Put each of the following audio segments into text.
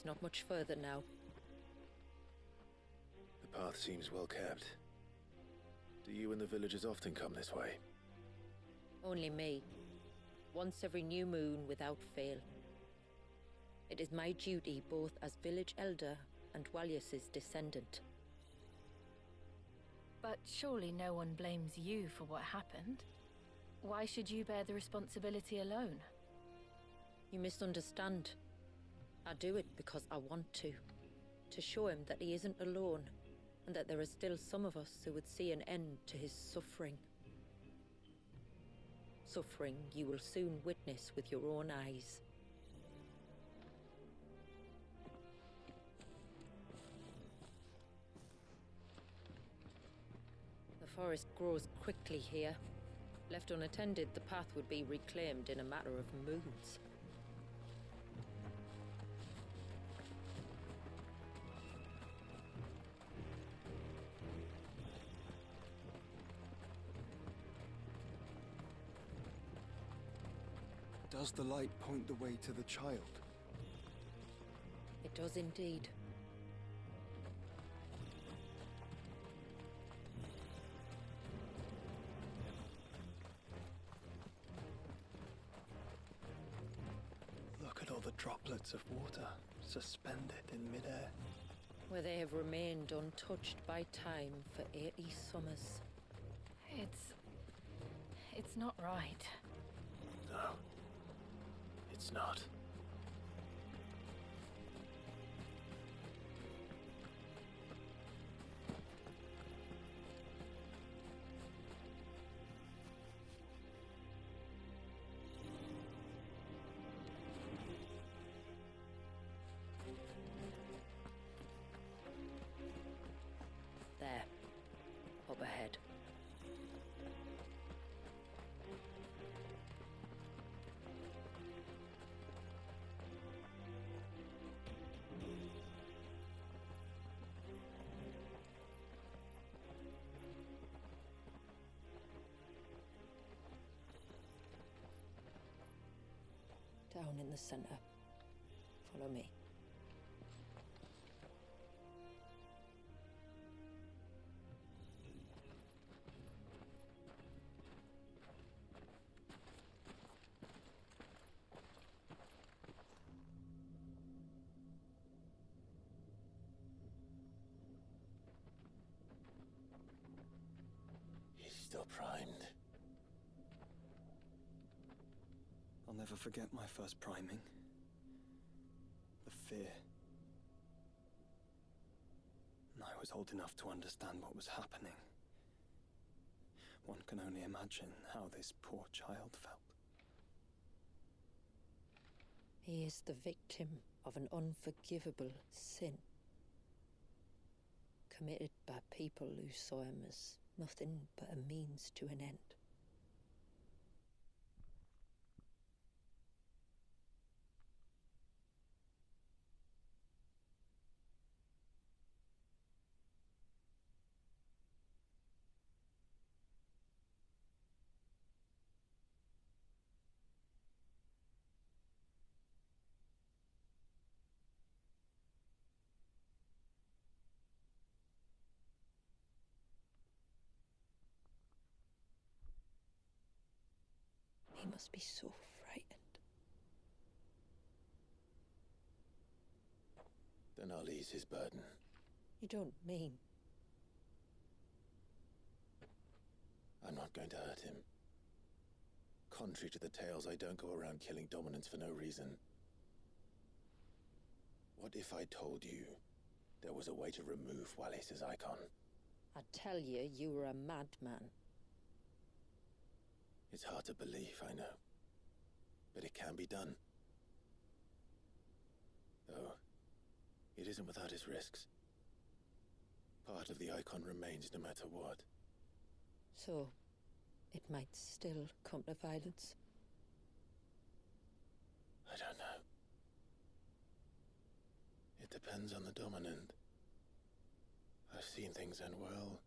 It's not much further now. The path seems well kept. Do you and the villagers often come this way? Only me. Once every new moon without fail. It is my duty both as village elder and Walyas's descendant. But surely no one blames you for what happened. Why should you bear the responsibility alone? You misunderstand. I do it because I want to. To show him that he isn't alone, and that there are still some of us who would see an end to his suffering. Suffering you will soon witness with your own eyes. The forest grows quickly here. Left unattended, the path would be reclaimed in a matter of moons. Does the light point the way to the child? It does indeed. Look at all the droplets of water suspended in midair. Where they have remained untouched by time for 80 summers. It's not right. No, it's not. There, up ahead. Down in the center. Follow me. He's still primed. I'll never forget my first priming. The fear. And I was old enough to understand what was happening. One can only imagine how this poor child felt. He is the victim of an unforgivable sin. Committed by people who saw him as nothing but a means to an end. He must be so frightened. Then I'll ease his burden. You don't mean? I'm not going to hurt him. Contrary to the tales, I don't go around killing dominants for no reason. What if I told you there was a way to remove Wallace's icon? I tell you, you were a madman. It's hard to believe, I know. But it can be done. Though, it isn't without its risks. Part of the icon remains no matter what. So, it might still come to violence? I don't know. It depends on the dominant. I've seen things end well,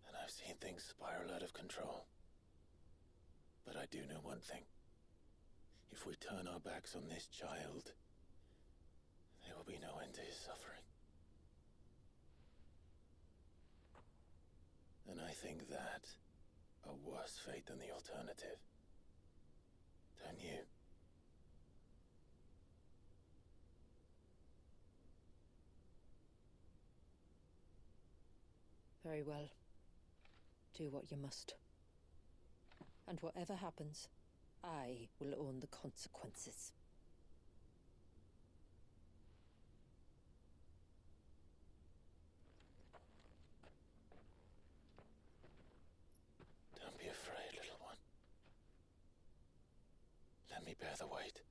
and I've seen things spiral out of control. But I do know one thing. If we turn our backs on this child, there will be no end to his suffering. And I think that a worse fate than the alternative. Don't you? Very well. Do what you must. And whatever happens, I will own the consequences. Don't be afraid, little one. Let me bear the weight.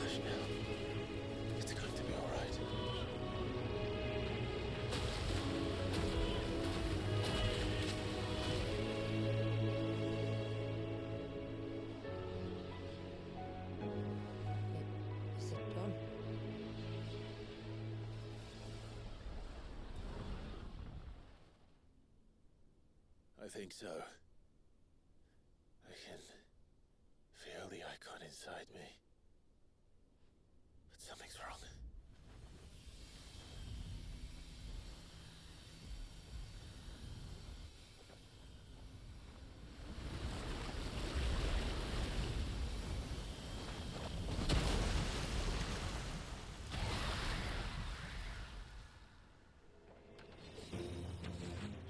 Hush now. It's going to be all right. Is it done? I think so. I can feel the icon inside me. But something's wrong.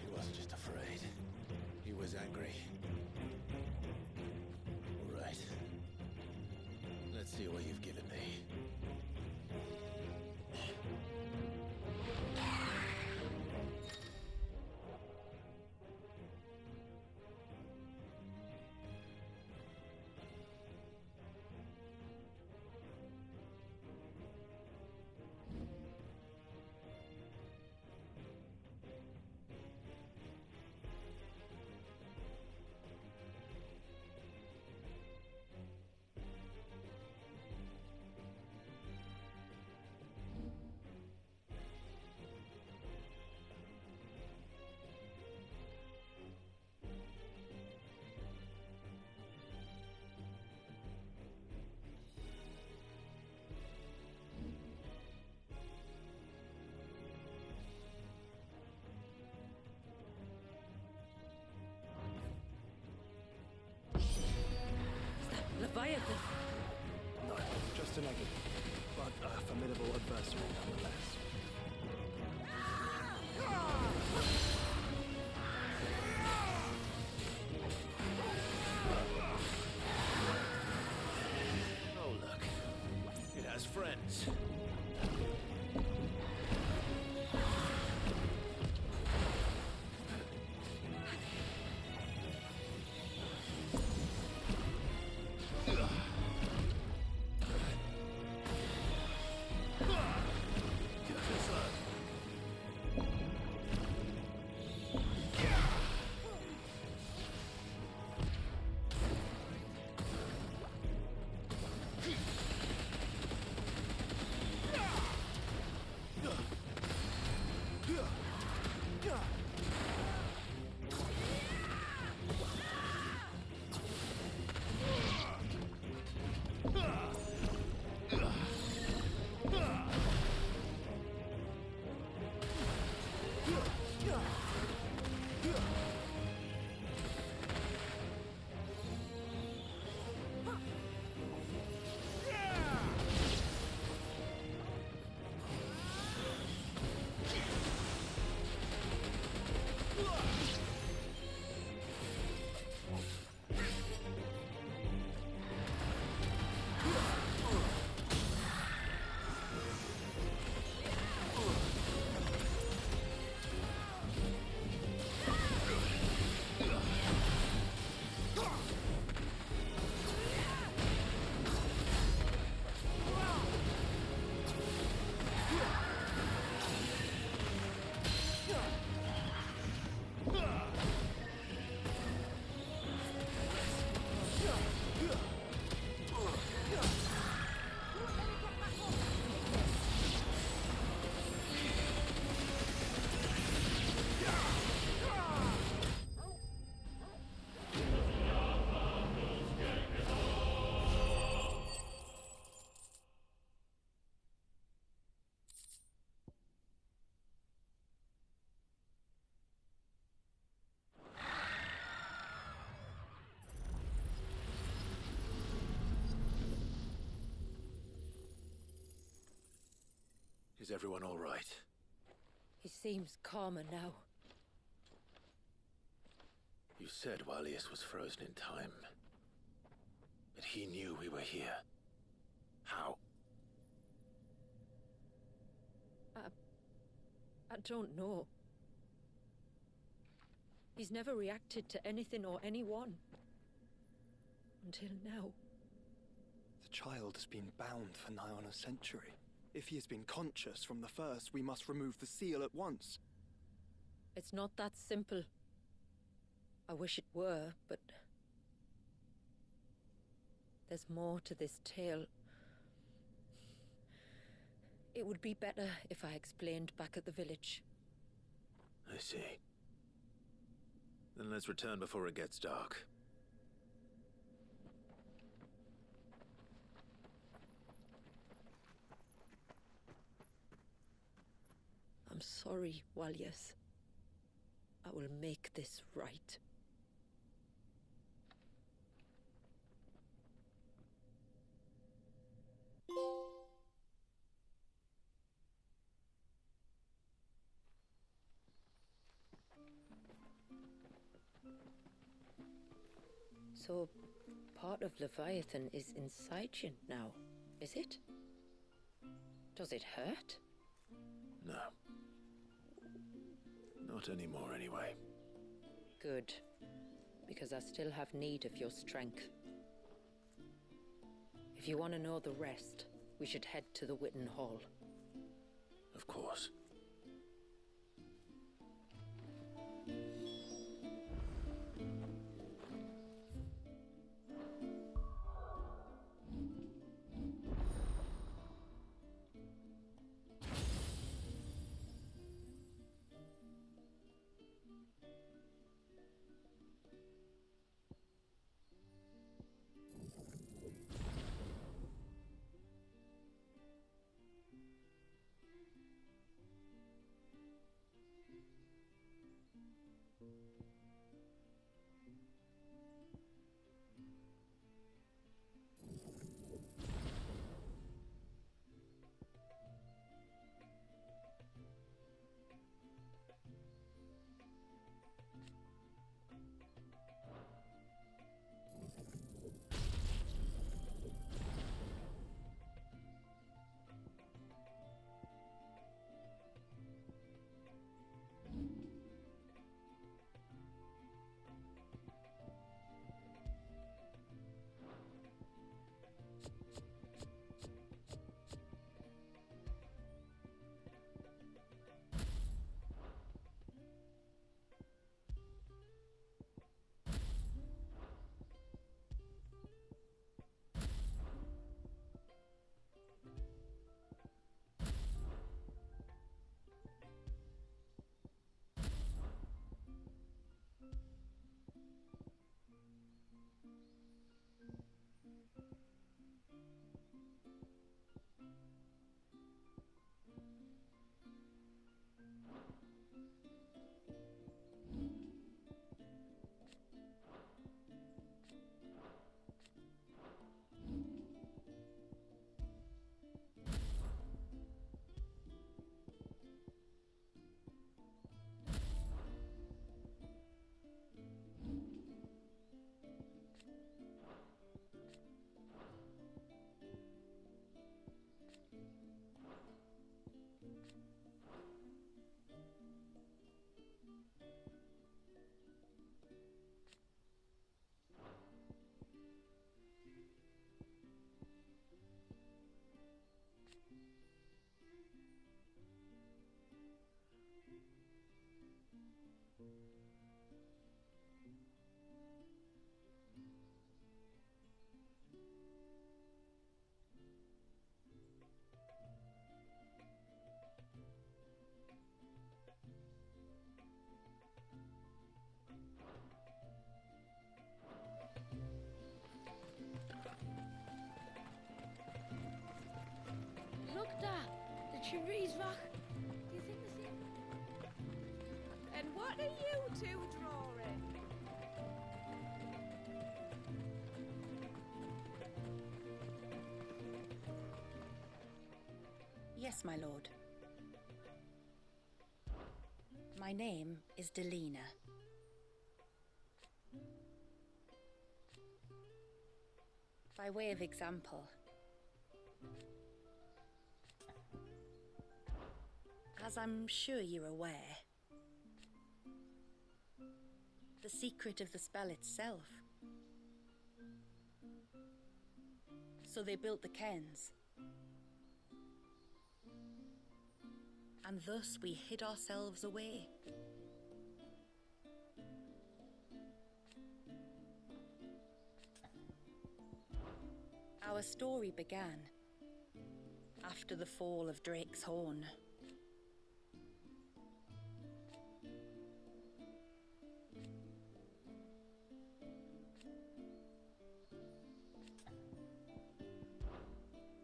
He wasn't just afraid. He was angry. All right. Let's see what you've given me. Leviathan! No, just a negative, but a formidable adversary nonetheless. Oh, look. It has friends. everyone all right? He seems calmer now. You said Walius was frozen in time. But he knew we were here. How? I don't know. He's never reacted to anything or anyone. Until now. The child has been bound for nigh on a century. If he has been conscious from the first, we must remove the seal at once. It's not that simple. I wish it were, but... there's more to this tale. It would be better if I explained back at the village. I see. Then let's return before it gets dark. I'm sorry, Walius. I will make this right. So, part of Leviathan is inside you now, is it? Does it hurt? No. Not anymore, anyway. Good. Because I still have need of your strength. If you want to know the rest, we should head to the Witten Hall. Of course. Shari'svach. Do you think the same? And what are you two drawing? Yes, my lord. My name is Delina. By way of example, as I'm sure you're aware, the secret of the spell itself. So they built the cairns. And thus we hid ourselves away. Our story began after the fall of Drake's Horn.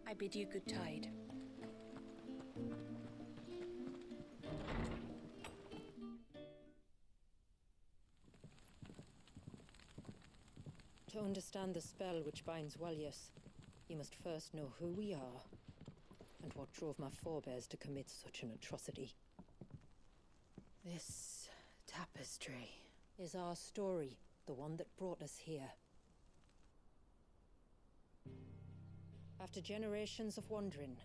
I bid you good tide. To understand the spell which binds Walyas, you must first know who we are, and what drove my forebears to commit such an atrocity. This tapestry is our story, the one that brought us here. After generations of wandering,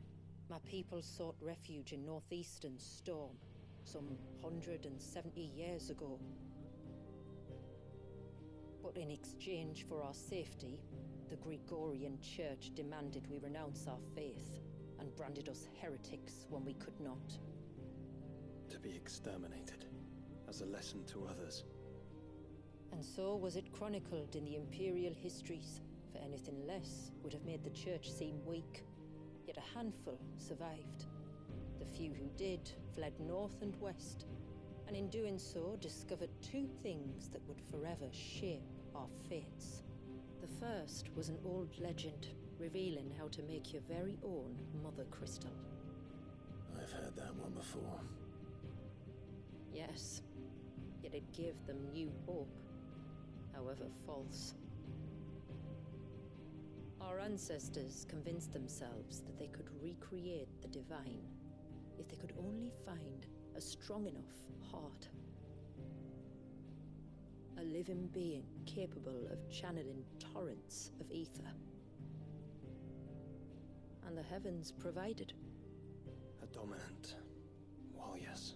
my people sought refuge in northeastern Storm, some 170 years ago. But in exchange for our safety, the Gregorian Church demanded we renounce our faith, and branded us heretics when we could not. To be exterminated, as a lesson to others. And so was it chronicled in the Imperial histories, for anything less would have made the Church seem weak. Yet a handful survived. The few who did fled north and west, and in doing so discovered two things that would forever shape our fates. The first was an old legend, revealing how to make your very own Mother Crystal. I've heard that one before. Yes, yet it gave them new hope, however false. Our ancestors convinced themselves that they could recreate the divine if they could only find a strong enough heart. A living being capable of channeling torrents of ether. And the heavens provided. A dominant Walyas.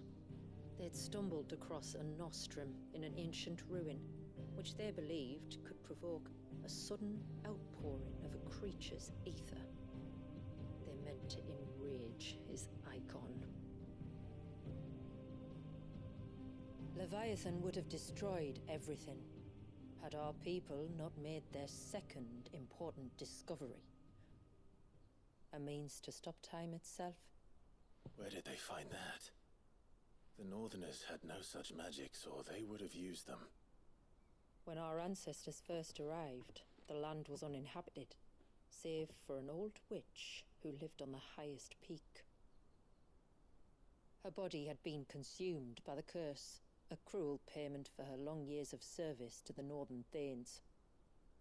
They'd stumbled across a nostrum in an ancient ruin, which they believed could provoke a sudden outpouring of a creature's ether. They meant to enrage his icon. Leviathan would have destroyed everything, had our people not made their second important discovery. A means to stop time itself. Where did they find that? The Northerners had no such magics, or they would have used them. When our ancestors first arrived, the land was uninhabited, save for an old witch who lived on the highest peak. Her body had been consumed by the curse, a cruel payment for her long years of service to the Northern Thanes.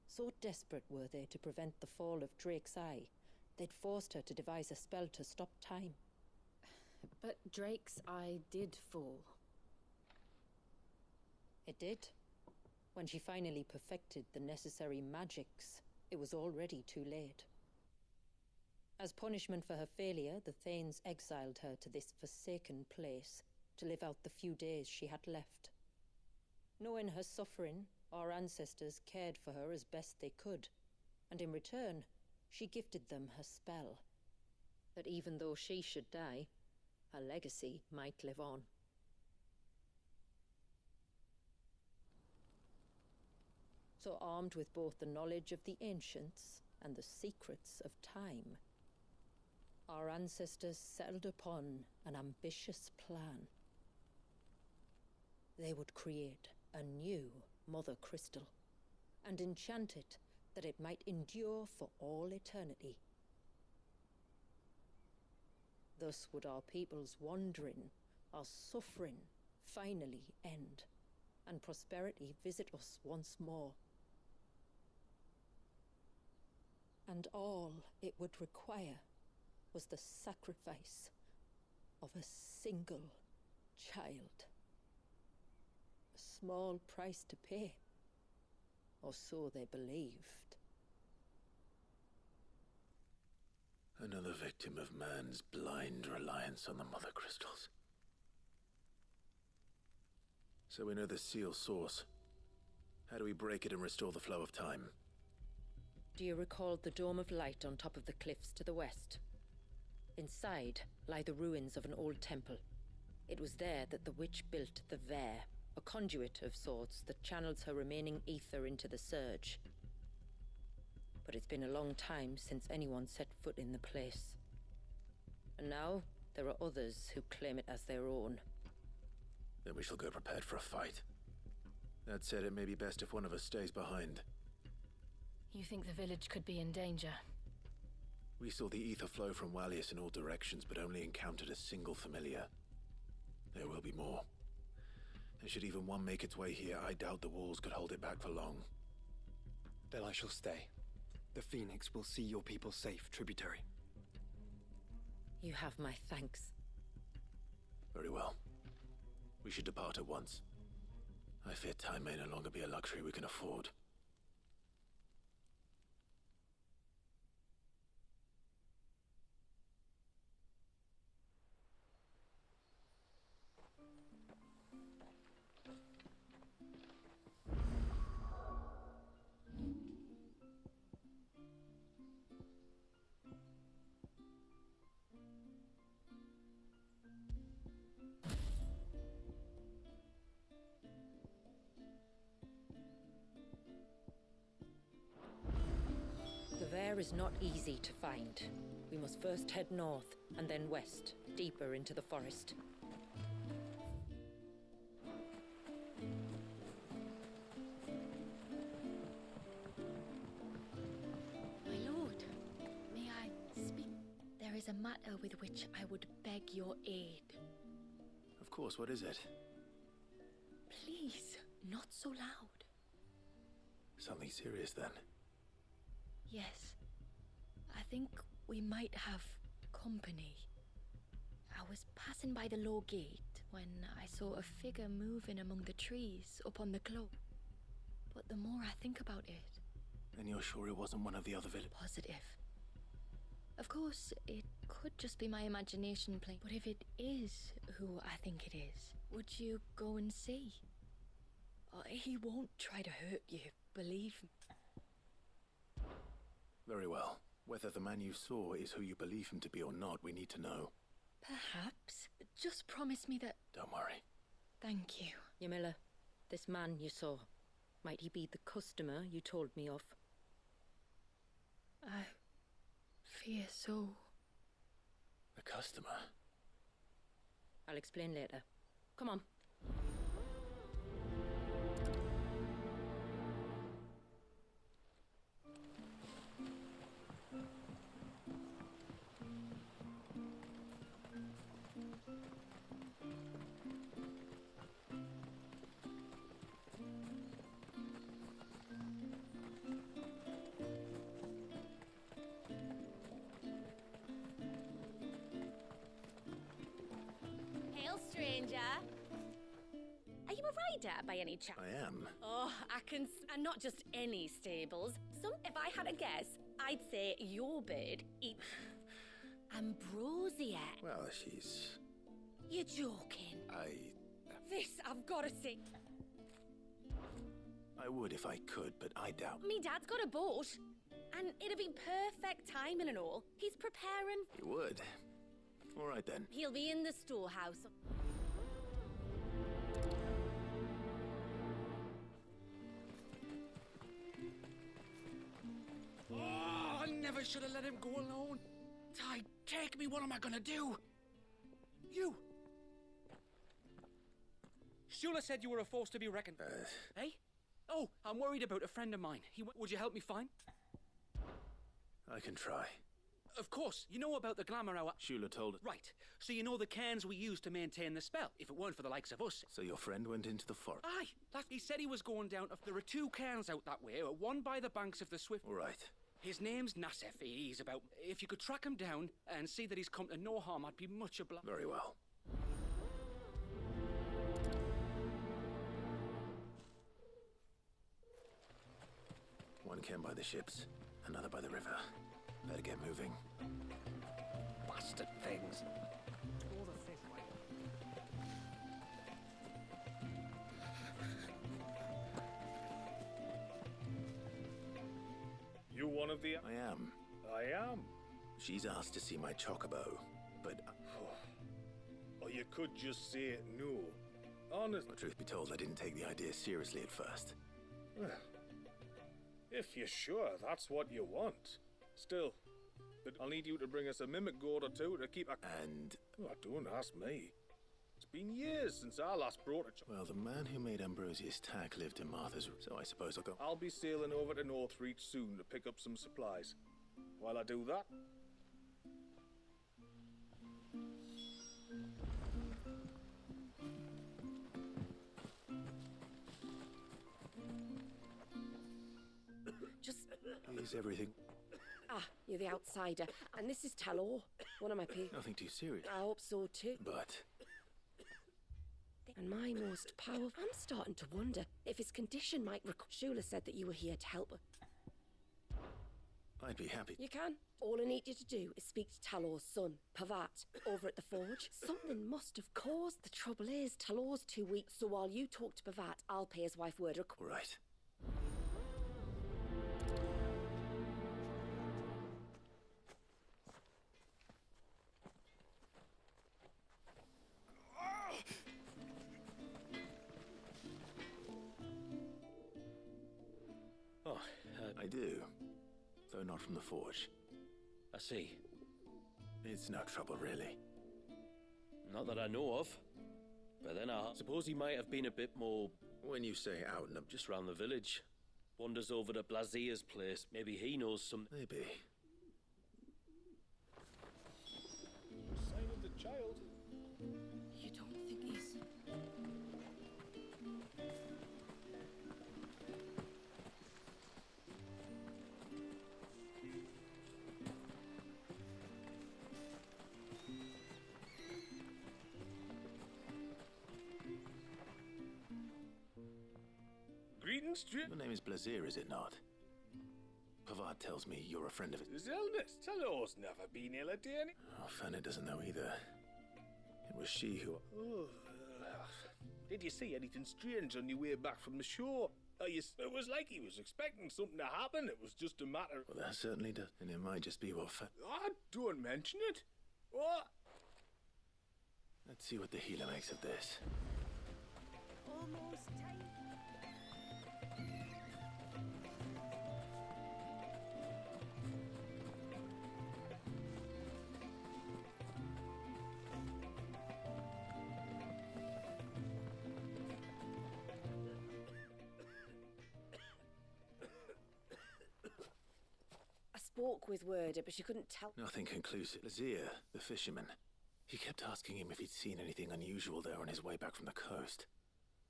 So desperate were they to prevent the fall of Drake's Eye, they'd forced her to devise a spell to stop time. But Drake's Eye did fall. It did. When she finally perfected the necessary magics, it was already too late. As punishment for her failure, the Thanes exiled her to this forsaken place to live out the few days she had left. Knowing her suffering, our ancestors cared for her as best they could, and in return, she gifted them her spell. That even though she should die, her legacy might live on. So armed with both the knowledge of the ancients and the secrets of time, our ancestors settled upon an ambitious plan. They would create a new Mother Crystal, and enchant it that it might endure for all eternity. Thus would our people's wandering, our suffering, finally end, and prosperity visit us once more. And all it would require was the sacrifice of a single child. small price to pay. Or so they believed. Another victim of man's blind reliance on the Mother Crystals. So we know the seal's source. How do we break it and restore the flow of time? Do you recall the Dome of Light on top of the cliffs to the west? Inside lie the ruins of an old temple. It was there that the witch built the Vare, a conduit of sorts that channels her remaining ether into the Surge. But it's been a long time since anyone set foot in the place. And now, there are others who claim it as their own. Then we shall go prepared for a fight. That said, it may be best if one of us stays behind. You think the village could be in danger? We saw the ether flow from Wallius in all directions, but only encountered a single familiar. There will be more. And should even one make its way here, I doubt the walls could hold it back for long. Then I shall stay. The Phoenix will see your people safe, tributary. You have my thanks. Very well. We should depart at once. I fear time may no longer be a luxury we can afford. The Vare is not easy to find. We must first head north, and then west, deeper into the forest. My lord, may I speak? There is a matter with which I would beg your aid. Of course, what is it? Please, not so loud. Something serious, then. Yes. I think we might have company. I was passing by the low gate when I saw a figure moving among the trees up on the clough. But the more I think about it... And you're sure it wasn't one of the other villagers? Positive. Of course, it could just be my imagination playing, but if it is who I think it is, would you go and see? He won't try to hurt you, believe me. Very well. Whether the man you saw is who you believe him to be or not, we need to know. Perhaps. Just promise me that... Don't worry. Thank you. Ymilla, this man you saw, might he be the customer you told me of? I fear so. The customer? I'll explain later. Come on. Hail, stranger. Are you a rider by any chance? I am. Oh, and not just any stables. If I had a guess, I'd say your bird eats ambrosia. Well, she's... You're joking. This I've got to see. I would if I could, but I doubt. Me dad's got a boat, and it'd be perfect timing and all. He's preparing. You would? All right, then. He'll be in the storehouse. Oh, I never should have let him go alone. Ty, take me. What am I gonna do? You. Shula said you were a force to be reckoned. Hey? Oh, I'm worried about a friend of mine. Would you help me find? I can try. Of course. You know about the glamour hour. Shula told us. Right. So you know the cairns we use to maintain the spell, if it weren't for the likes of us. So your friend went into the forest? Aye. He said he was going down. There are two cairns out that way, one by the banks of the Swift. All right. His name's Nassef. He's about... If you could track him down and see that he's come to no harm, I'd be much obliged. Very well. One camp by the ships, another by the river. Better get moving. Bastard things. Throw the fish away. You one of the... I am. I am. She's asked to see my chocobo, but... Or you could just say it no. Honest. Well, truth be told, I didn't take the idea seriously at first. Well, if you're sure that's what you want. Still, but I'll need you to bring us a mimic goat or two to keep a... And... Oh, don't ask me. It's been years since I last brought a... Well, the man who made Ambrosius tack lived in Martha's, so I suppose I'll go... I'll be sailing over to Northreach soon to pick up some supplies. While I do that... Just... Is everything... Ah, you're the outsider. And this is Talor, one of my people. Nothing too serious. I hope so too. But... And my most powerful... I'm starting to wonder if his condition might... Shula said that you were here to help her. I'd be happy. You can. All I need you to do is speak to Talor's son, Pavat, over at the forge. Something must have caused. The trouble is, Talor's too weak, so while you talk to Pavat, I'll pay his wife word. All right. Oh, I do. Though not from the forge. I see. It's no trouble, really. Not that I know of. But then I suppose he might have been a bit more... When you say out and up... Just round the village. Wanders over to Blazier's place. Maybe he knows some... Maybe. Sign of the child. You don't think he's... Greetings, Your name is Blazier, is it not? Pavad tells me you're a friend of his. His eldest. Talor's never been ill a day. Oh, Fanny doesn't know either. It was she who... Oh, did you see anything strange on your way back from the shore? It was like he was expecting something to happen. It was just a matter... Well, that certainly does. And it might just be what Ah, don't mention it. What? Let's see what the healer makes of this. Almost time. Spoke with Word, but she couldn't tell. Nothing conclusive. Blazier, the fisherman. He kept asking him if he'd seen anything unusual there on his way back from the coast.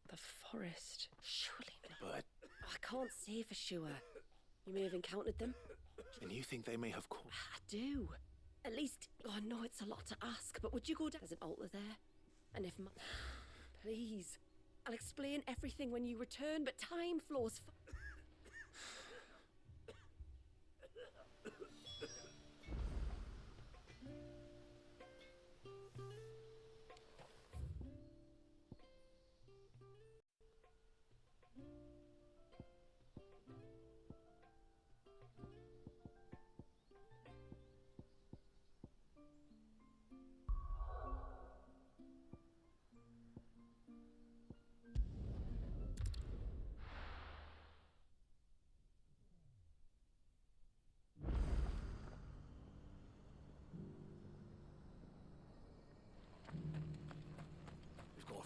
The forest. Surely not. But... I can't say for sure. You may have encountered them. And you think they may have caught... I do. At least, I know it's a lot to ask, but would you go down? There's an altar there. And if my... Please. I'll explain everything when you return, but time flows...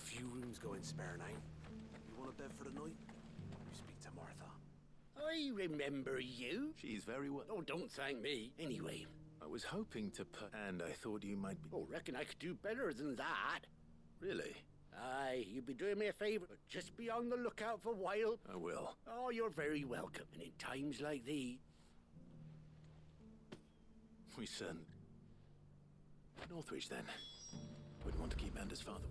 Few rooms going spare now. You want a bed for the night? You speak to Martha. I remember you. She's very well... Oh, don't thank me. Anyway. I was hoping to put... And I thought you might be... Oh, reckon I could do better than that. Really? Aye, you'd be doing me a favour, but just be on the lookout for Wild. I will. Oh, you're very welcome. And in times like these... We send... Northreach, then. Wouldn't want to keep Anders' father...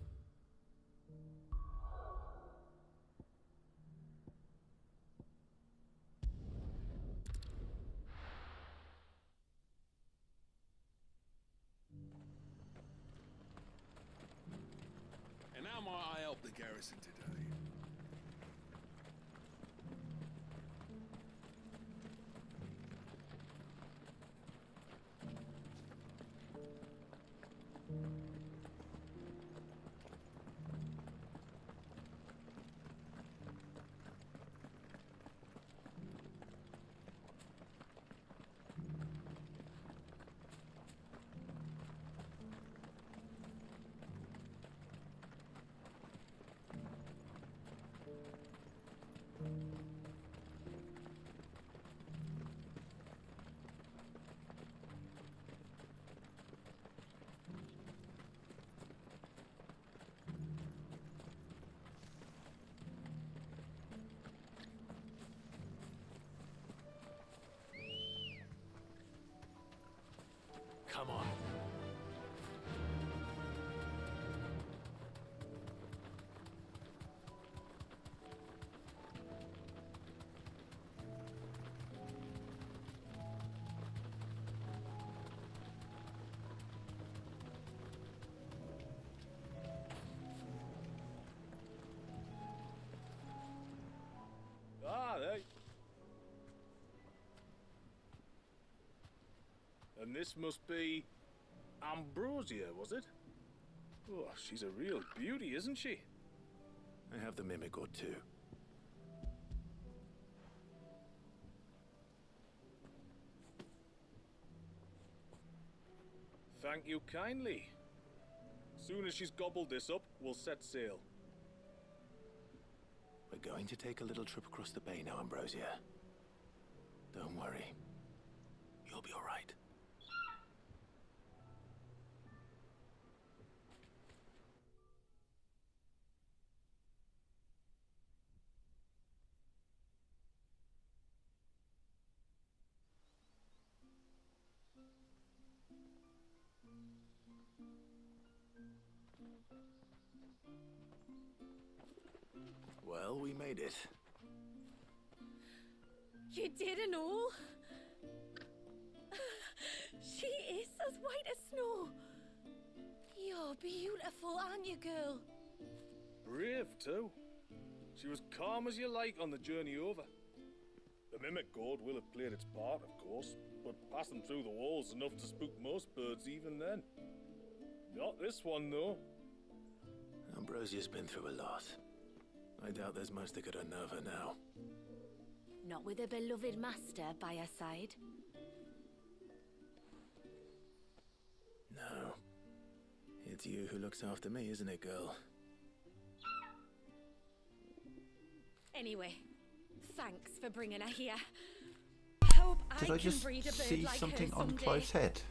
help the garrison today. Come on. Ah, there. And this must be Ambrosia, was it? Oh, she's a real beauty, isn't she? I have the mimic or two. Thank you kindly. Soon as she's gobbled this up, we'll set sail. We're going to take a little trip across the bay now, Ambrosia. Don't worry. You'll be all right. Well, we made it. You didn't all? She is as white as snow. You're beautiful, aren't you, girl? Brave, too. She was calm as you like on the journey over. The mimic gourd will have played its part, of course, but passing through the walls enough to spook most birds even then. Not this one, though. Ambrosia's been through a lot. I doubt there's much that could unnerve her now. Not with a beloved master by her side. No. It's you who looks after me, isn't it, girl? Anyway, thanks for bringing her here. Hope Did I can just breed a bird see like something her on someday. Clive's head?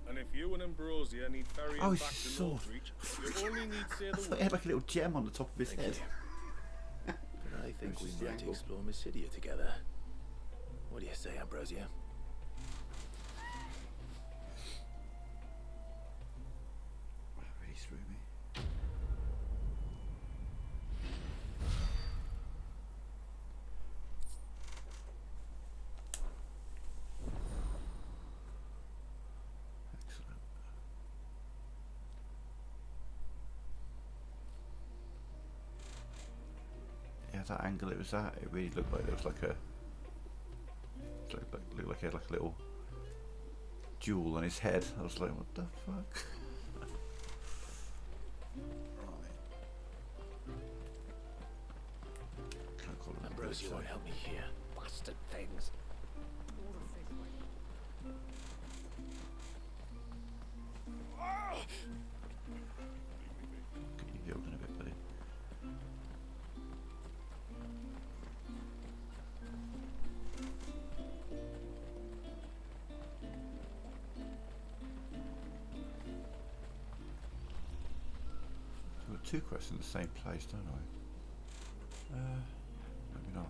And if you and Ambrosia need ferrying Oh, back it's to a sword. Northreach, you only need say I the thought he had like a little gem on the top of his head. But I think Which we is the might angle. explore Mysidia together. What do you say, Ambrosia? That really threw me. Excellent. Yeah, that angle it was at, it really looked like there was like a looked like he had like a little jewel on his head. I was like, what the fuck? Can't call it Ambrosia won't help me here. Bastard things. Get you healed in a bit, buddy. I've got two quests in the same place, don't I? Maybe not.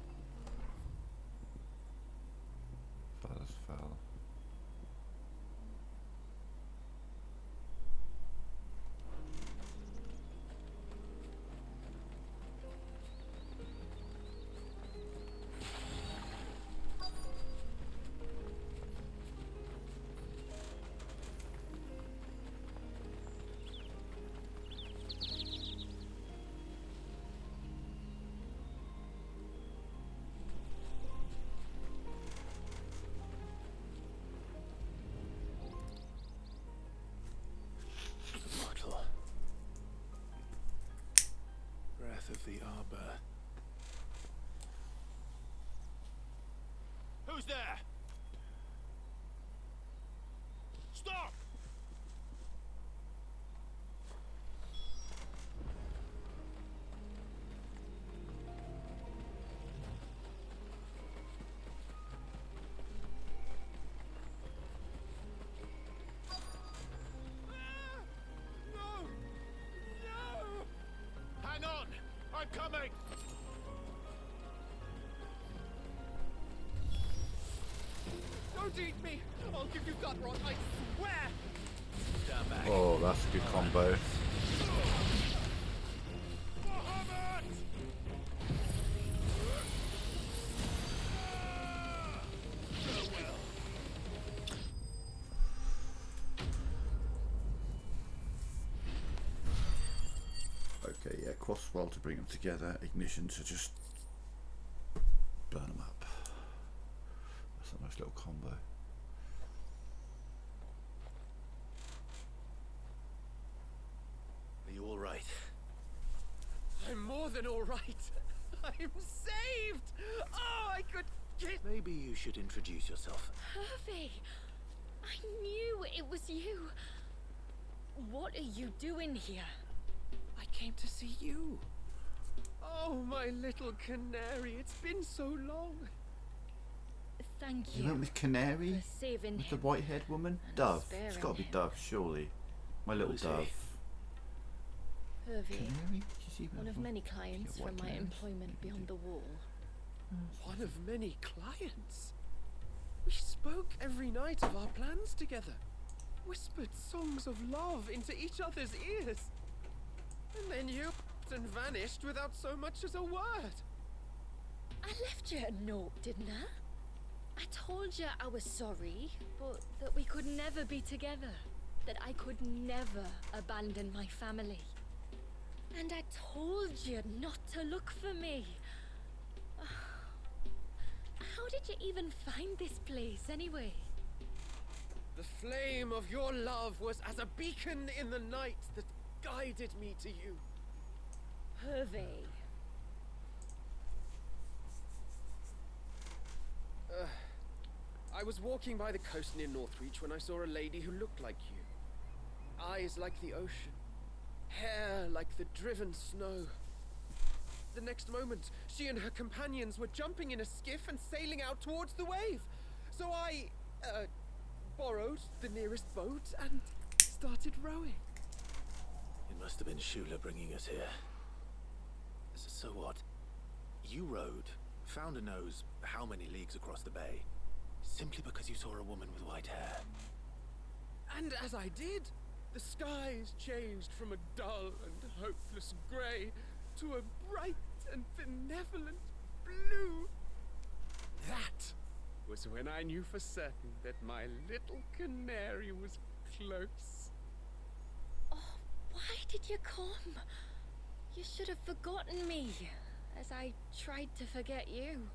Father's foul. me! Don't eat me! I'll give you gut rot, I swear! Stand back. Oh, that's a good combo. Okay, yeah, crosswell to bring them together, ignition to just burn them up. That's a nice little combo. Are you all right? I'm more than all right. I'm saved! Oh, I could get... Maybe you should introduce yourself. Hervey! I knew it was you. What are you doing here? I came to see you. Oh, my little canary, it's been so long. Thank You you went with Canary? for saving With the him. white-haired woman? and Dove. It's sparing got to be him. Dove, surely. My little Who's he? Dove. Hervey, Canary? Did you see one of that? many clients Yeah, from white my canaries. employment beyond the wall. One of many clients. We spoke every night of our plans together. Whispered songs of love into each other's ears. And then you and vanished without so much as a word. I left you a note, didn't I? I told you I was sorry, but that we could never be together. That I could never abandon my family. And I told you not to look for me. How did you even find this place, anyway? The flame of your love was as a beacon in the night that guided me to you. Hervey. I was walking by the coast near Northreach when I saw a lady who looked like you. Eyes like the ocean. Hair like the driven snow. The next moment, she and her companions were jumping in a skiff and sailing out towards the wave. So I, borrowed the nearest boat and started rowing. It must have been Shula bringing us here. So what? You rowed, found a nose how many leagues across the bay, simply because you saw a woman with white hair. And as I did, the skies changed from a dull and hopeless grey to a bright and benevolent blue. That was when I knew for certain that my little canary was close. Oh, why did you come? You should have forgotten me, as I tried to forget you.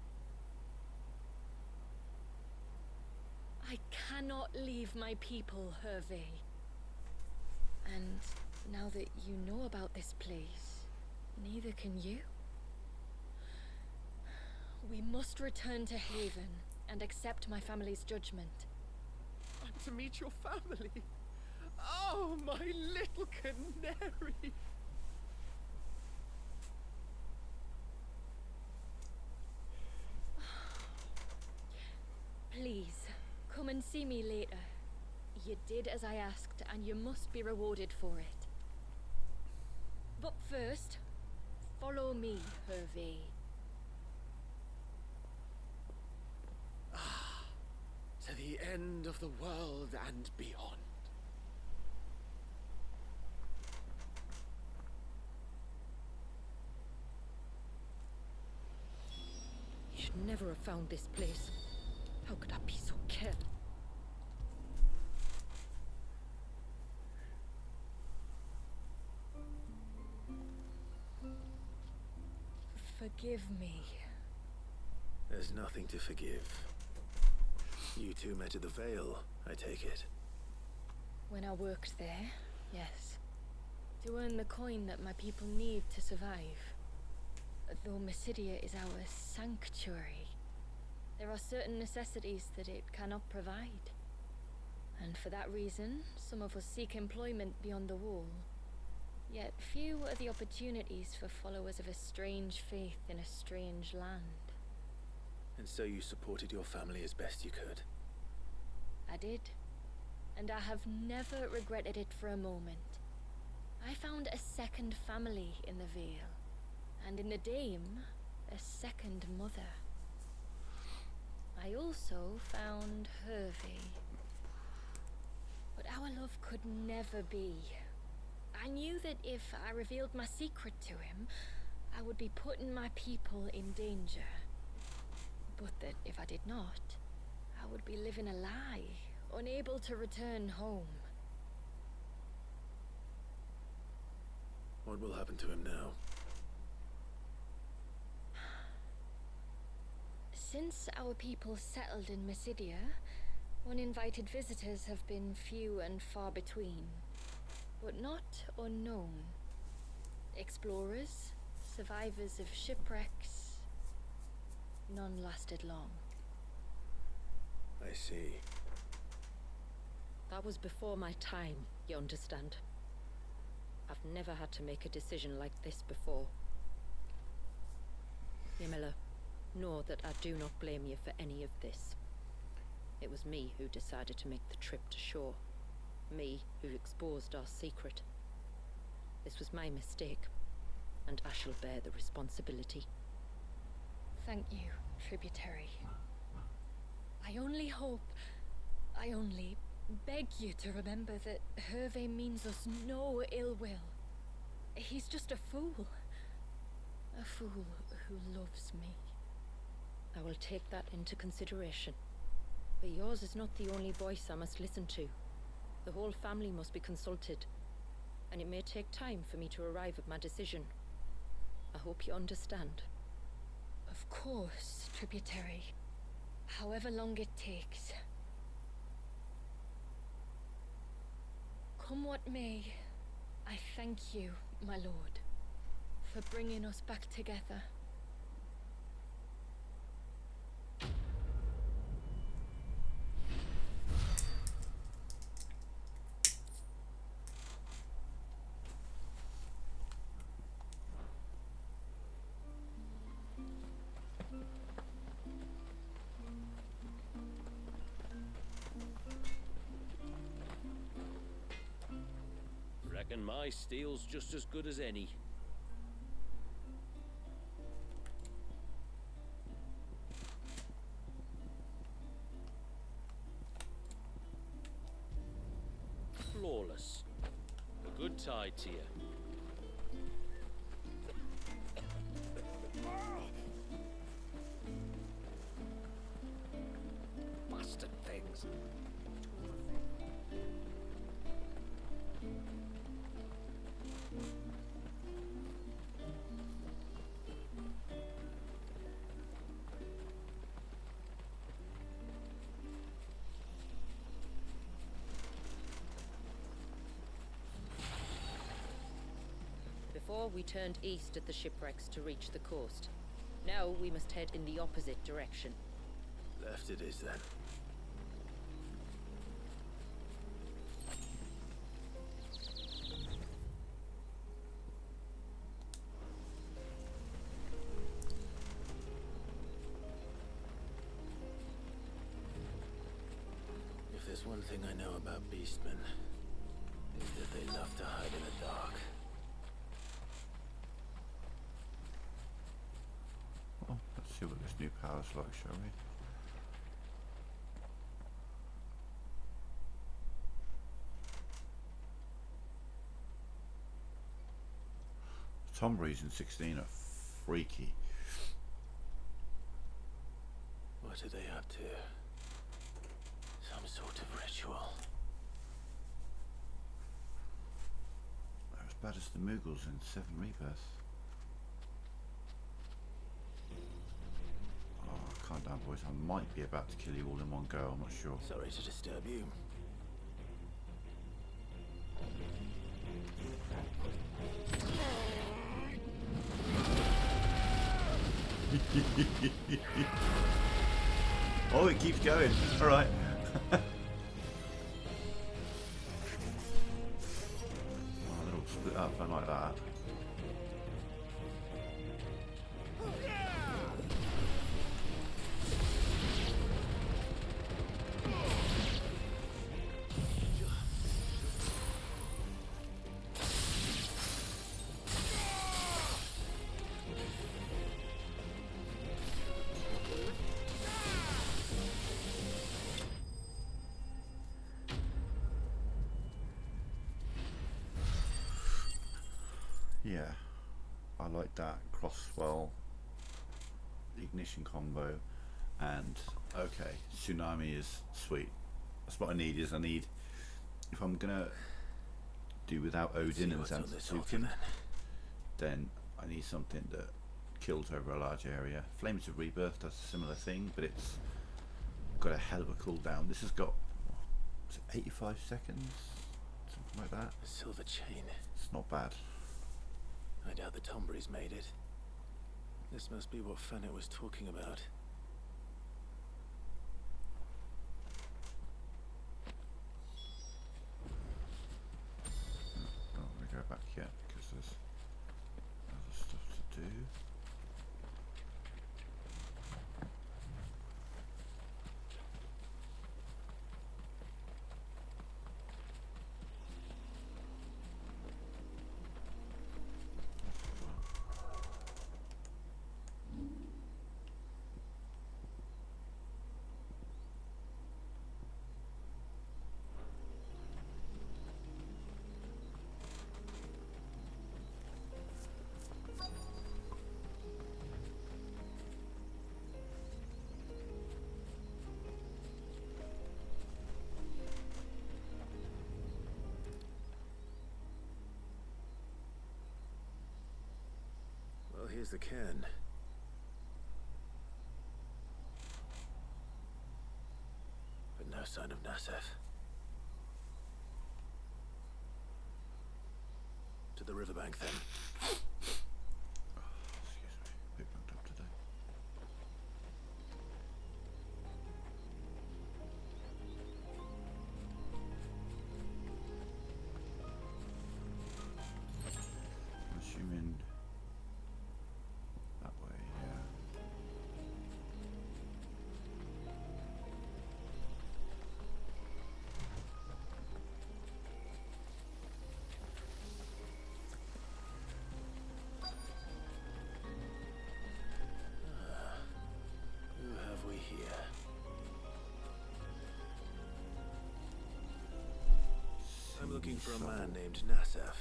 I cannot leave my people, Hervey. And now that you know about this place, neither can you. We must return to Haven and accept my family's judgment. I'm to meet your family. Oh, my little canary. Please, come and see me later. You did as I asked, and you must be rewarded for it. But first, follow me, Hervey. To the end of the world and beyond. You should never have found this place. How could I be so careless? Forgive me. There's nothing to forgive. You two met at the Vale, I take it. When I worked there, yes. To earn the coin that my people need to survive. Though Mysidia is our sanctuary, there are certain necessities that it cannot provide. And for that reason, some of us seek employment beyond the wall. Yet few are the opportunities for followers of a strange faith in a strange land. And so you supported your family as best you could. I did. And I have never regretted it for a moment. I found a second family in the Vale. and in the dame, a second mother. I also found Hervé. But our love could never be. I knew that if I revealed my secret to him, I would be putting my people in danger. But that if I did not, I would be living a lie, unable to return home. What will happen to him now? Since our people settled in Mysidia, uninvited visitors have been few and far between, but not unknown. Explorers, survivors of shipwrecks, none lasted long. I see. That was before my time, you understand? I've never had to make a decision like this before. Ymila, know that I do not blame you for any of this. It was me who decided to make the trip to shore. Me who exposed our secret. This was my mistake, and I shall bear the responsibility. Thank you, Tributary. I only beg you to remember that Hervé means us no ill will. He's just a fool. A fool who loves me. I will take that into consideration. But yours is not the only voice I must listen to. The whole family must be consulted, and it may take time for me to arrive at my decision. I hope you understand. Of course, Tributary. However long it takes. Come what may, I thank you, my lord, for bringing us back together. Reckon my steel's just as good as any. Flawless. A good tide to you. Bastard things. Before, we turned east at the shipwrecks to reach the coast. Now we must head in the opposite direction. Left it is then. If there's one thing I know about beastmen, it's that they love to hide in the dark. Well, let's see what this new power's like, shall we? Tomberries in 16 are freaky. What are they up to? Some sort of ritual. They're as bad as the Mughals in Seven Rebirths. Oh, calm down, boys. I might be about to kill you all in one go. I'm not sure. Sorry to disturb you. Oh, it keeps going. All right. Oh, they're all split up. I like that. Yeah, I like that Crosswell ignition combo, and okay, Tsunami is sweet. That's what I need. Is I need, if I'm gonna do without Odin and Zantetsuken, then I need something that kills over a large area. Flames of Rebirth does a similar thing, but it's got a hell of a cooldown. This has got, what's it, 85 seconds, something like that. A silver chain. It's not bad. I doubt the Tombries made it. This must be what Fennec was talking about. I don't want to go back yet because there's other stuff to do. Well, here's the cairn. But no sign of Nasef. To the riverbank then. Excuse me, a bit bumped up today. I'm assuming that way, yeah. Who have we here? I'm looking for a man named Nasef.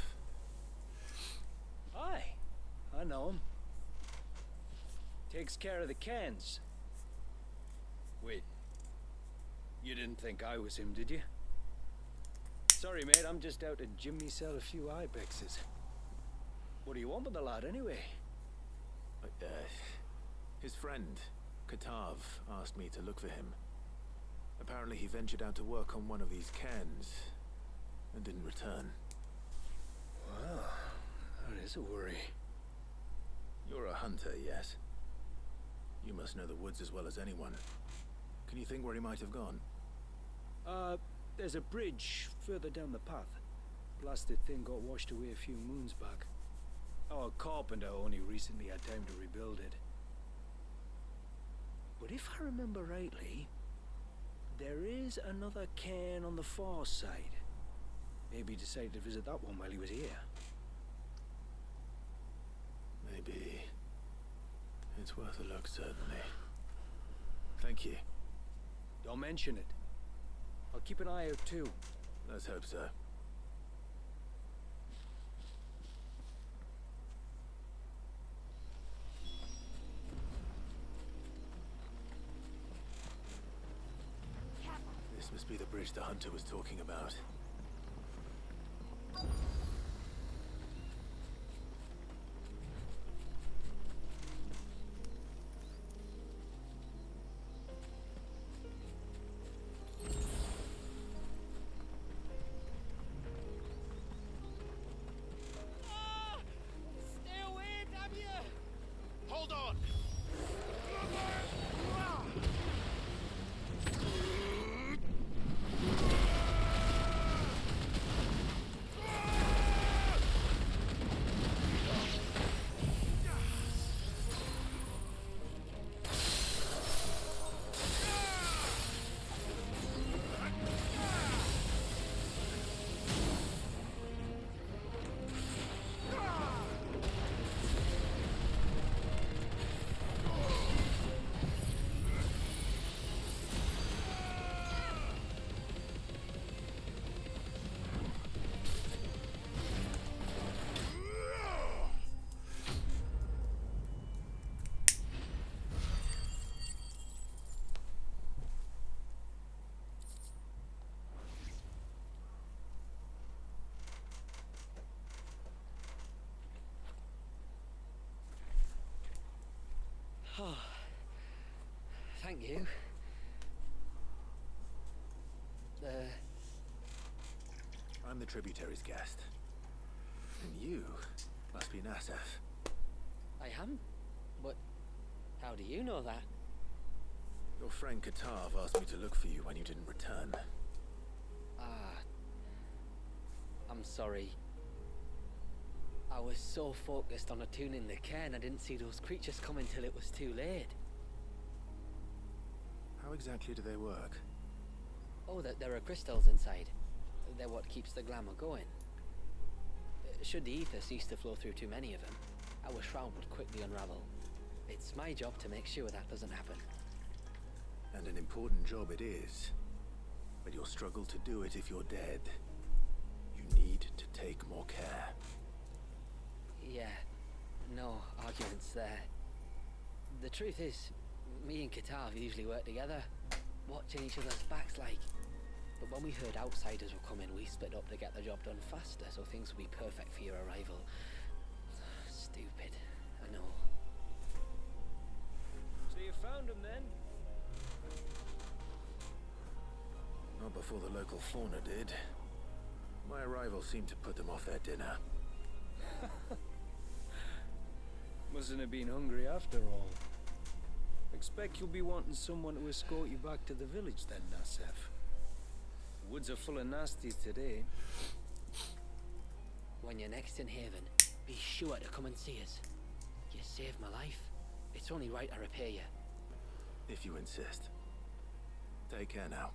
Aye, I know him. Takes care of the cans. Wait, you didn't think I was him, did you? Sorry, mate, I'm just out to gym myself a few ibexes. What do you want with the lad, anyway? His friend, Katav, asked me to look for him. Apparently he ventured out to work on one of these cairns and didn't return. Wow, that is a worry. You're a hunter, yes? You must know the woods as well as anyone. Can you think where he might have gone? There's a bridge further down the path. Blasted thing got washed away a few moons back. Our carpenter only recently had time to rebuild it. But if I remember rightly, there is another cairn on the far side. Maybe he decided to visit that one while he was here. Maybe. It's worth a look, certainly. Thank you. Don't mention it. I'll keep an eye out too. Let's hope so. This must be the bridge the hunter was talking about. Stay away, damn you! Hold on! Oh, thank you. I'm the tributary's guest. And you must be Nasef. I am? But how do you know that? Your friend Katav asked me to look for you when you didn't return. I'm sorry. I was so focused on attuning the cairn, I didn't see those creatures coming till it was too late. How exactly do they work? Oh, there are crystals inside. They're what keeps the glamour going. Should the ether cease to flow through too many of them, our shroud would quickly unravel. It's my job to make sure that doesn't happen. And an important job it is. But you'll struggle to do it if you're dead. You need to take more care. Yeah, no arguments there. The truth is, me and Katav usually work together, watching each other's backs like. But when we heard outsiders were coming, we split up to get the job done faster, so things would be perfect for your arrival. Stupid, I know. So you found him then? Not before the local fauna did. My arrival seemed to put them off their dinner. Mustn't have been hungry after all. Expect you'll be wanting someone to escort you back to the village then, Nasef. The woods are full of nasties today. When you're next in Haven, be sure to come and see us. You saved my life. It's only right I repay you. If you insist. Take care now.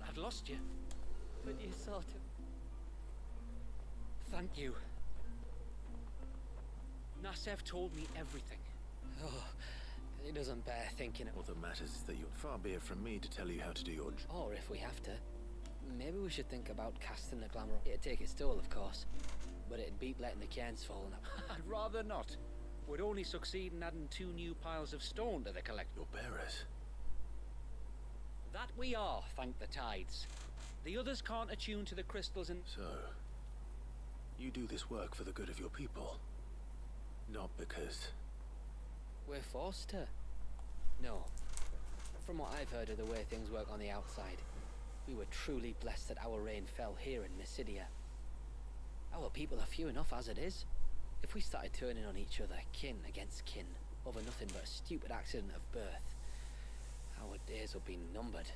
I'd lost you, but you sort of... Thank you. Nasef told me everything. Oh, he doesn't bear thinking of... What that matters is that you're far be it from me to tell you how to do your job. Or if we have to. Maybe we should think about casting the glamour. It'd take its toll, of course, but it'd beat letting the cairns fall now. I'd rather not. We'd only succeed in adding 2 new piles of stone to the collection. Your bearers. That we are, thank the tides. The others can't attune to the crystals and... So, you do this work for the good of your people. Not because... We're forced to. No. From what I've heard of the way things work on the outside, we were truly blessed that our rain fell here in Mysidia. Our people are few enough as it is. If we started turning on each other, kin against kin, over nothing but a stupid accident of birth, our days would be numbered.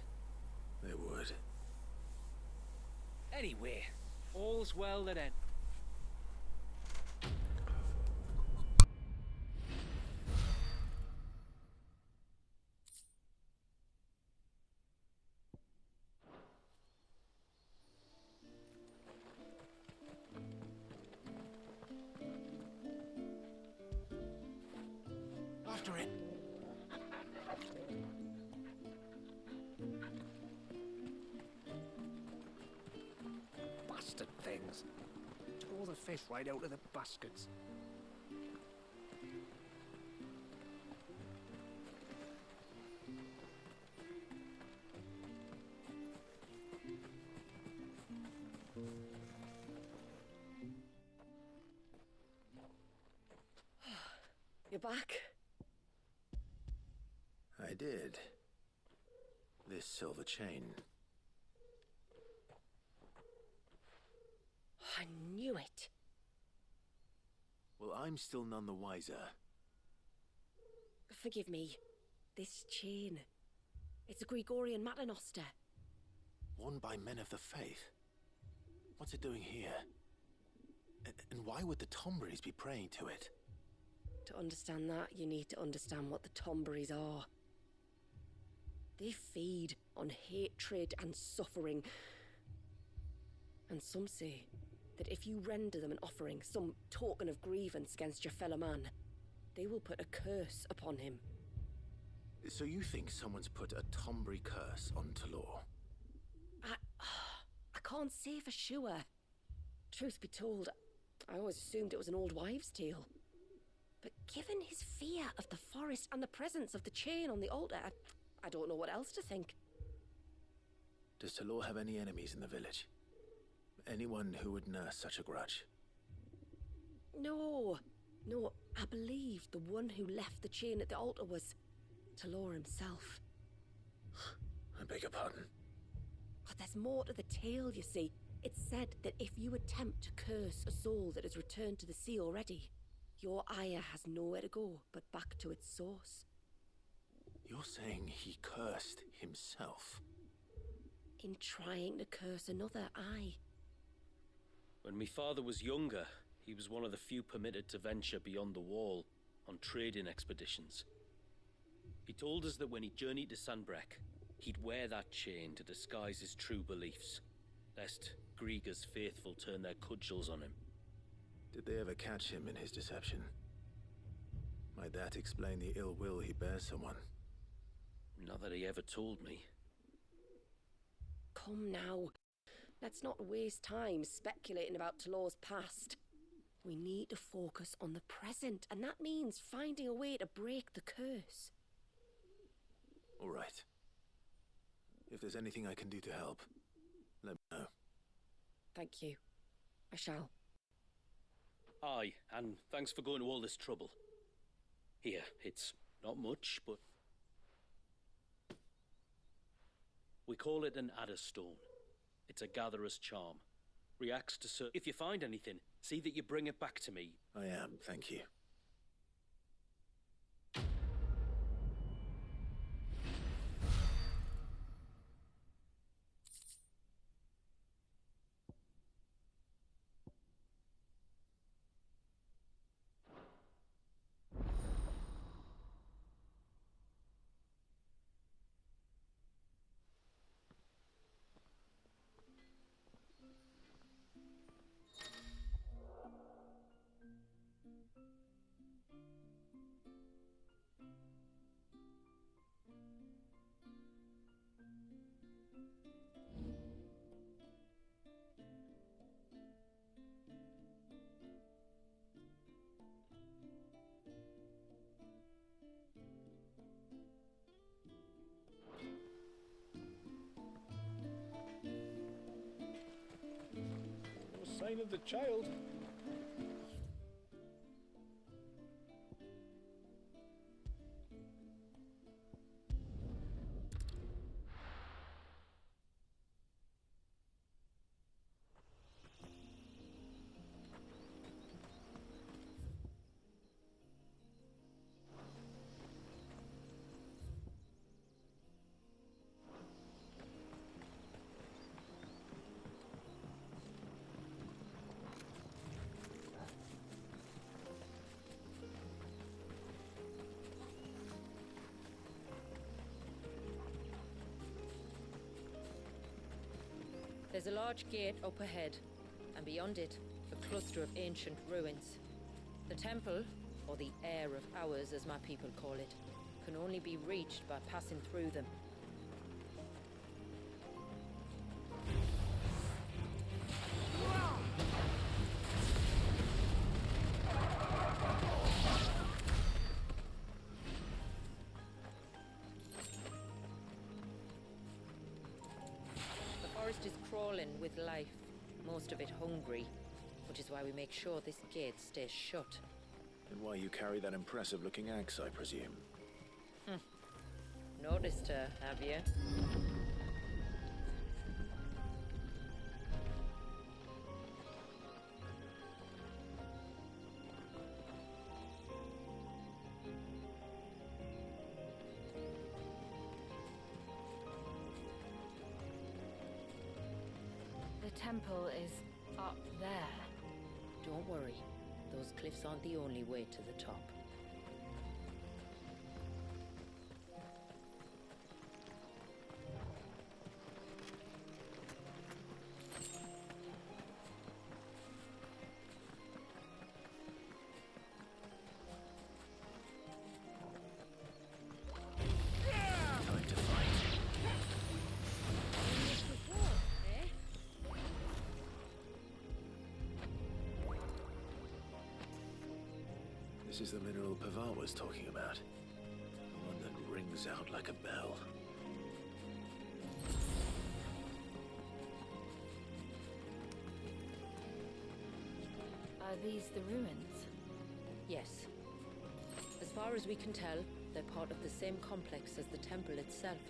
They would. Anyway, all's well that ends. After it. Bastard things. Tore the fish right out of the baskets. You're back? I did. This silver chain. I knew it. Well, I'm still none the wiser. Forgive me. This chain. It's a Gregorian Maternoster. Worn by men of the faith. What's it doing here? And why would the Tomberries be praying to it? To understand that, you need to understand what the Tomberries are. They feed on hatred and suffering. And some say that if you render them an offering, some token of grievance against your fellow man, they will put a curse upon him. So you think someone's put a Tombri curse on Talor? I can't say for sure. Truth be told, I always assumed it was an old wives' tale. But given his fear of the forest and the presence of the chain on the altar, I don't know what else to think. Does Talor have any enemies in the village? Anyone who would nurse such a grudge? No, I believe the one who left the chain at the altar was Talor himself. I beg your pardon? But there's more to the tale, you see. It's said that if you attempt to curse a soul that has returned to the sea already, your ire has nowhere to go but back to its source. You're saying he cursed himself? In trying to curse another, aye. When my father was younger, he was one of the few permitted to venture beyond the wall on trading expeditions. He told us that when he journeyed to Sanbreque, he'd wear that chain to disguise his true beliefs, lest Grieger's faithful turn their cudgels on him. Did they ever catch him in his deception? Might that explain the ill will he bears someone? Not that he ever told me. Come now. Let's not waste time speculating about Talor's past. We need to focus on the present, and that means finding a way to break the curse. All right. If there's anything I can do to help, let me know. Thank you. I shall. Aye, and thanks for going to all this trouble. Here, it's not much, but... we call it an Adder Stone. It's a gatherer's charm. Reacts to if you find anything, see that you bring it back to me. I am, thank you. Sign of the child. There's a large gate up ahead, and beyond it, a cluster of ancient ruins. The temple, or the Heir of Hours as my people call it, can only be reached by passing through them. The forest is crawling with life, most of it hungry, which is why we make sure this gate stays shut. And why you carry that impressive-looking axe, I presume? Noticed her, have you? The temple is up there. Don't worry. Those cliffs aren't the only way to the top. This is the mineral Paval was talking about. The one that rings out like a bell. Are these the ruins? Yes. As far as we can tell, they're part of the same complex as the temple itself.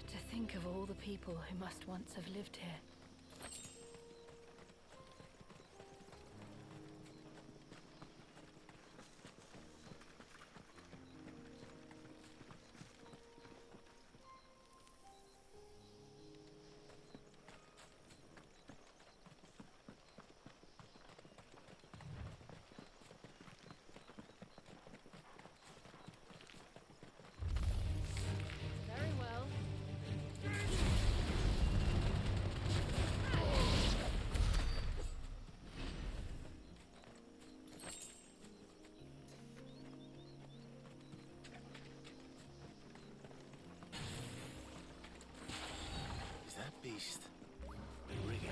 To think of all the people who must once have lived here. Very well. Is that beast been ringing?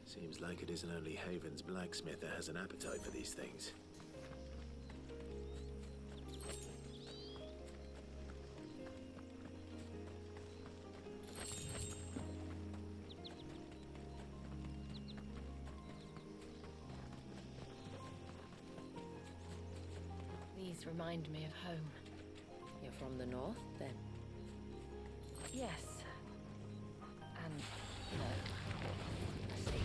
Seems like it isn't only Haven's blacksmith that has an appetite for these things. These remind me of home. You're from the north, then? Yes. And no. I see.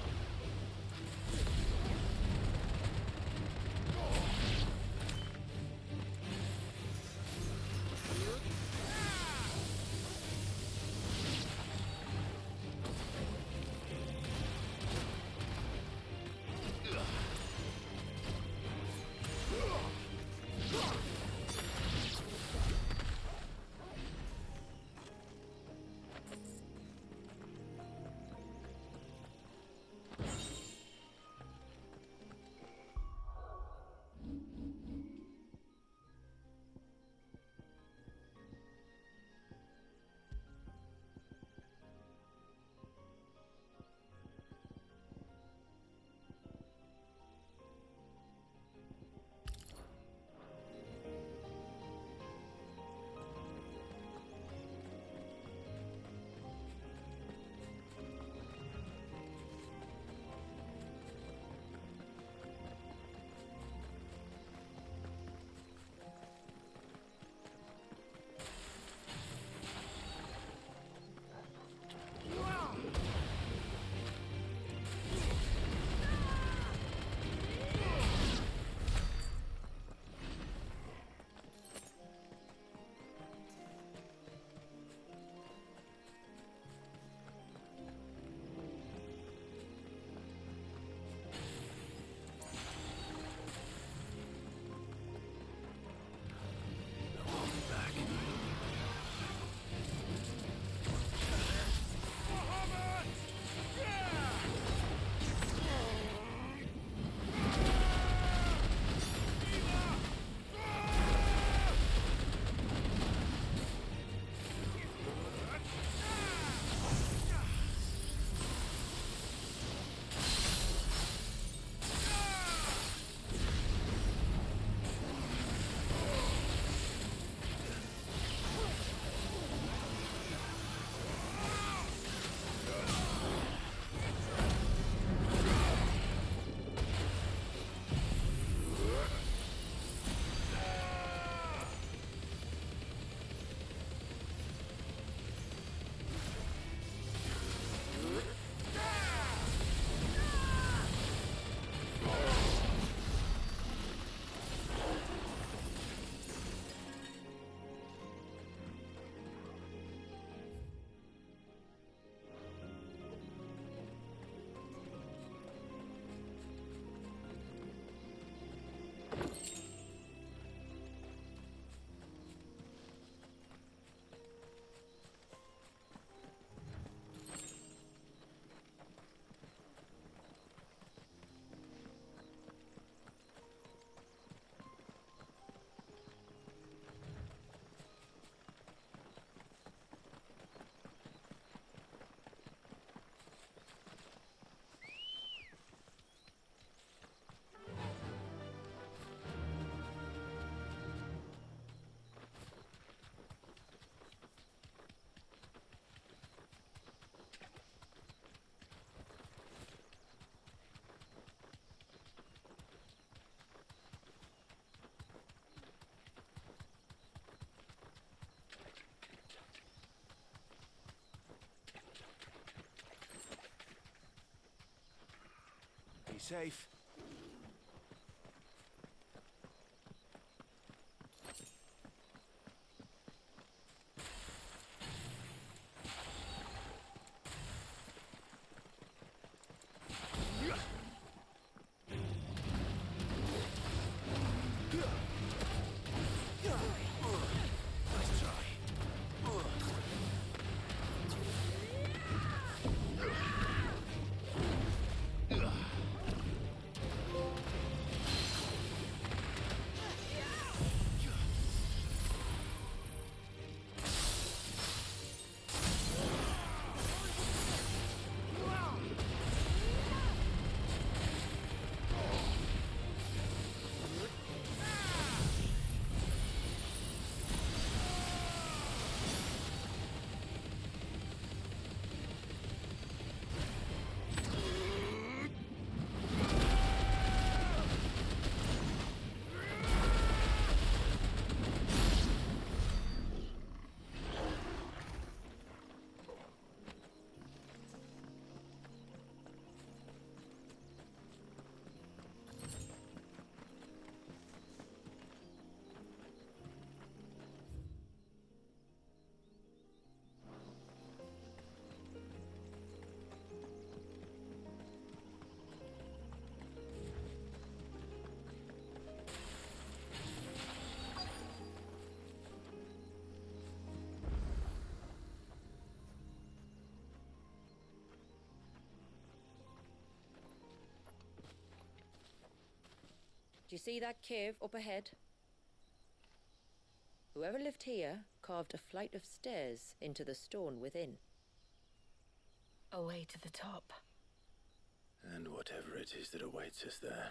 safe. Do you see that cave up ahead? Whoever lived here carved a flight of stairs into the stone within. A way to the top. And whatever it is that awaits us there.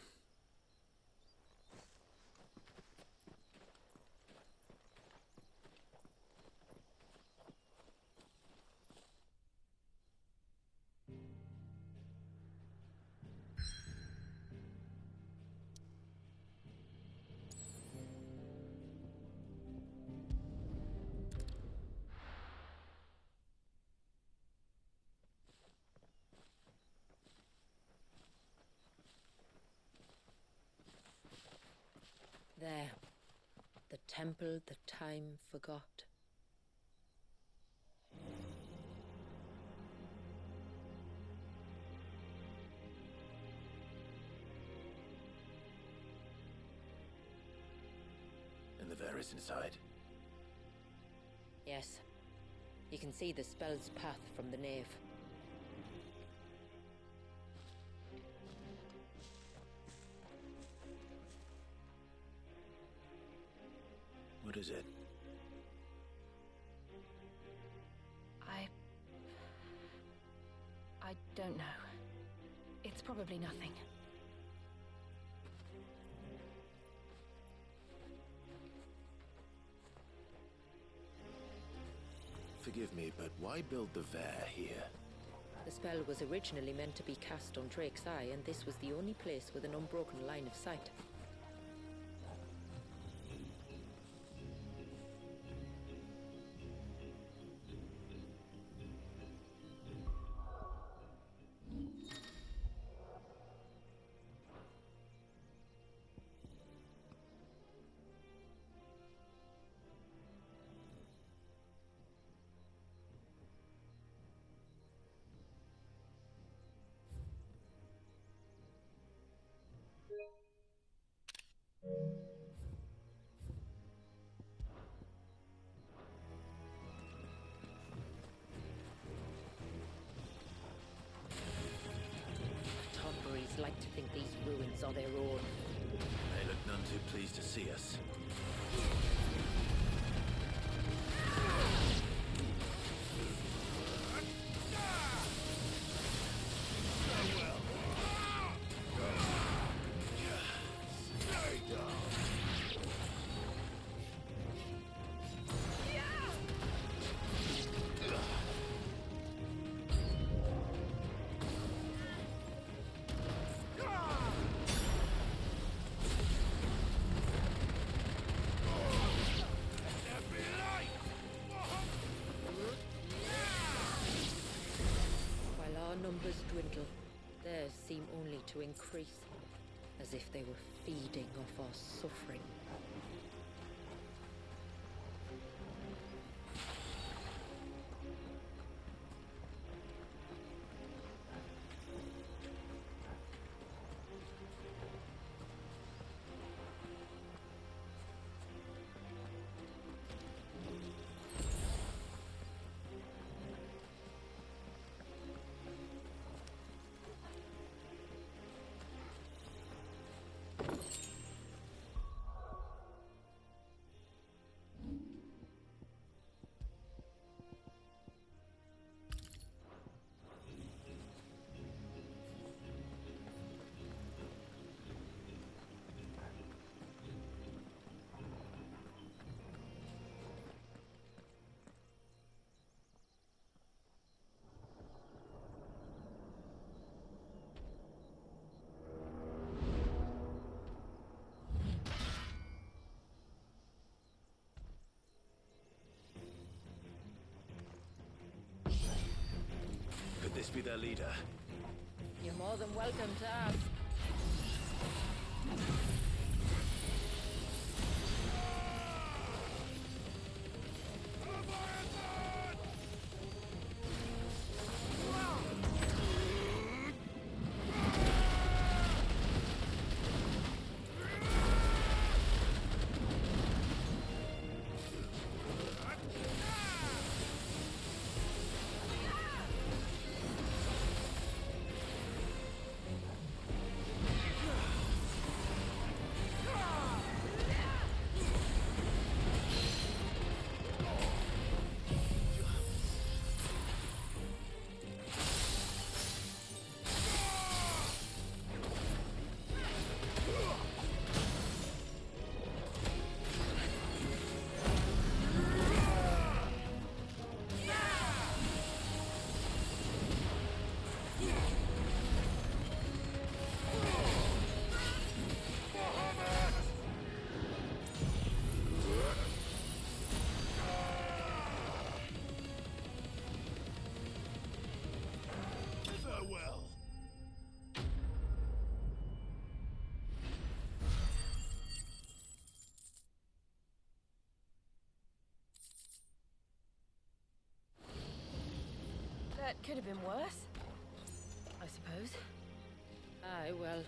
There. The temple the time forgot. And the Varys inside? Yes. You can see the spell's path from the nave. What is it? I don't know. It's probably nothing. Forgive me, but why build the Vare here? The spell was originally meant to be cast on Drake's Eye, and this was the only place with an unbroken line of sight. Tonberries like to think these ruins are their own. They look none too pleased to see us. They were feeding off our suffering. Could this be their leader? You're more than welcome to ask. That could have been worse, I suppose. Aye, well.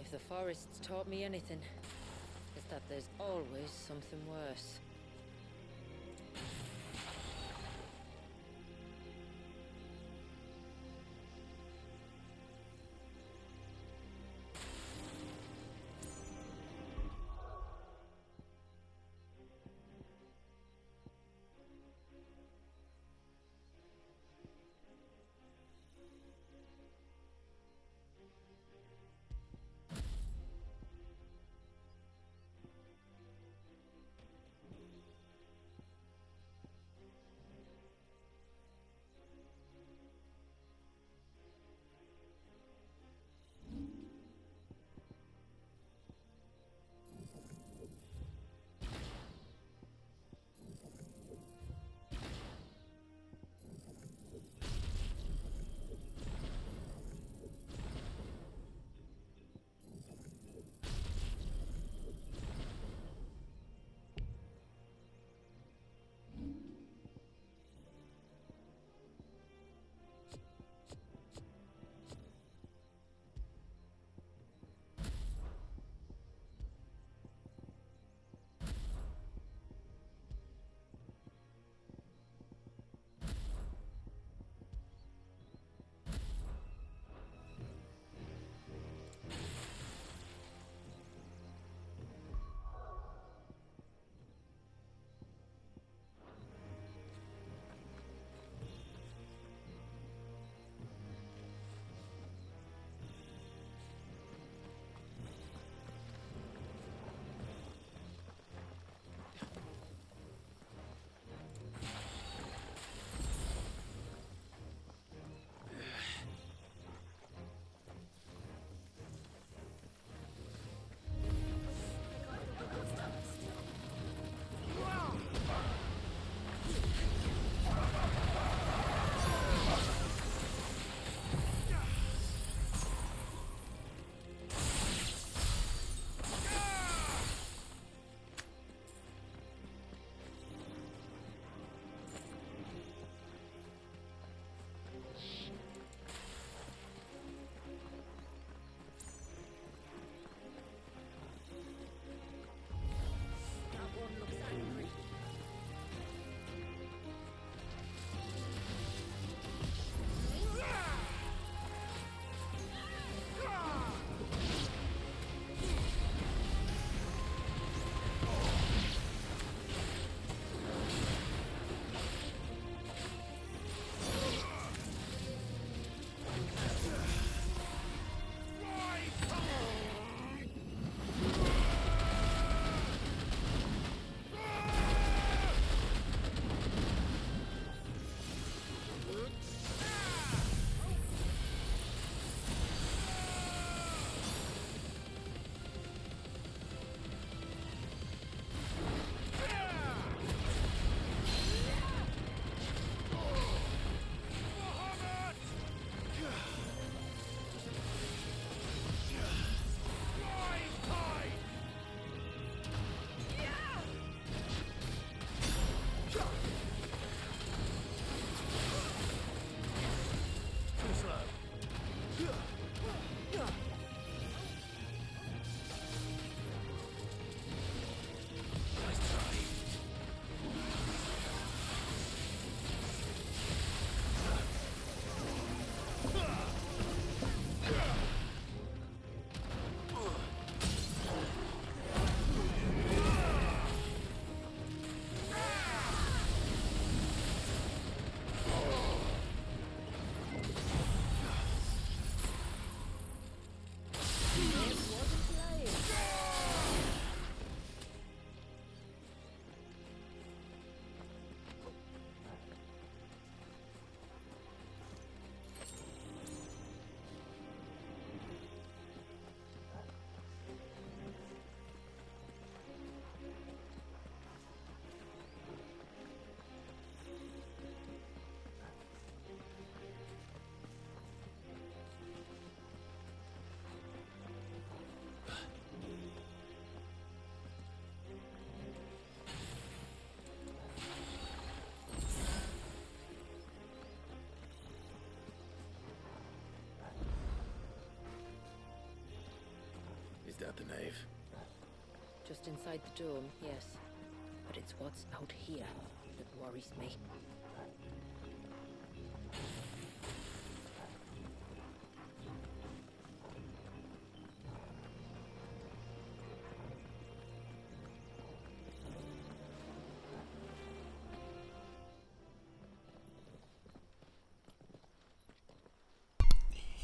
If the forest's taught me anything, it's that there's always something worse. out the nave? Just inside the dome, yes. But it's what's out here that worries me.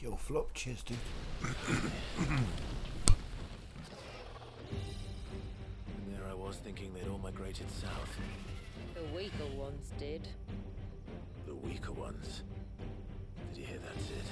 Your flop, cheers, dude. And there I was thinking they'd all migrated south. The weaker ones did. The weaker ones. Did you hear that, Sid?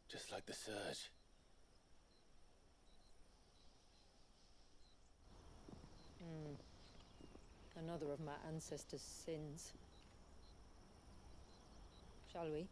Just like the surge. Another of my ancestors' sins. Shall we?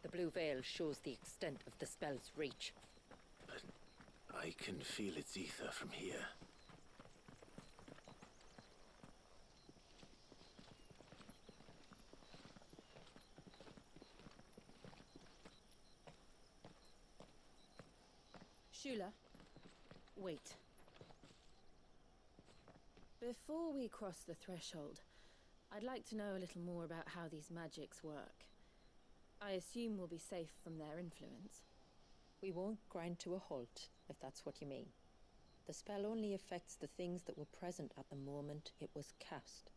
The blue veil shows the extent of the spell's reach. But I can feel its ether from here. Shula, wait. Before we cross the threshold, I'd like to know a little more about how these magics work. I assume we'll be safe from their influence. We won't grind to a halt, if that's what you mean. The spell only affects the things that were present at the moment it was cast.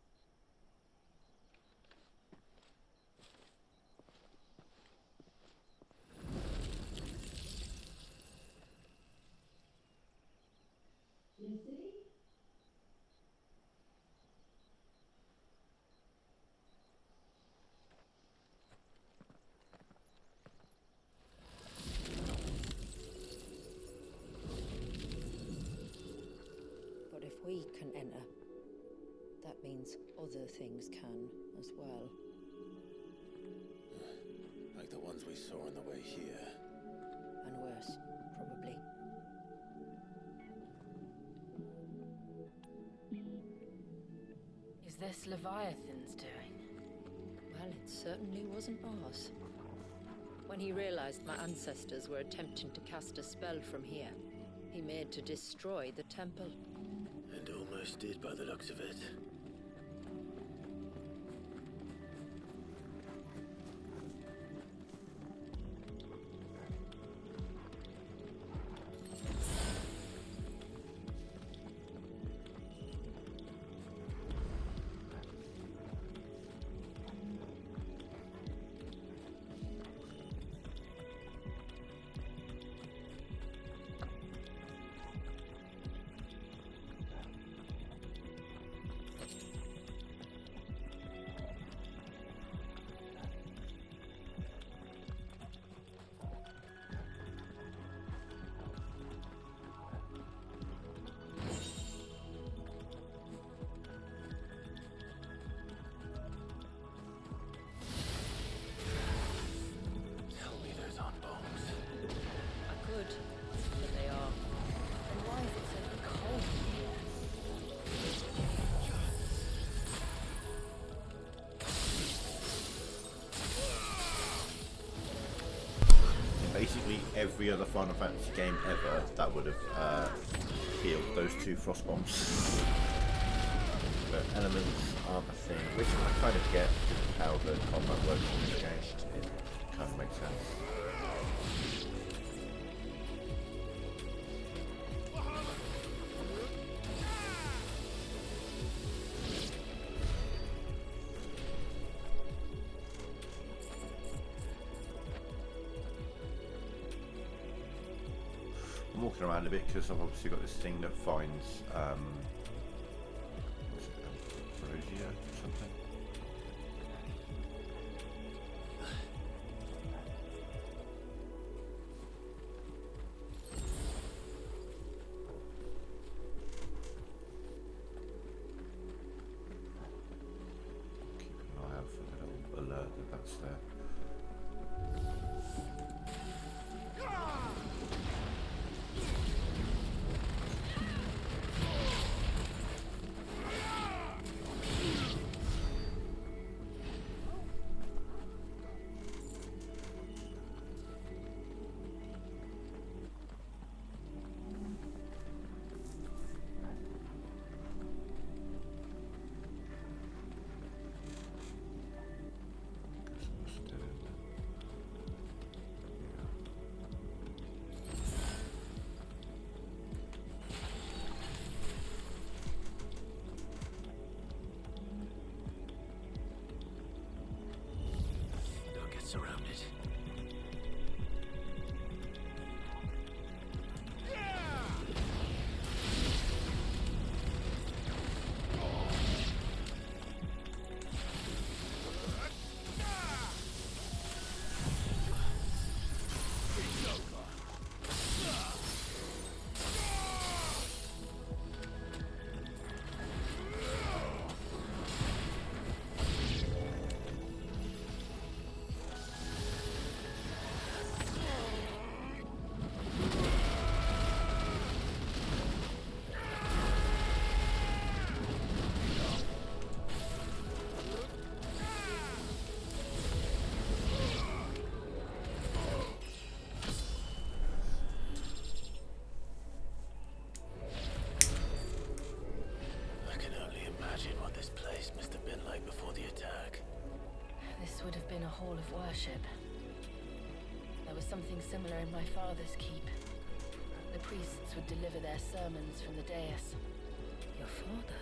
You see? means other things can as well. Like the ones we saw on the way here. And worse, probably. Is this Leviathan's doing? Well, it certainly wasn't ours. When he realized my ancestors were attempting to cast a spell from here, he made to destroy the temple. And almost did by the looks of it. Basically every other Final Fantasy game ever that would have healed those two frost bombs. But elements aren't a thing, which I kind of get how the combat works in this game. It kind of makes sense. I'm walking around a bit because I've obviously got this thing that finds what's it, Ambrosia or something. Keep an eye out for the little alert that's there. Surrounded. Would have been a hall of worship. There was something similar in my father's keep. The priests would deliver their sermons from the dais. Your father?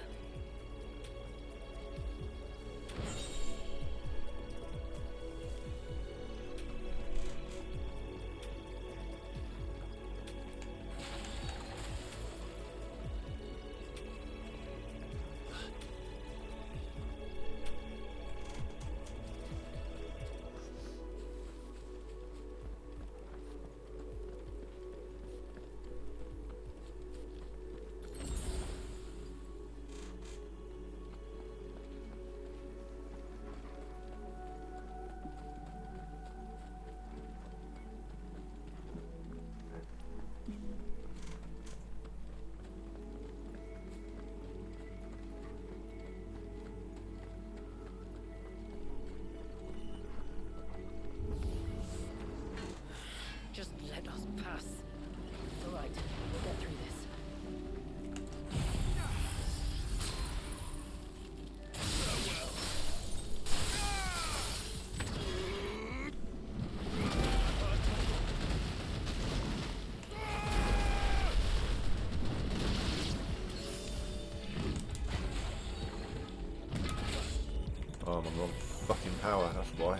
Oh, I'm on the wrong fucking power, that's why.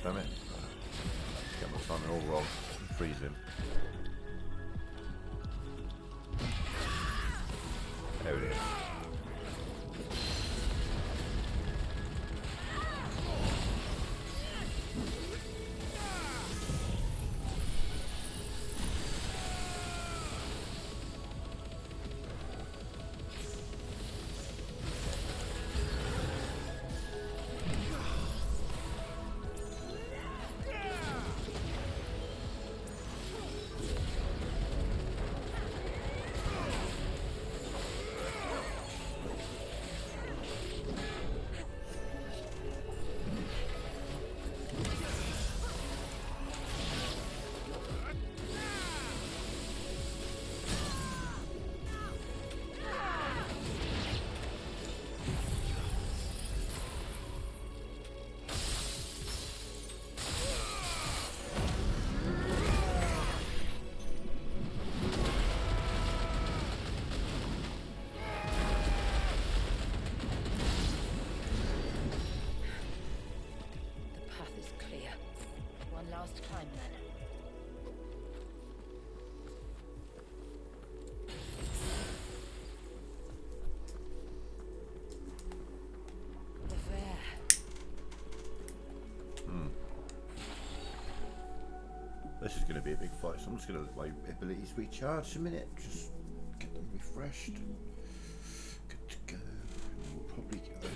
Damn it. Get my timing all wrong. Freeze him. There it is. Climb then. The fair. This is going to be a big fight, so I'm just going to let my abilities recharge a minute, just get them refreshed. Good to go. We'll probably open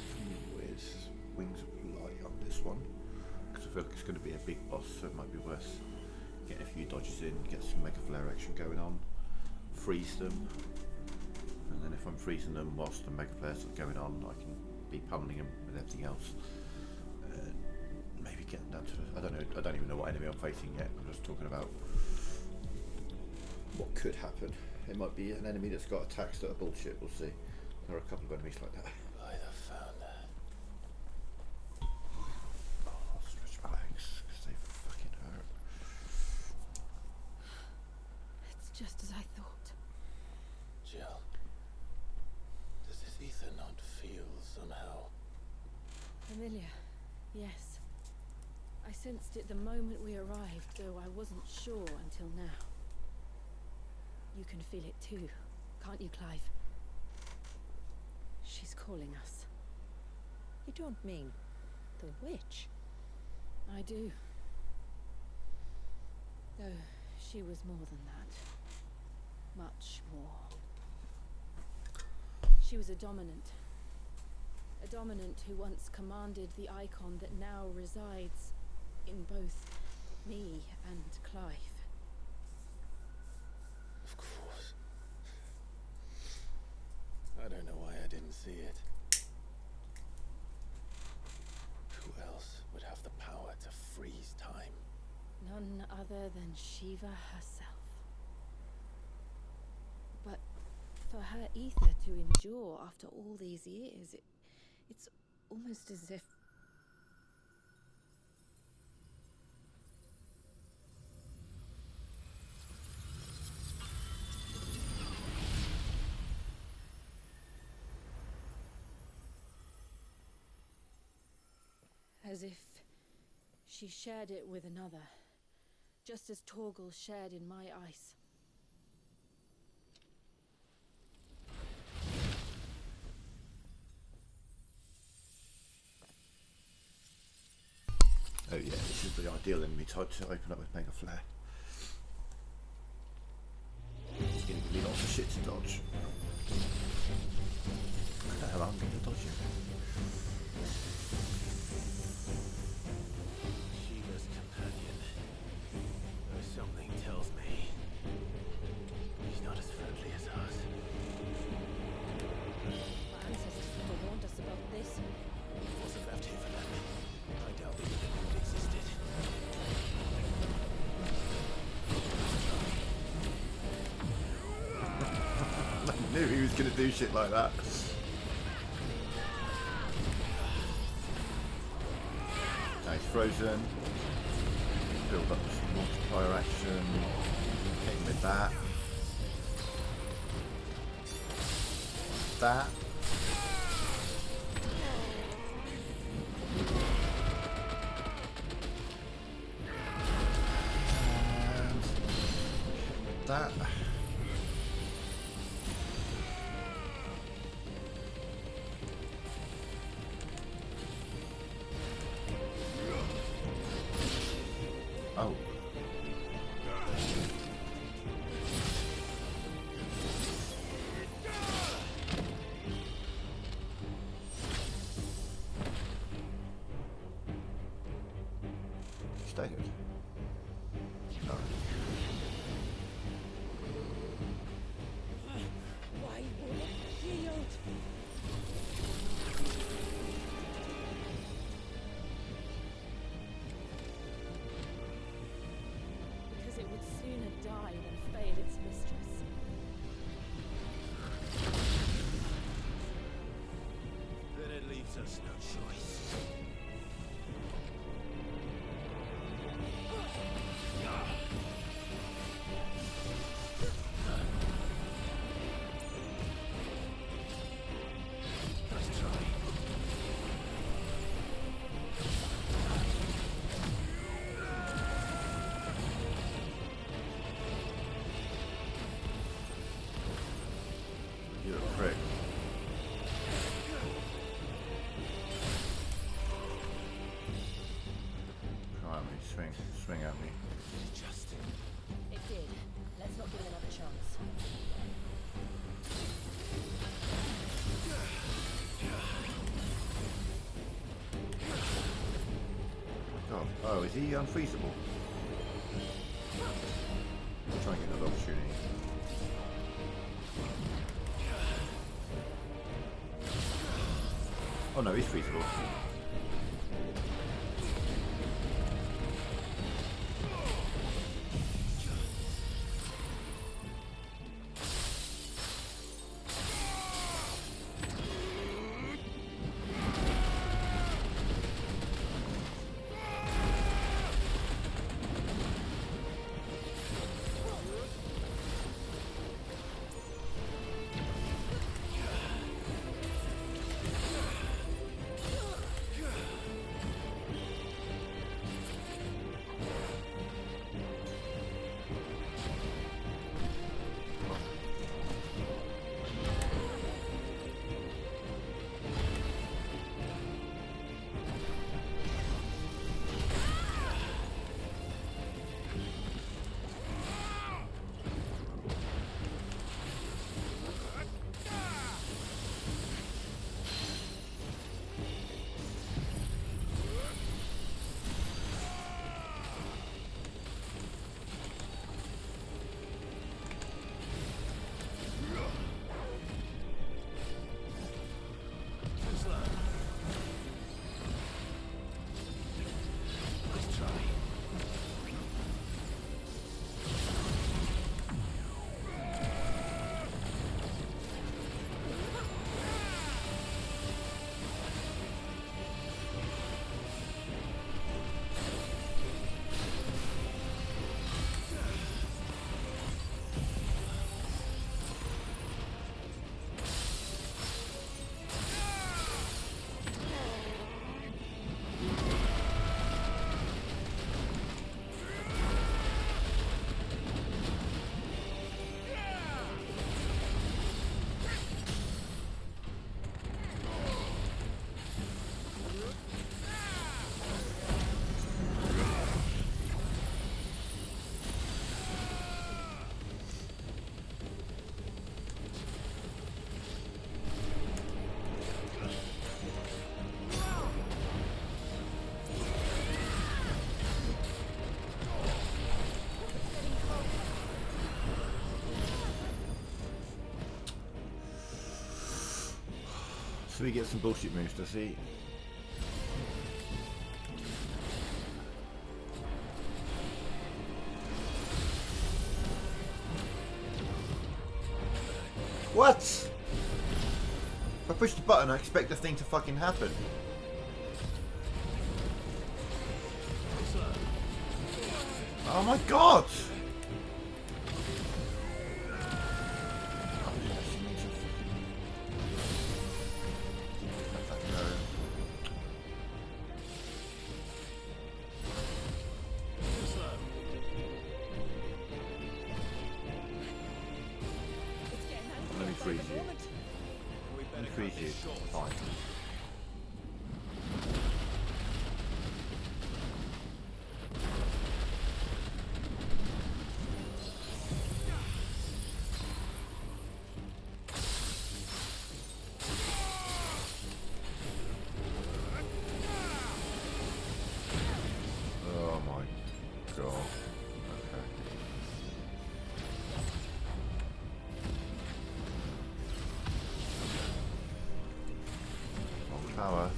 with Wings of Light on this one, because I feel like it's going to be a big boss, so it might be worth getting a few dodges in, get some Mega Flare action going on, freeze them, and then if I'm freezing them whilst the Mega Flares are going on, I can be pummeling them with everything else. Maybe getting down to, I don't even know what enemy I'm facing yet. I'm just talking about what could happen. It might be an enemy that's got attacks that are bullshit, we'll see. There are a couple of enemies like that. By the founder. Oh, stretch my legs, because they fucking hurt. It's just as I thought. Jill, does this ether not feel somehow Familiar, yes. I sensed it the moment we arrived, though I wasn't sure until now. You can feel it too, can't you, Clive? She's calling us. You don't mean the witch? I do. Though she was more than that. Much more. She was a dominant. A dominant who once commanded the icon that now resides in both me and Clive. Of course. I don't know why I didn't see it. Who else would have the power to freeze time? None other than Shiva herself. But for her ether to endure after all these years, it's almost as if... as if she shared it with another, just as Torgal shared in my ice. Oh yeah, this is the ideal enemy type to open up with Mega Flare. It's going to give me lots of shit to dodge. What the hell I'm going to dodge it? Shiva's companion. Though something tells me he's not as friendly as us. Our ancestors never warned us about this. He wasn't left here for them. I doubt they even knew it existed. I knew he was going to do shit like that. Now he's frozen. Build up some multiplier action. Hit him with that. That. And that. Oh. Staggered. No. Why won't it shield? Because it would sooner die than fail its mistress. Then it leaves us no choice. Let's try. You're a prick. Come at me, swing at me. It did. Let's not give it another chance. God. Oh, is he unfreezable? I'm trying to get another opportunity. Oh no, he's freezable. So he gets some bullshit moves, does he? What? If I push the button, I expect the thing to fucking happen. Oh my god! Let me freeze you. Let me freeze you. Fine. Oh my god. Okay. Wrong tower.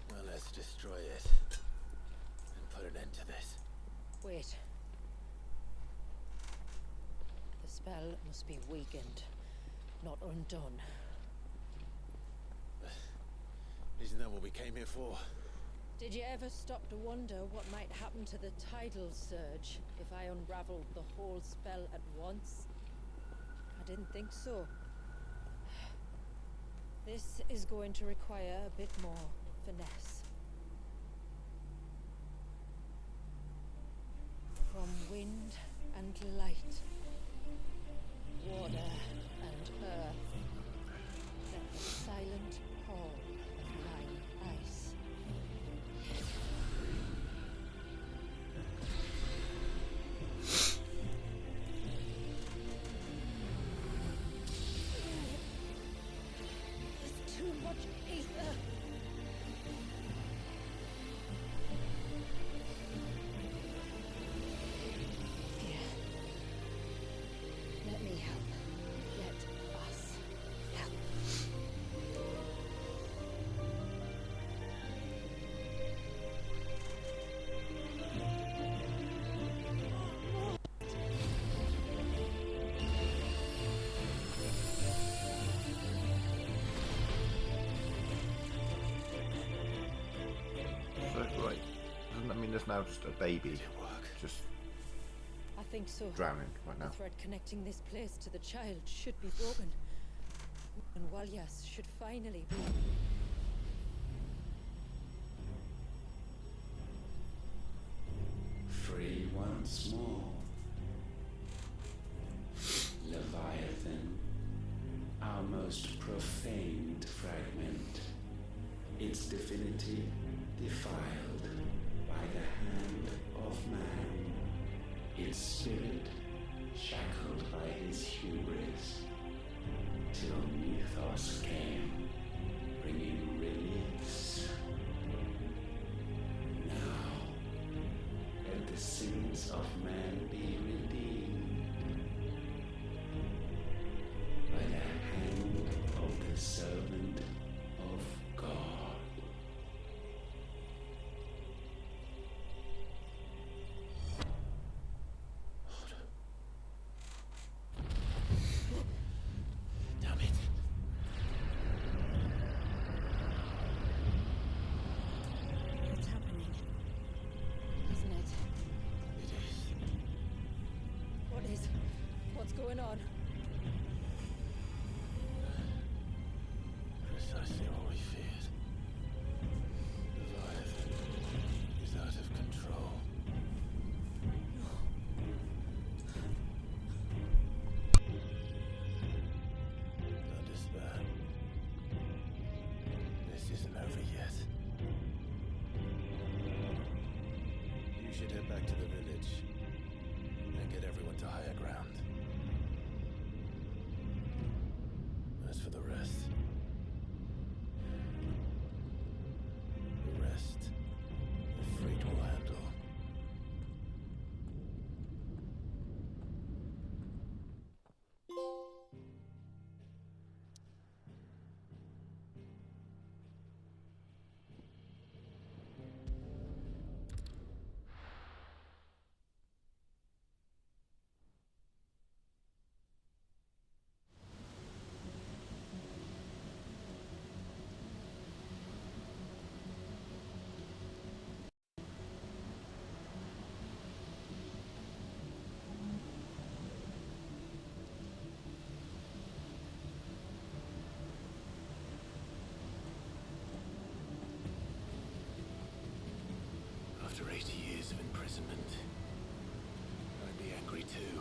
Well, let's destroy it. And put an end to this. Wait. The spell must be weakened, not undone. Isn't that what we came here for? Did you ever stop to wonder what might happen to the tidal surge if I unraveled the whole spell at once? I didn't think so. This is going to require a bit more finesse. From wind and light, water and earth, let the silent call of mine ice. There's too much ether. Here. Let me help. Let us help. So great. Doesn't that mean there's now just a baby just I think so. drowning right now? The thread connecting this place to the child should be broken. And Walyas should finally be. Free once more. Leviathan, our most profaned fragment, its divinity defiled by the hand of man, its spirit shackled by his hubris, till Mythos came, bringing release. Now, let the sins of man be redeemed by the hand of the servant of God. Damn it. It's happening, isn't it? It is. What is? What's going on? should head back to the village and get everyone to higher ground. As for the rest... the freight will handle. After 80 years of imprisonment, I'd be angry too.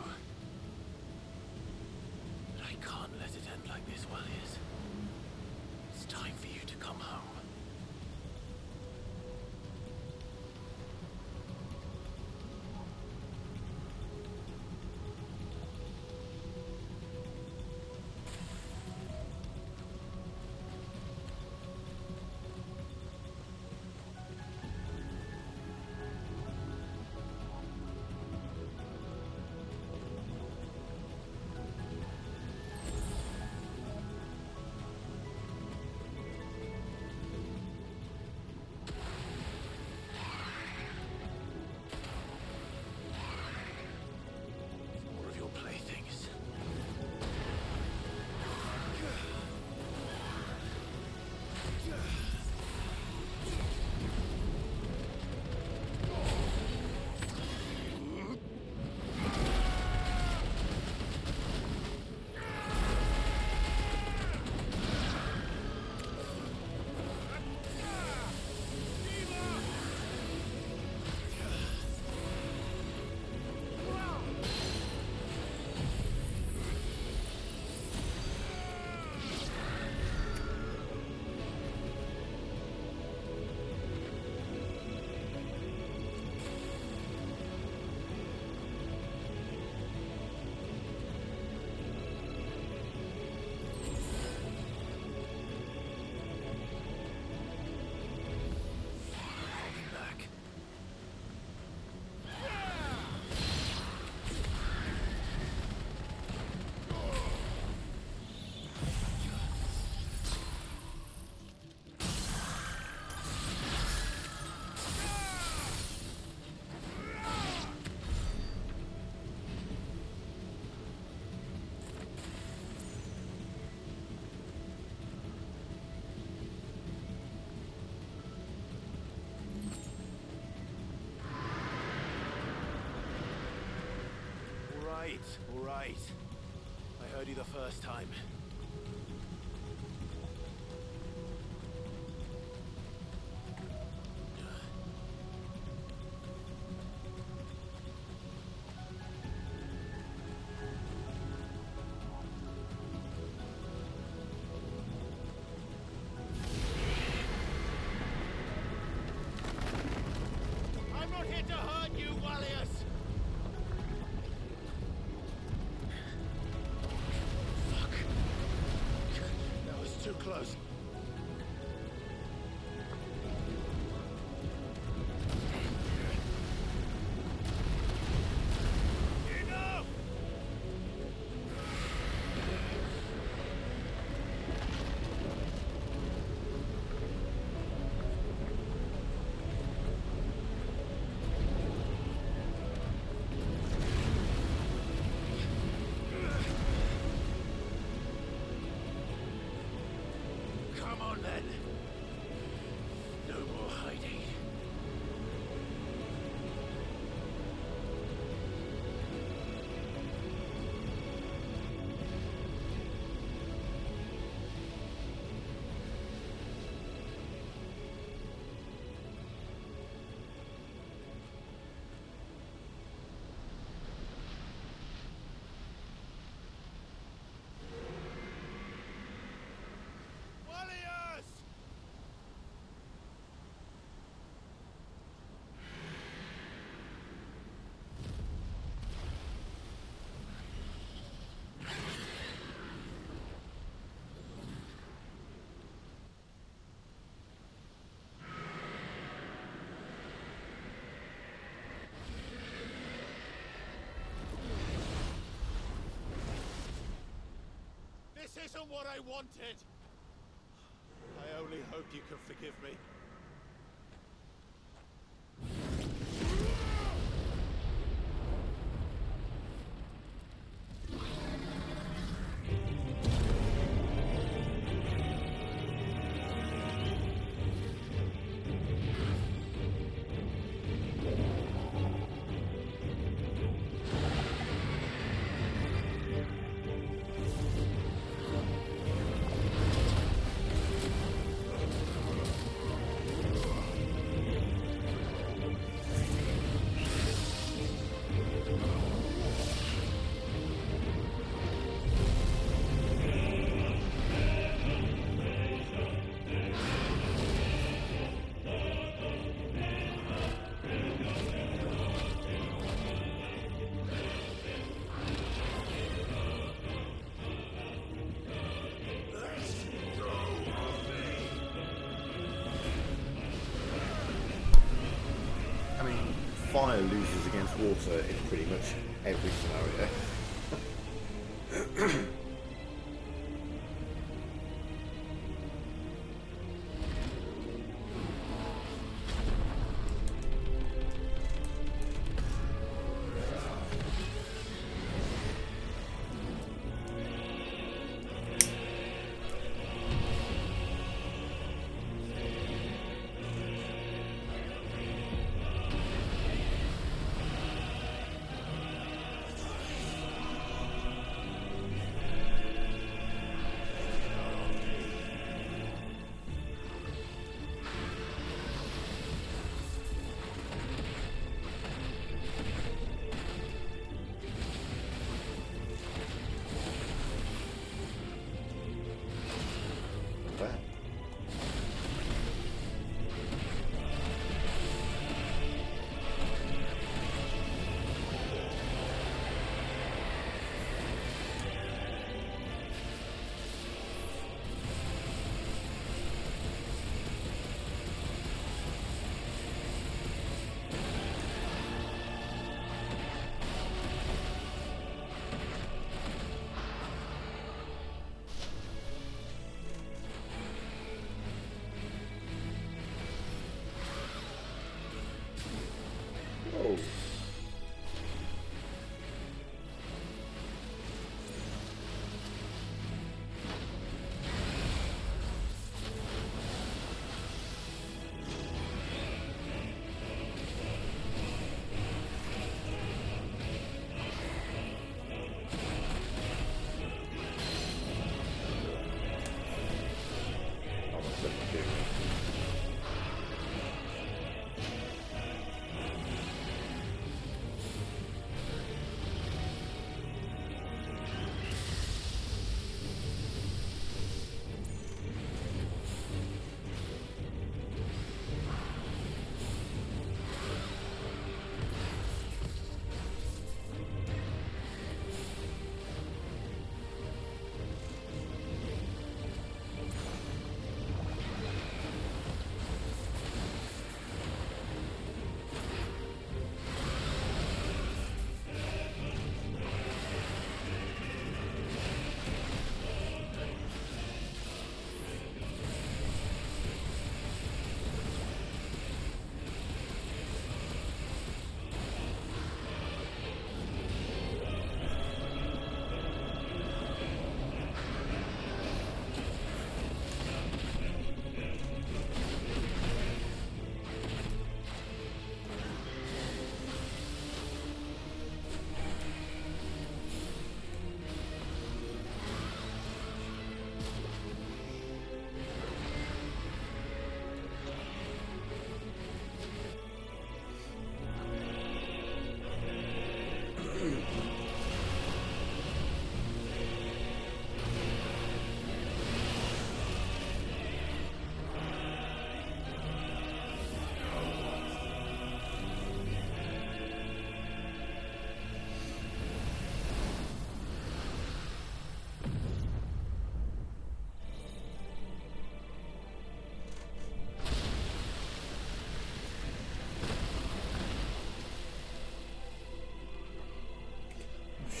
But I can't let it end like this, Wallius. It's time for you to come home. All right. I heard you the first time. I'm not here to hurt you, Wallius! Too close. Enough! what I wanted. I only hope you can forgive me. Fire loses against water in pretty much every scenario.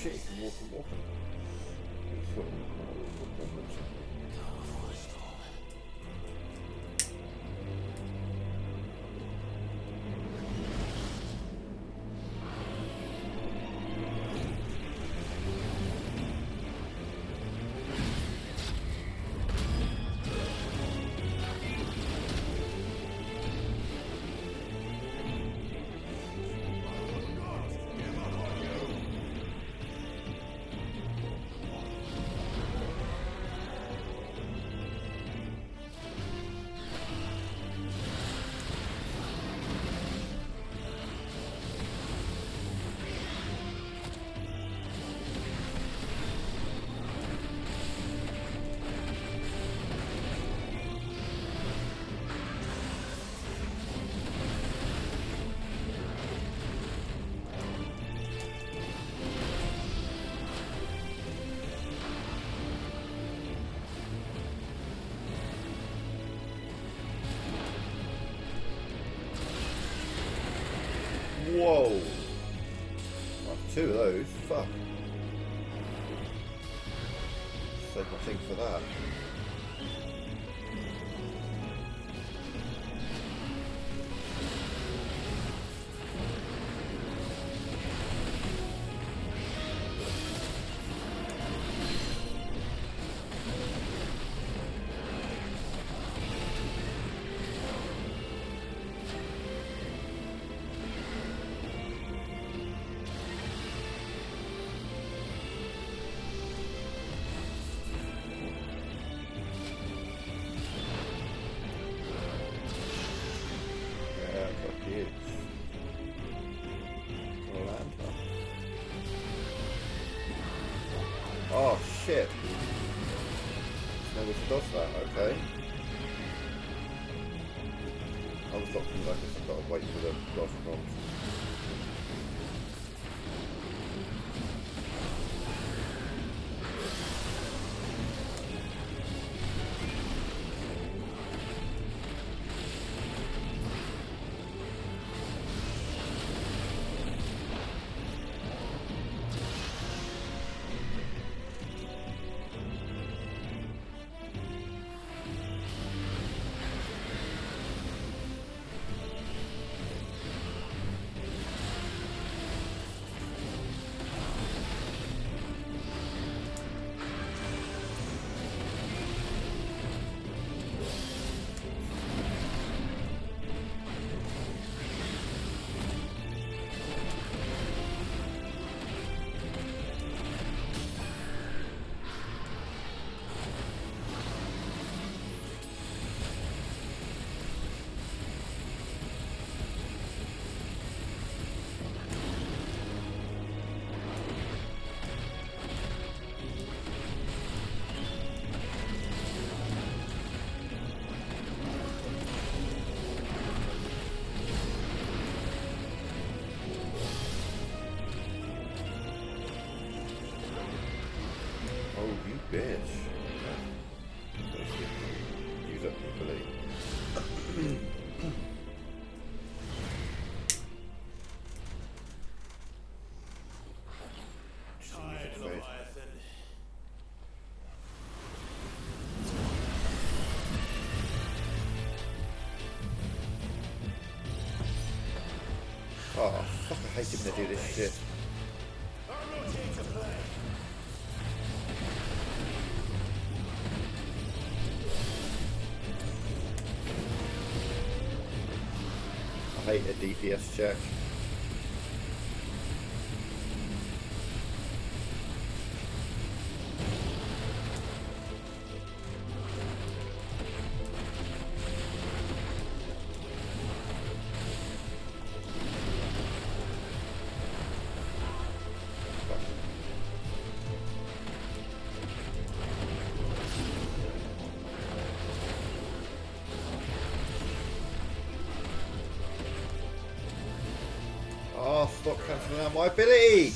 Shit, you can walk and walk. Whoa! That's 2 of those. Fuck. Save my thing for that. Oh shit. Never does that, okay. I was looking like I've got to wait for the dodge prompts. Bitch. Use up your blade. Oh, fuck, I hate it when they do this shit. I hate a DPS check. Oh, stop cancelling out my ability!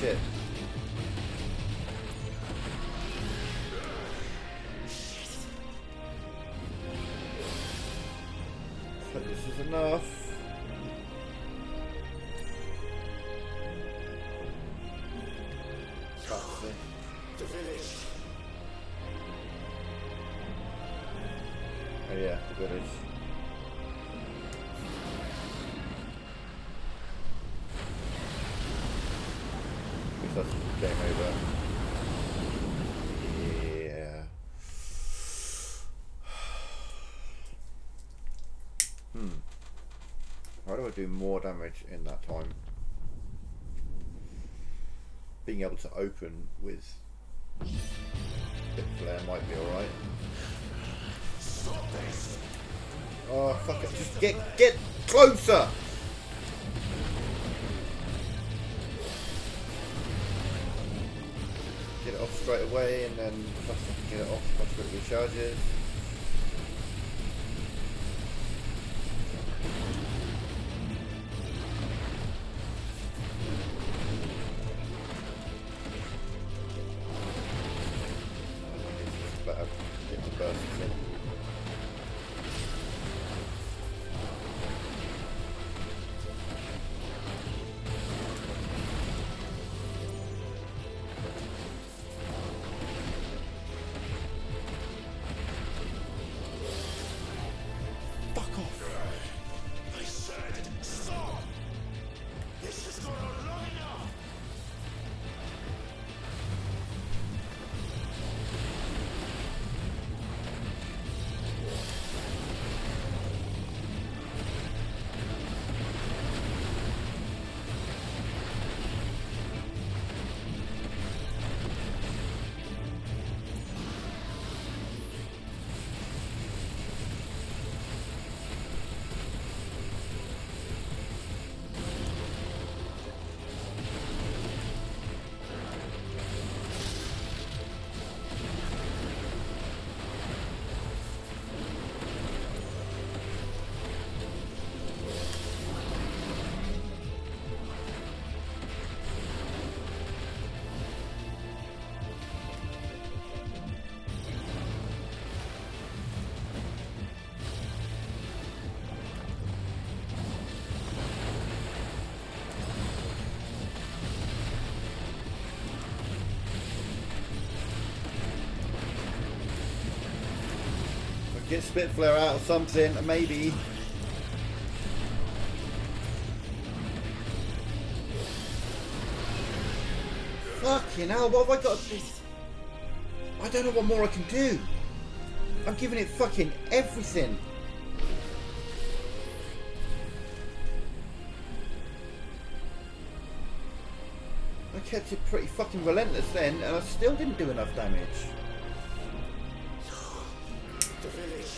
shit. So this is enough. The village. Oh yeah, the village. Guess that's game over. Yeah. How do I do more damage in that time? Being able to open with Spit Flare might be alright. Oh fuck it, just get closer! Get it off straight away and then get it off after it recharges. Better get the bursts in. Fuck off! I said stop! This has gone on long enough! Get Spit Flare out of something, maybe. Fucking hell, what have I got to do? I don't know what more I can do. I'm giving it fucking everything. I kept it pretty fucking relentless then, and I still didn't do enough damage. The village.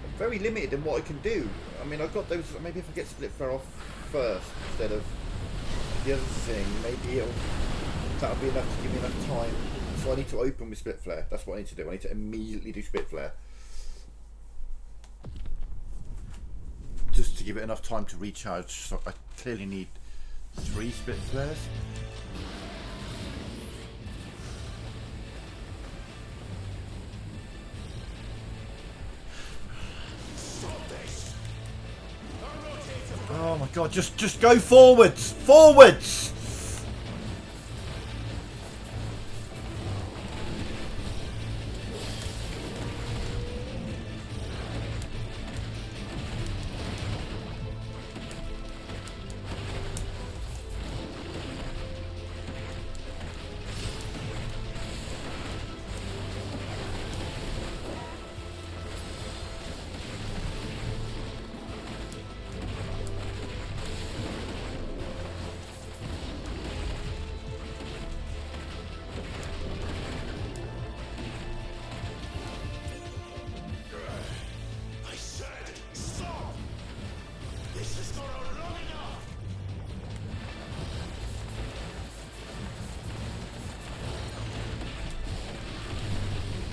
I'm very limited in what I can do. I mean, I've got those. Maybe if I get Split Flare off first instead of the other thing, maybe that'll be enough to give me enough time. So I need to open with Split Flare. That's what I need to do. I need to immediately do Split Flare. Just to give it enough time to recharge. So I clearly need 3 Split Flares. Oh my god, just go forwards! Forwards!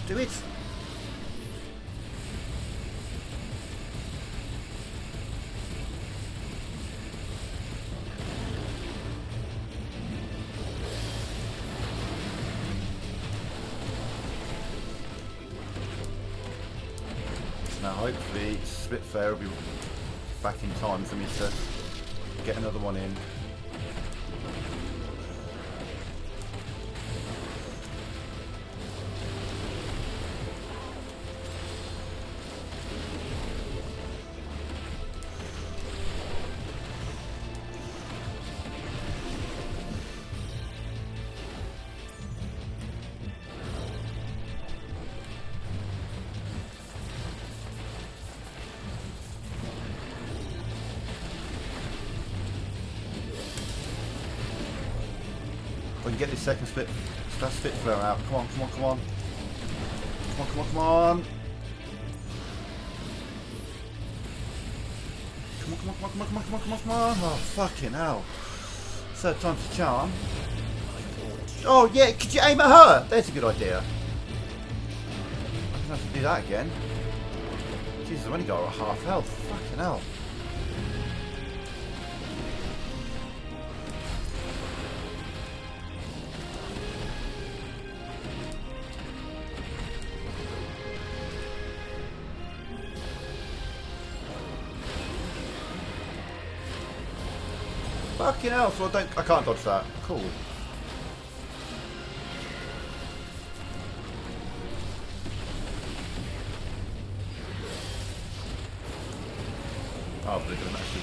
Do it. Now hopefully Spitfire will be back in time for me to get another one in. If I can get this second Spitfire out. Come on, come on, come on. Come on, come on, come on. Come on, come on, come on, come on, come on, come on, come on, come on. Oh, fucking hell. Third time's the charm. Oh, yeah, could you aim at her? There's a good idea. I'm going to have to do that again. Jesus, I've only got her at half health. Fucking hell. Fucking hell, so I can't dodge that. Cool. Oh, but it doesn't actually.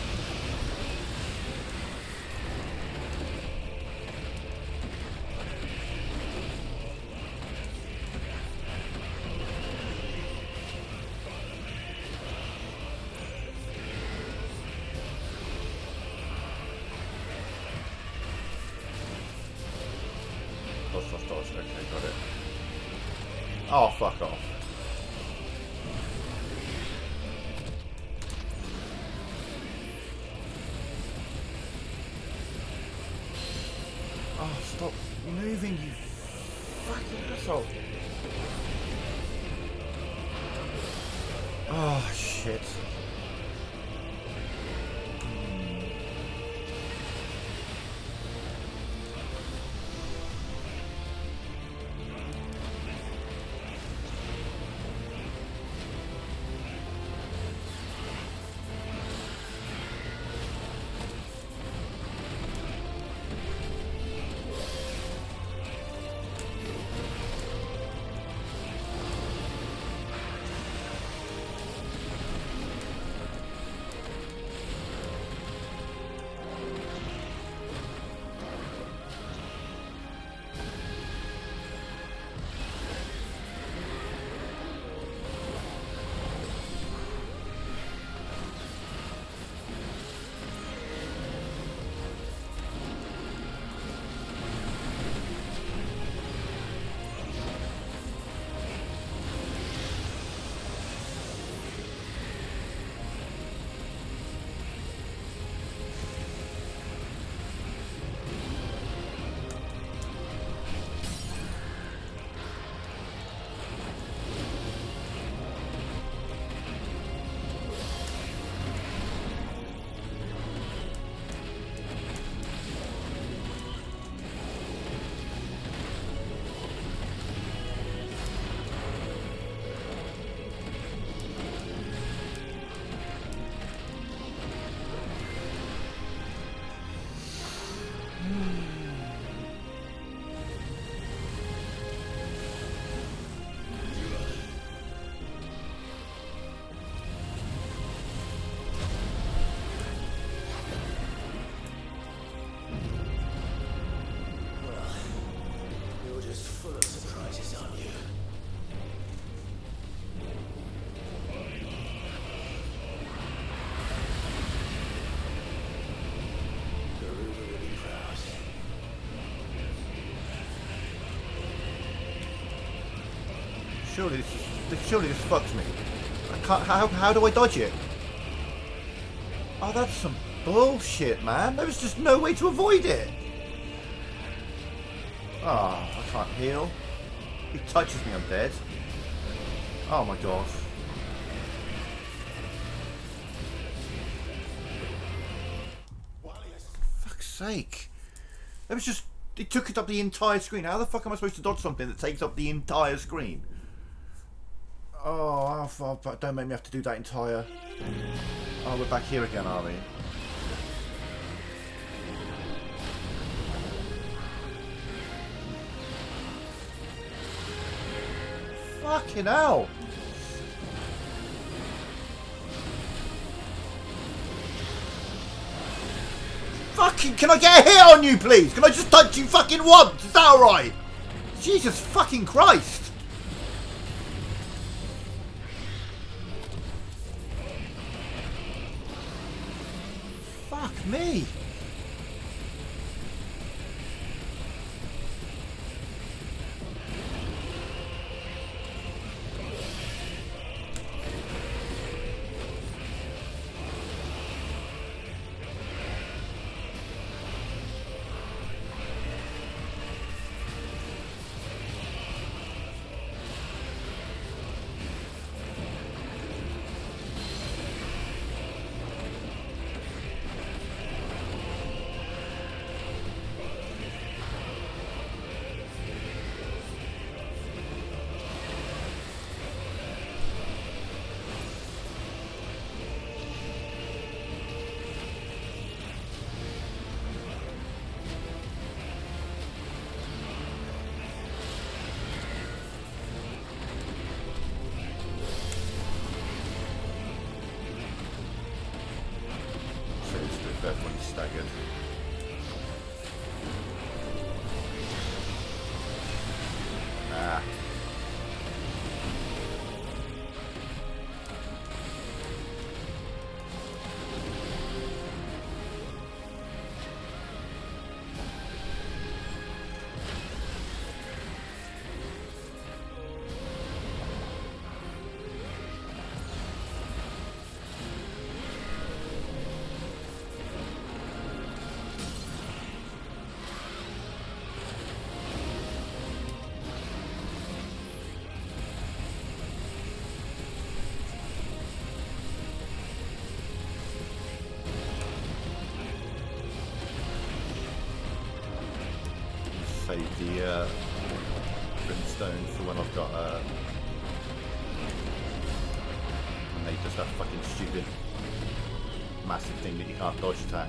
Dodge. Okay, got it. Oh, fuck off. Oh, stop moving, you fucking asshole. Oh, shit. Surely this fucks me. I can't. How do I dodge it? Oh, that's some bullshit, man. There was just no way to avoid it. Oh, I can't heal. He touches me, I'm dead. Oh my god. For fuck's sake. It was just. It took it up the entire screen. How the fuck am I supposed to dodge something that takes up the entire screen? Oh, don't make me have to do that entire... Oh, we're back here again, are we? Fucking hell! Fucking, can I get a hit on you, please? Can I just touch you fucking once? Is that alright? Jesus fucking Christ! Fuck me! Definitely staggered. Ah. Save the brimstone for when I've got when they just that fucking stupid massive thing that you can't dodge attack.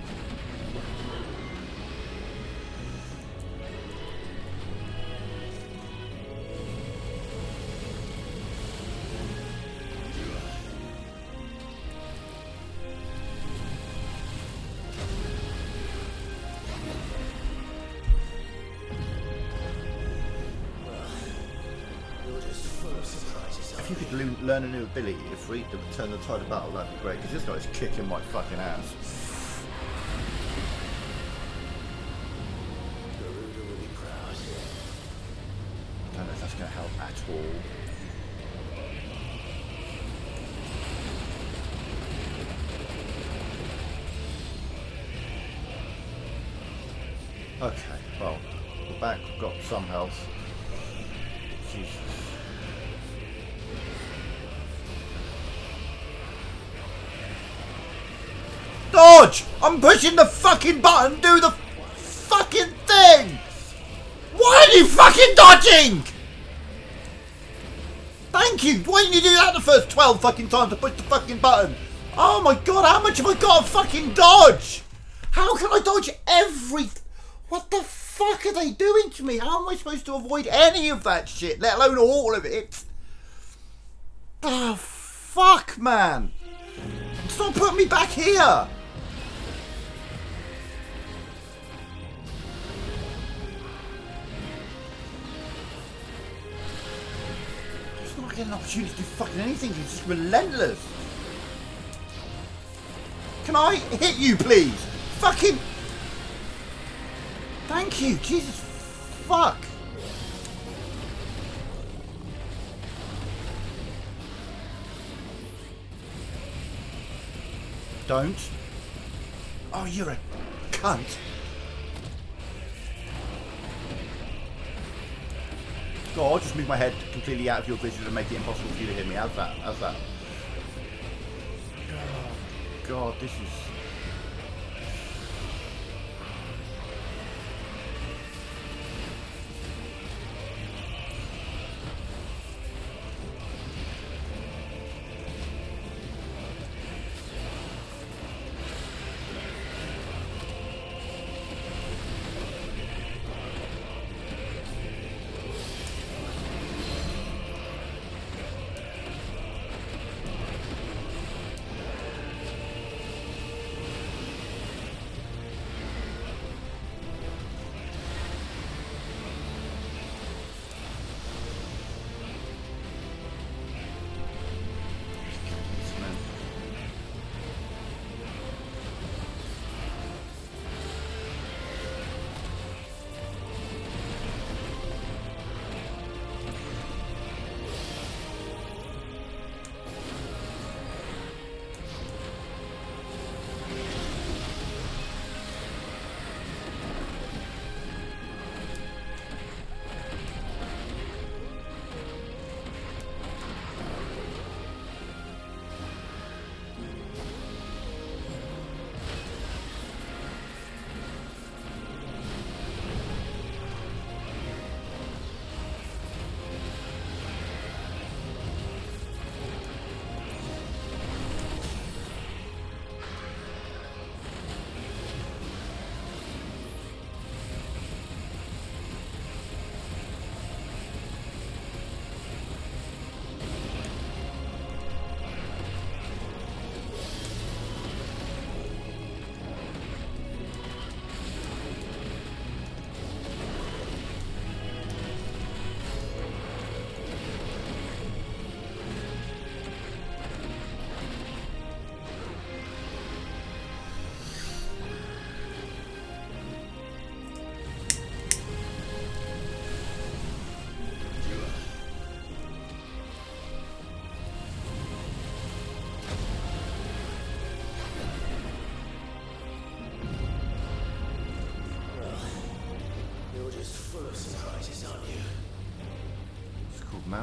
If you could learn a new ability, if free to turn the tide of battle, that'd be great, because this guy's kicking my fucking ass. I don't know if that's going to help at all. Okay, well, we're back, we've got some health. Jesus. Dodge! I'm pushing the fucking button, do the fucking thing! Why are you fucking dodging? Thank you! Why didn't you do that the first 12 fucking times to push the fucking button? Oh my god, how much have I got to fucking dodge? How can I dodge everything? What the fuck are they doing to me? How am I supposed to avoid any of that shit, let alone all of it? Oh, fuck, man! Stop putting me back here! It's not getting an opportunity to do fucking anything, he's just relentless. Can I hit you, please? Fucking... Thank you, Jesus fuck. Don't. Oh, you're a cunt. God, just move my head completely out of your vision and make it impossible for you to hit me. How's that? How's that? Oh, God, this is...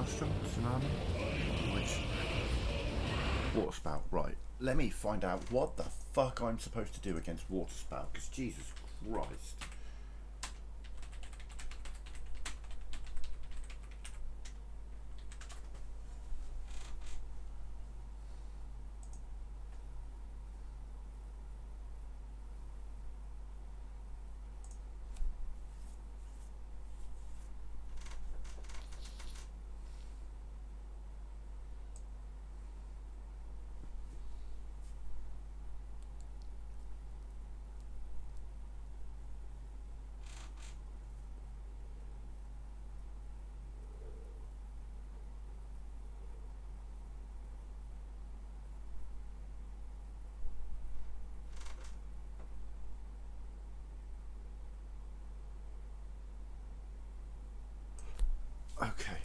Maelstrom, Tsunami, which Water Spout. Right, let me find out what the fuck I'm supposed to do against Water Spout, because Jesus Christ.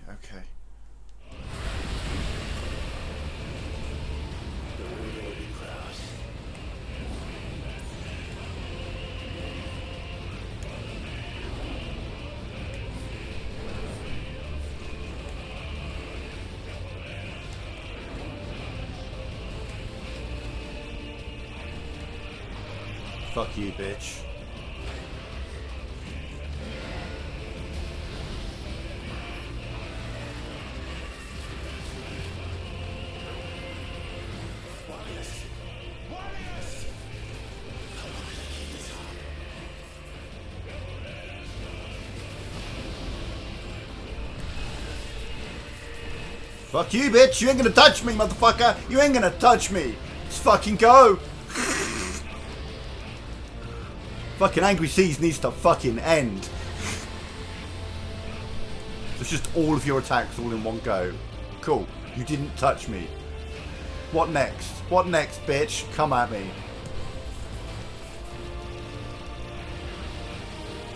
Okay. Fuck you, bitch. Fuck you, bitch. You ain't gonna touch me, motherfucker. You ain't gonna touch me. Let's fucking go. Fucking Angry Seas needs to fucking end. It's just all of your attacks all in one go. Cool. You didn't touch me. What next? What next, bitch? Come at me.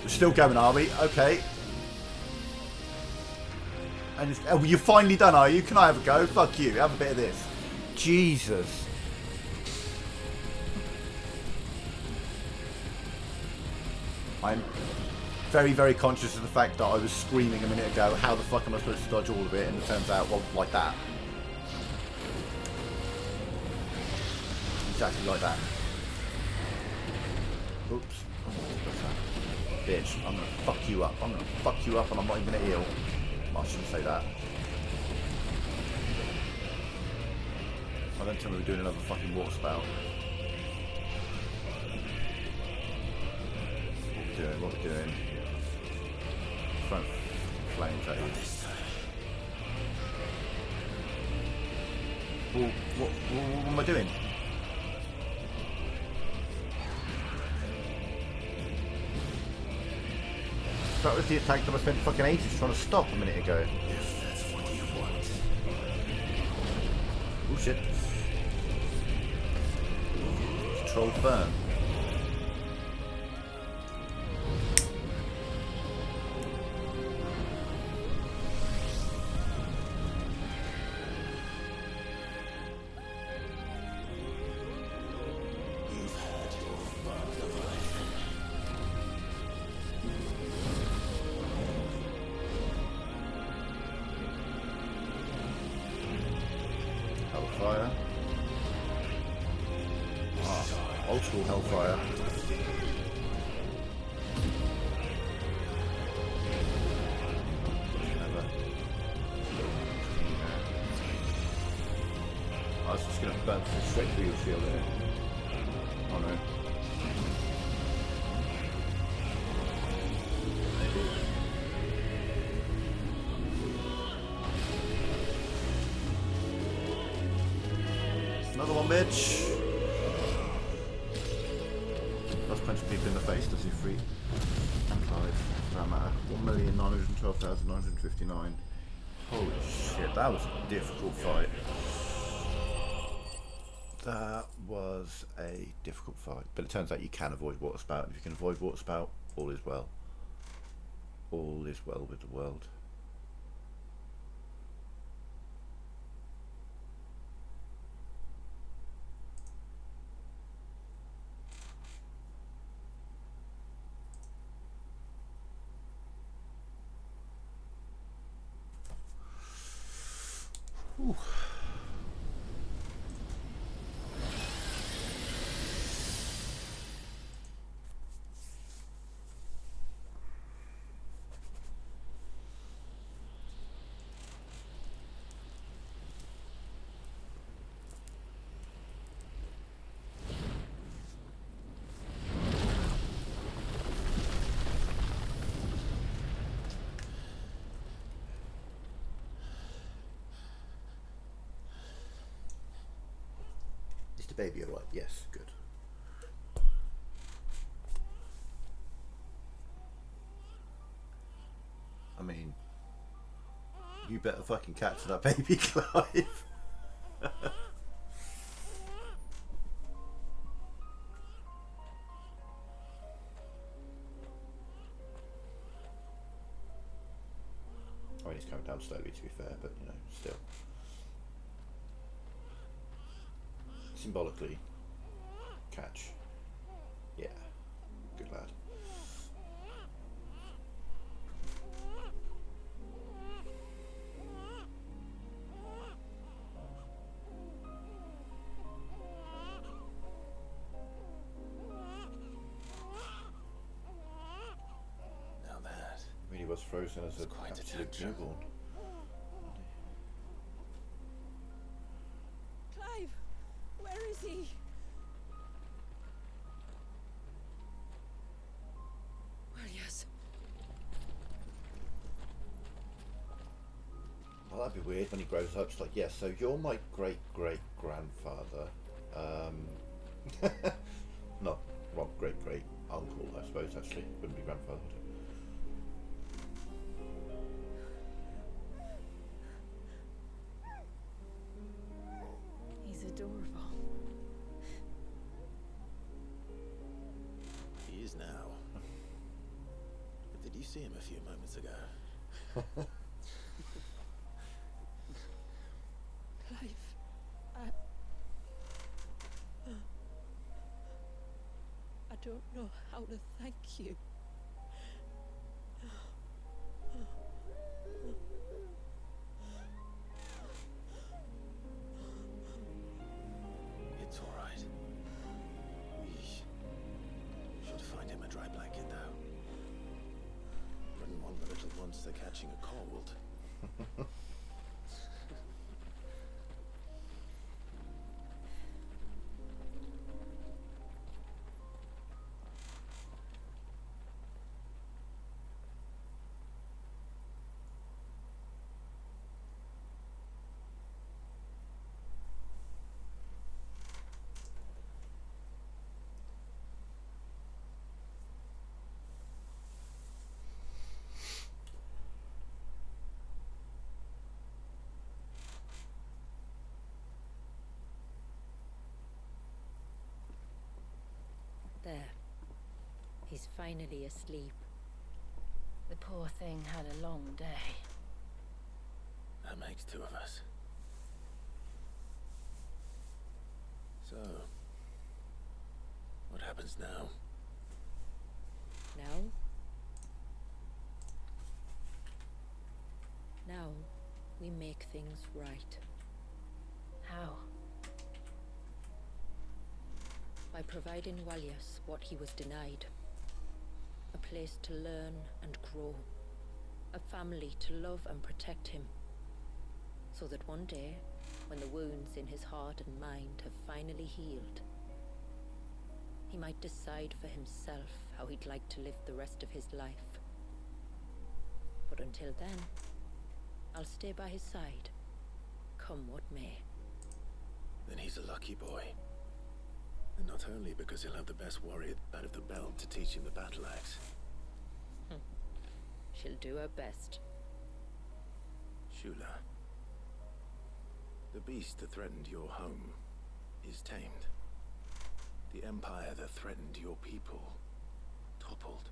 We're still going, are we? Okay. And oh, you're finally done, are you? Can I have a go? Fuck you. Have a bit of this. Jesus. I'm very, very conscious of the fact that I was screaming a minute ago, how the fuck am I supposed to dodge all of it? And it turns out, well, like that. Exactly like that. Oops. Bitch, I'm gonna fuck you up. I'm gonna fuck you up and I'm not even gonna heal. I shouldn't say that. I don't tell me we're doing another fucking water spout. What we're doing. Front flames at you. Well, what am I doing? That was the attack that I spent fucking ages trying to stop a minute ago. If that's what you want. Oh shit. Control burn. Hellfire. Old school Hellfire. I was just going to burn straight through your shield there. Oh no. Another one, bitch. Let's punch people in the face, does he? Free and live, for that matter. 1,912,959. Holy shit, that was a difficult fight. That was a difficult fight. But it turns out you can avoid water spout. If you can avoid water spout, all is well. All is well with the world. Ooh. Is the baby alright? Yes, good. I mean, you better fucking catch that baby, Clive. I mean, it's coming down slowly, to be fair, but you know, still. Symbolically, catch. Yeah, good lad. Now that really was frozen as a quite absolute a newborn. Clive, where is he? Well, yes. Well, that'd be weird when he grows up. It's like, yeah, so you're my great-great-grandfather. Not well, great-great-uncle, I suppose, actually. Wouldn't be grandfather, would it? He's adorable. he is now. But did you see him a few moments ago? Clive, I don't know how to thank you. It's all right. We should find him a dry blanket, though. Wouldn't want the little monster catching a cold. There. He's finally asleep. The poor thing had a long day. That makes two of us. So, what happens now? Now? Now, we make things right. How? By providing Walias what he was denied. A place to learn and grow. A family to love and protect him. So that one day, when the wounds in his heart and mind have finally healed, he might decide for himself how he'd like to live the rest of his life. But until then, I'll stay by his side, come what may. Then he's a lucky boy. And not only because he'll have the best warrior out of the belt to teach him the battle axe. She'll do her best. Shula. The beast that threatened your home is tamed. The empire that threatened your people toppled.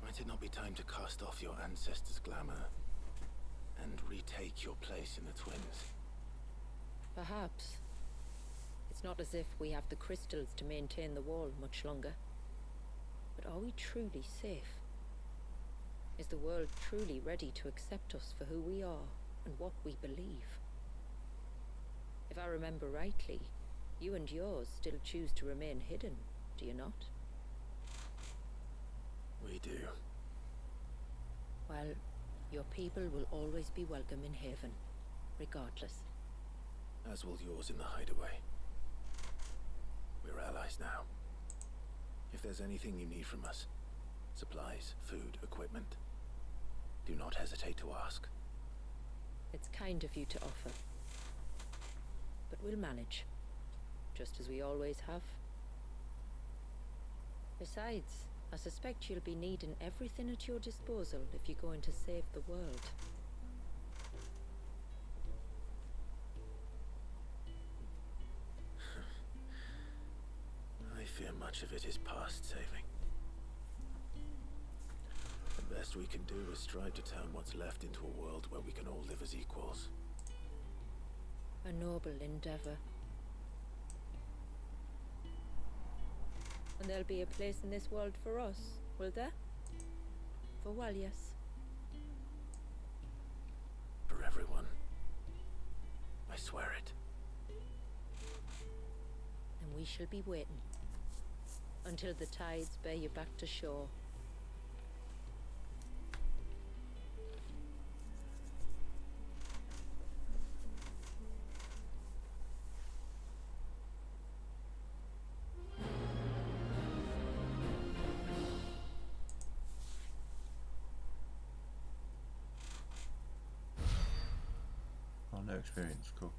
Might it not be time to cast off your ancestors' glamour and retake your place in the Twins? Perhaps. It's not as if we have the crystals to maintain the wall much longer. But are we truly safe? Is the world truly ready to accept us for who we are? and what we believe. If I remember rightly, you and yours still choose to remain hidden, do you not? We do. Well, your people will always be welcome in Haven, regardless. As will yours in the hideaway. We're allies now. If there's anything you need from us, supplies, food, equipment, do not hesitate to ask. It's kind of you to offer. But we'll manage, just as we always have. Besides, I suspect you'll be needing everything at your disposal if you're going to save the world. I fear much of it is past saving. The best we can do is strive to turn what's left into a world where we can all live as equals. A noble endeavor. And there'll be a place in this world for us, will there? For Walias. For everyone. I swear it. And we shall be waiting. Until the tides bear you back to shore. No experience, cool.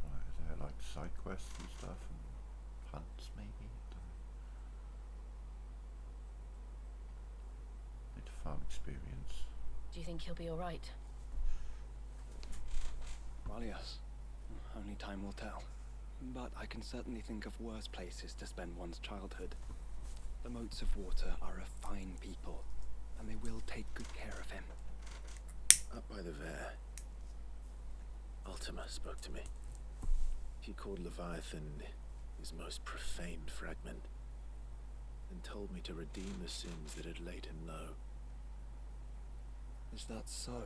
Right, is there like side quests and stuff and hunts maybe? I don't know. Need to farm experience. Do you think he'll be alright? Well, yes. Only time will tell. But I can certainly think of worse places to spend one's childhood. The Moats of Water are a fine people, and they will take good care of him. Up by the Vare, Ultima spoke to me. He called Leviathan his most profaned fragment, and told me to redeem the sins that had laid him low. Is that so?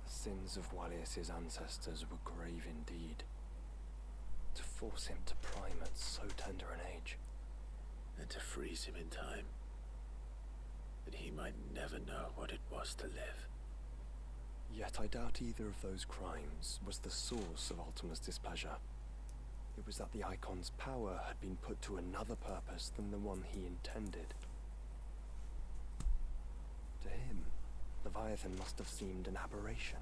The sins of Walias's ancestors were grave indeed. To force him to prime at so tender an age. And to freeze him in time, that he might never know what it was to live. Yet I doubt either of those crimes was the source of Ultima's displeasure. It was that the Icon's power had been put to another purpose than the one he intended. To him, Leviathan must have seemed an aberration.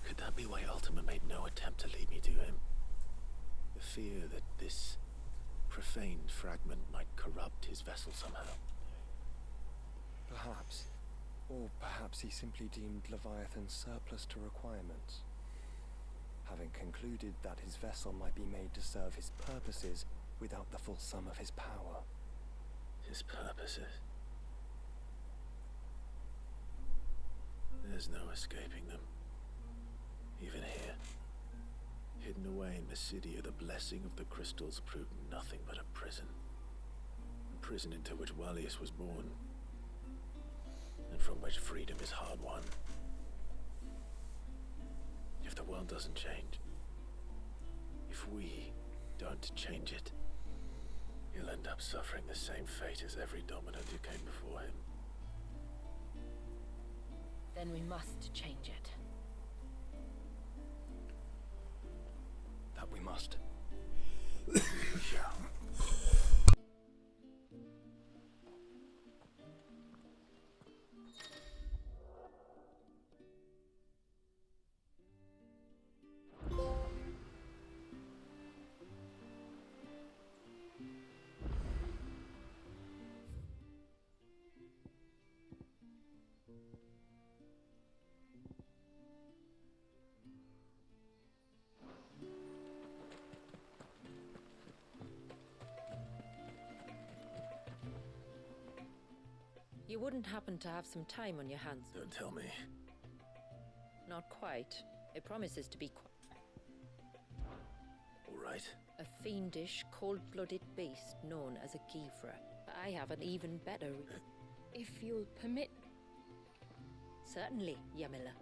Could that be why Ultima made no attempt to lead me to him? The fear that this profaned fragment might corrupt his vessel somehow. Perhaps. Or perhaps he simply deemed Leviathan surplus to requirements. Having concluded that his vessel might be made to serve his purposes without the full sum of his power. His purposes? There's no escaping them. Even here. Hidden away in Mysidia, the blessing of the crystals proved nothing but a prison. A prison into which Walias was born, and from which freedom is hard won. If the world doesn't change, if we don't change it, he'll end up suffering the same fate as every dominant who came before him. Then we must change it. That we must. We shall. You wouldn't happen to have some time on your hands? Don't tell me. Not quite. It promises to be All right. a fiendish, cold-blooded beast known as a Gifra. I have an even better... If you'll permit... Certainly, Yamila.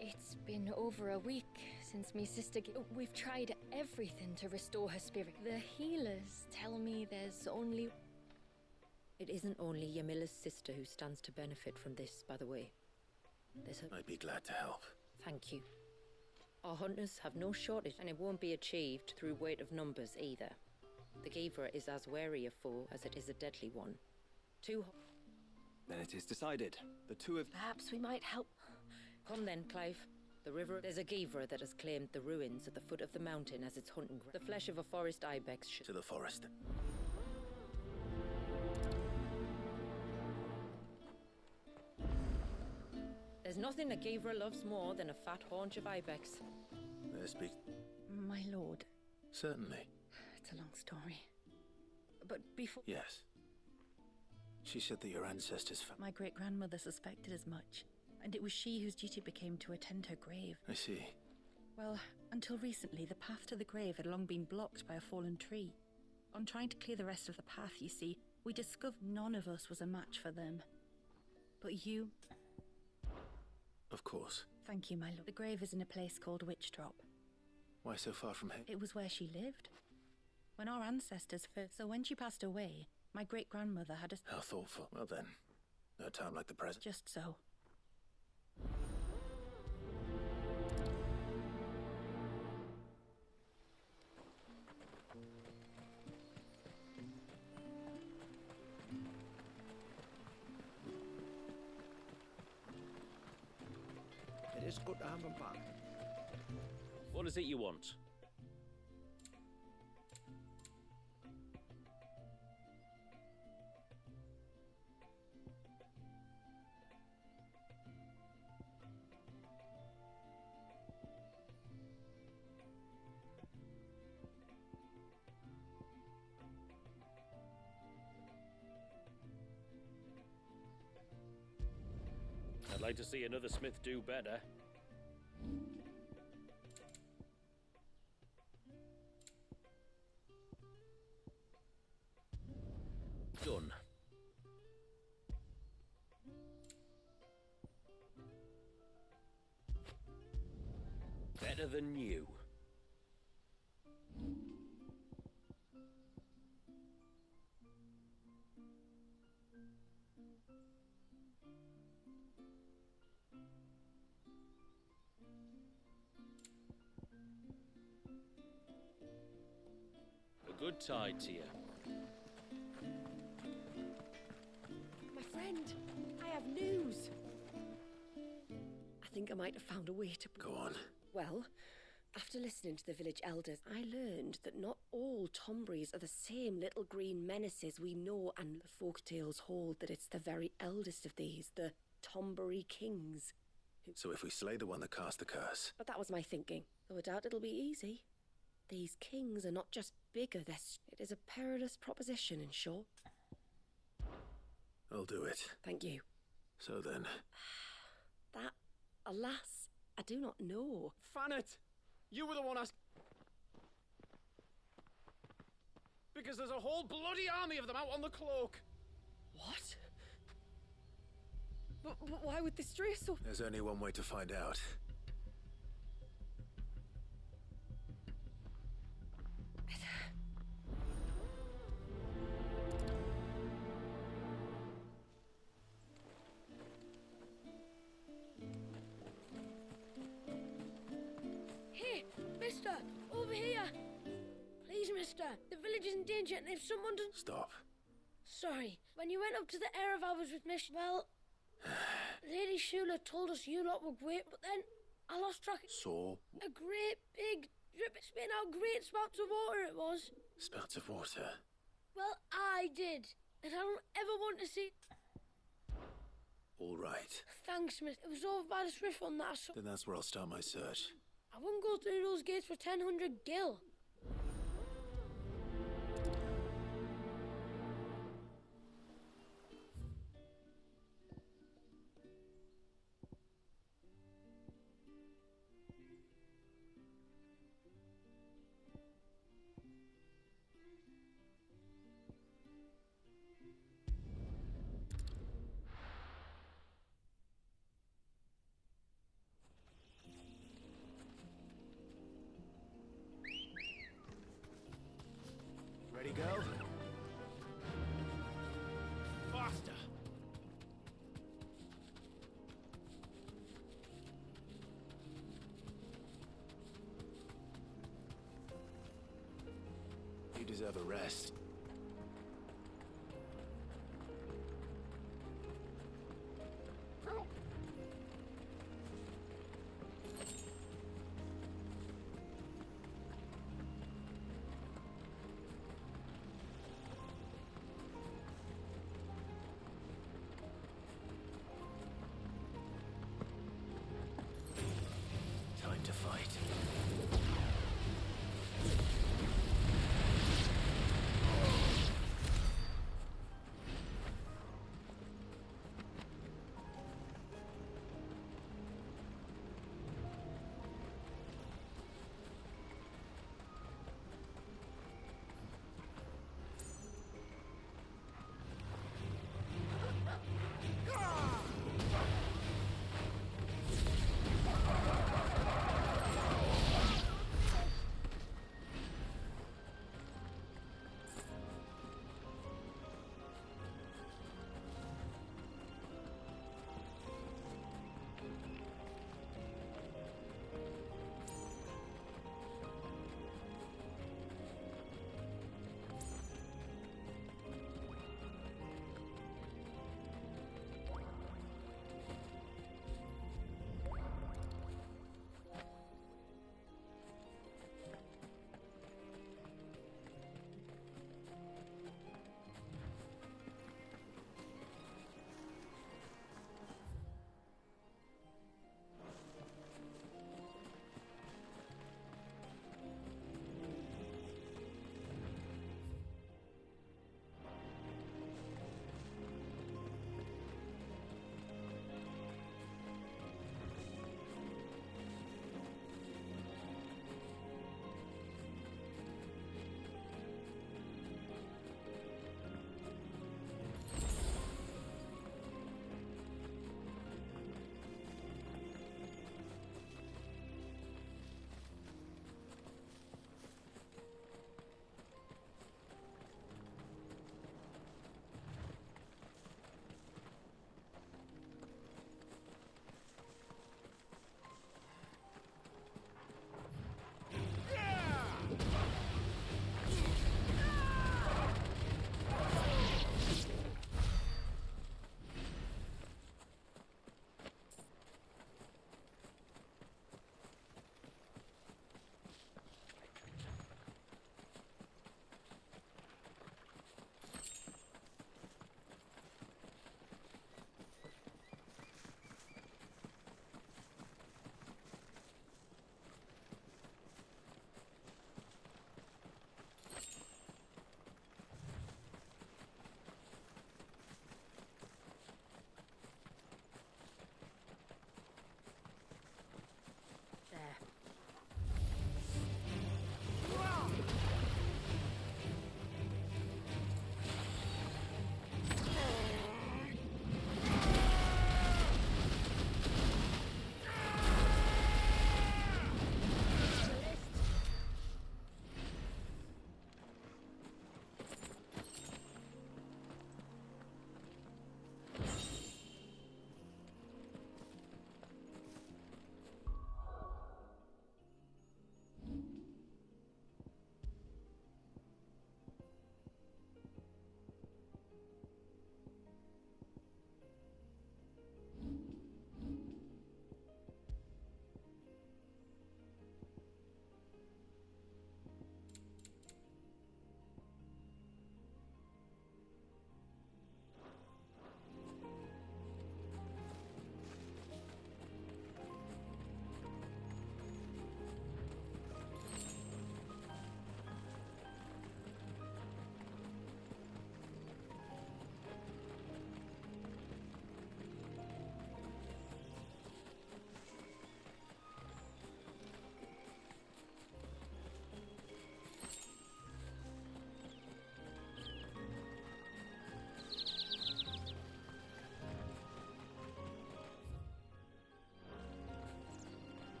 It's been over a week since me sister... We've tried everything to restore her spirit. The healers tell me there's only... It isn't only Yamila's sister who stands to benefit from this, by the way. I'd be glad to help. Thank you. Our hunters have no shortage, and it won't be achieved through weight of numbers either. The Givra is as wary a foe as it is a deadly one. Then it is decided. The two of... Perhaps we might help. Come then, Clive. The river... There's a Givra that has claimed the ruins at the foot of the mountain as its hunting ground. The flesh of a forest ibex should... To the forest. There's nothing a Givra loves more than a fat haunch of ibex. Speak. My lord. Certainly. It's a long story. But before... Yes. She said that your ancestors... My great-grandmother suspected as much, and it was she whose duty became to attend her grave. I see. Well, until recently, the path to the grave had long been blocked by a fallen tree. On trying to clear the rest of the path, you see, we discovered none of us was a match for them. But you... Of course. Thank you, my lord. The grave is in a place called Witchdrop. Why so far from here? It was where she lived. When our ancestors first... So when she passed away, my great-grandmother had a... How thoughtful. Well then, no time like the present. Just so. It is good to have them back. What is it you want? I'd like to see another smith do better. Done. Better than you. A good tide to you. My friend, I have news. I think I might have found a way to... Go on. Well, after listening to the village elders, I learned that not all Tomburys are the same little green menaces we know, and the folktales hold that it's the very eldest of these, the Tombury Kings. So if we slay the one that cast the curse... But that was my thinking, though I doubt it'll be easy. These kings are not just bigger, it is a perilous proposition, in short. I'll do it. Thank you. So then... That, alas, I do not know. Fanet! You were the one because there's a whole bloody army of them out on the cloak! What? But why would this stray so... There's only one way to find out. Mister, over here! Please, mister, the village is in danger and if someone doesn't... Stop. Sorry, when you went up to the Ereval was with Miss... Well... Lady Shula told us you lot were great, but then I lost track... Saw? A great big drip spitting out great spouts of water it was. Spouts of water? Well, I did. And I don't ever want to see... All right. Thanks, miss. It was over by the Swift one that I saw... Then that's where I'll start my search. I wouldn't go through those gates for 1,000 gil. deserve a rest. Time to fight.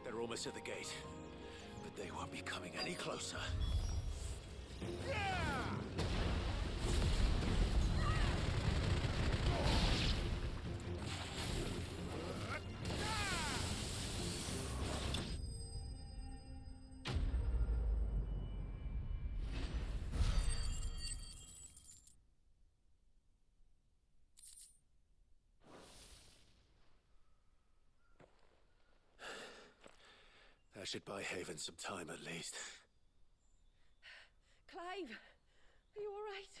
They're almost at the gate, but they won't be coming any closer. That should buy Haven some time at least. Clive, are you all right?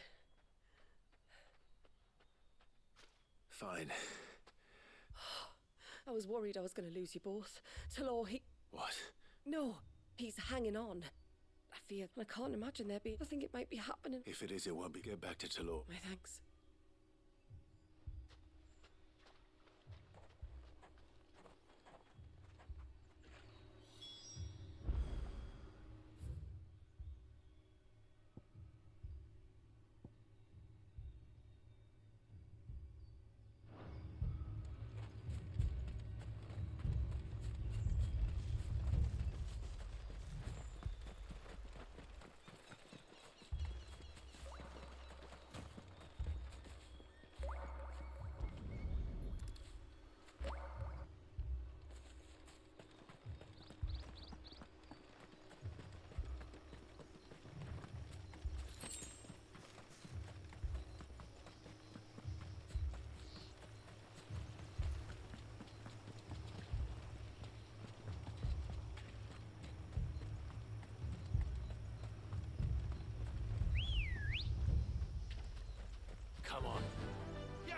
Fine. I was worried I was going to lose you both. Talor, What? No, he's hanging on. I fear, I can't imagine there be. I think it might be happening. If it is, it won't be. Get back to Talor. My thanks. Come on. Yeah.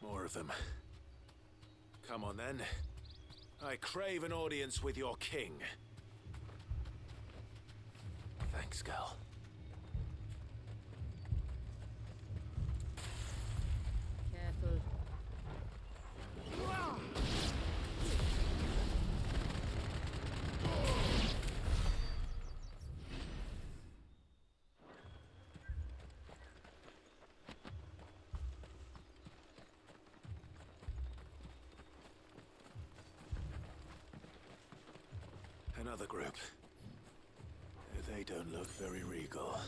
More of them. Come on then. I crave an audience with your king. Thanks, girl. Careful. Another group. They don't look very regal.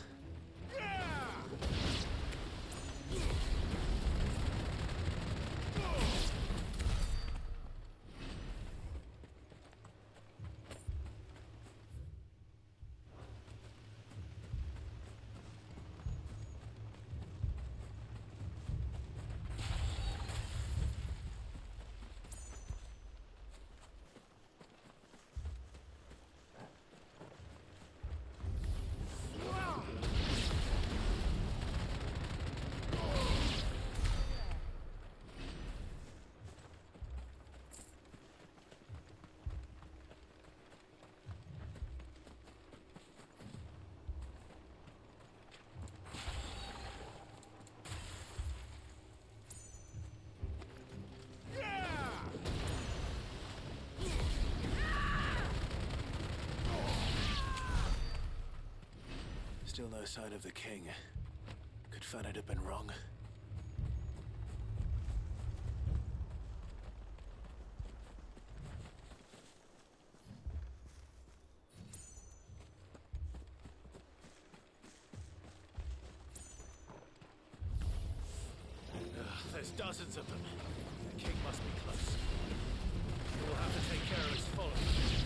Still no sign of the king. Could Fanad have been wrong? There's dozens of them. The king must be close. We'll have to take care of his followers.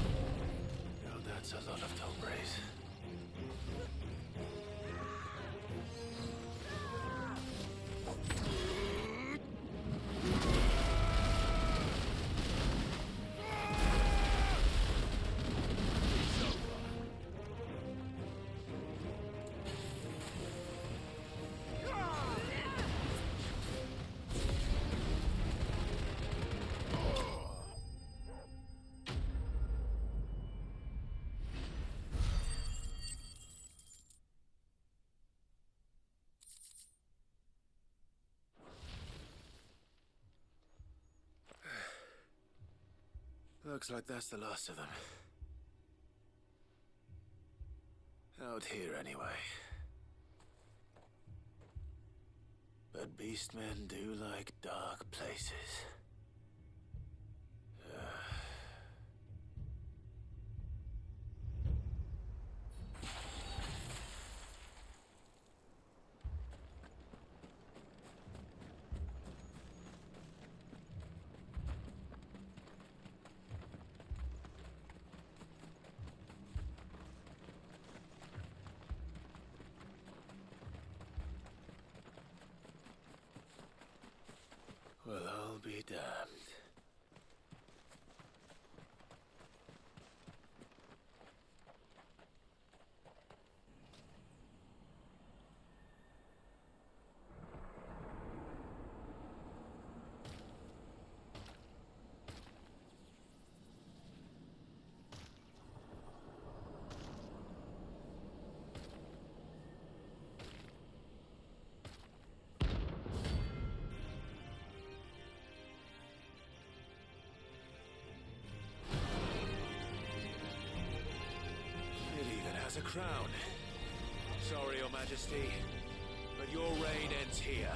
Oh, that's a lot of Tombres. Looks like that's the last of them. Out here, anyway. But beastmen do like dark places. damned. A crown. Sorry, Your Majesty, but your reign ends here.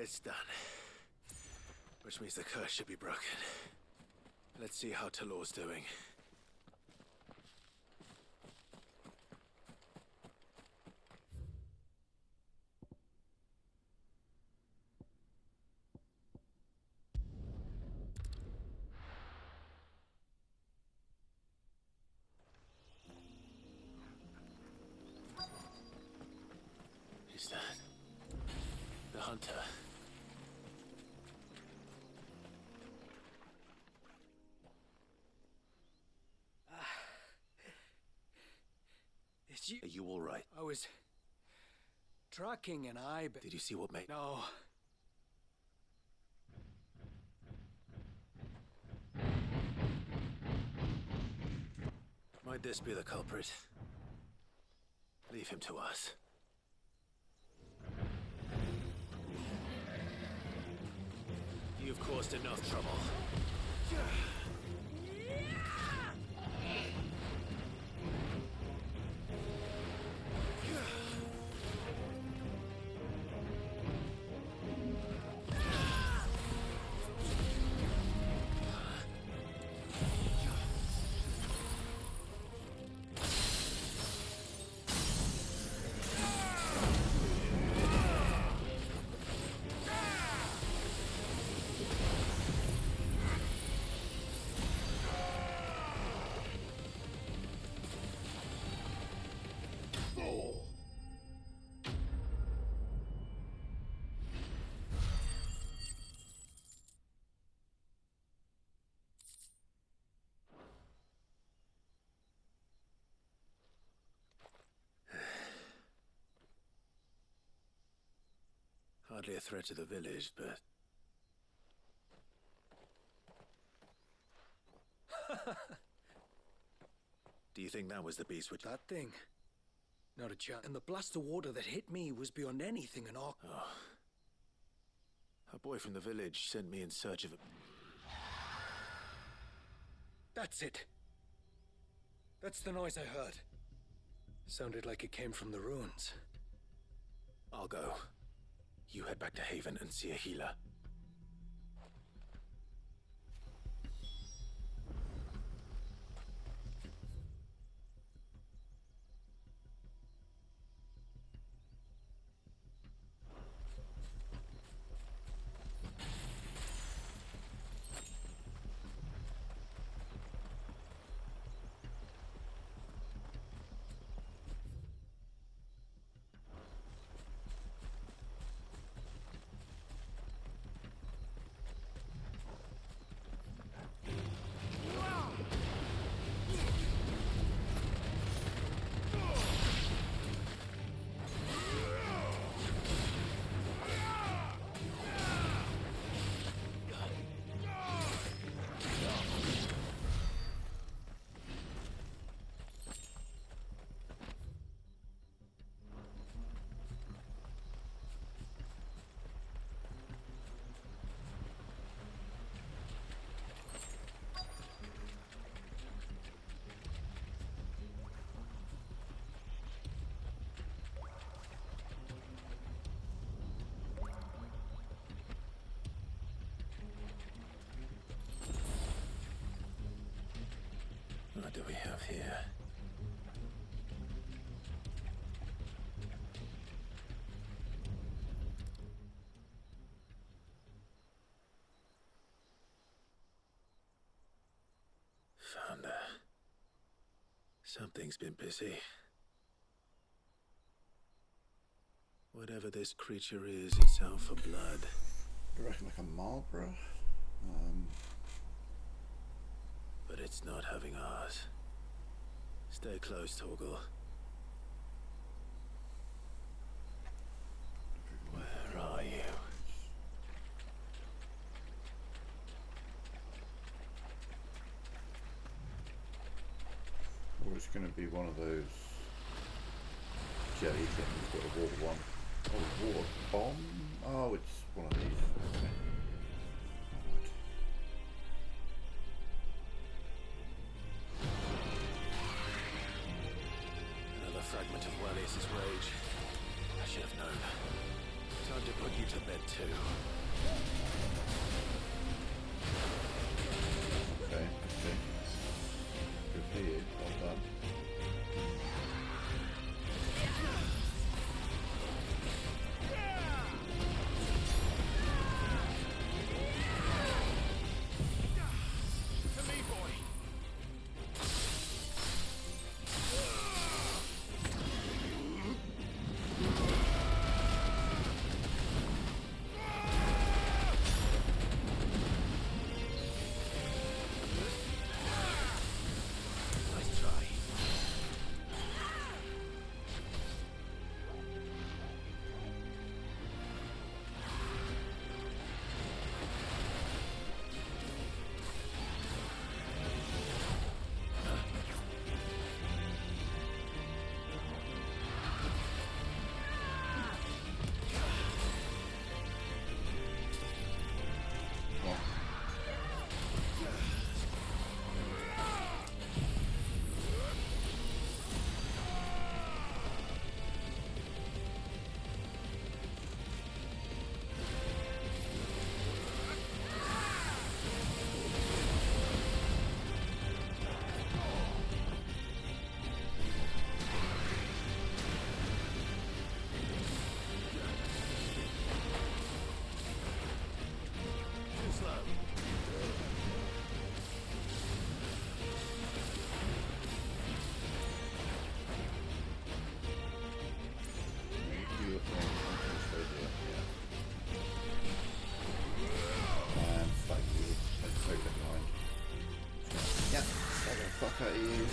it's done. Which means the curse should be broken. Let's see how Talor's doing. Is that the hunter? It's you. Are you all right? I was tracking an ibex. Did you see what made? No. Might this be the culprit? Leave him to us. You've caused enough trouble. Hardly a threat to the village, but... Do you think that was the beast which... That thing? Not a chance. And the blast of water that hit me was beyond anything in our... Oh. A boy from the village sent me in search of... That's it. That's the noise I heard. Sounded like it came from the ruins. I'll go. You head back to Haven and see a healer. What do we have here? Found her. Something's been busy. Whatever this creature is, it's out for blood. You reckon like a Marlborough? But it's not having ours. Stay close, Torgal. Where are you? Or it's going to be one of those jelly things, got a water one. Oh, water bomb? Oh, it's one of these. Okay. Another fragment of Wallius's rage. I should have known. Time to put you to bed. dead too. Okay, okay. Good for you. Well done. Fuck out of you.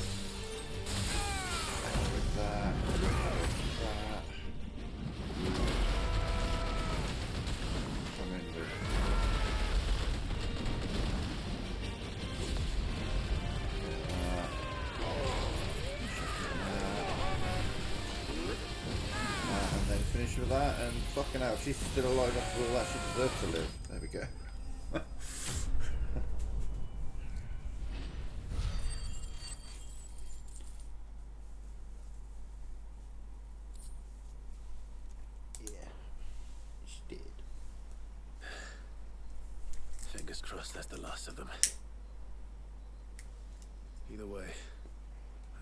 With that. Come in with. And then finish with that, and fucking hell, she's still alive after all that, she deserves to live. There we go. Fingers crossed that's the last of them. Either way,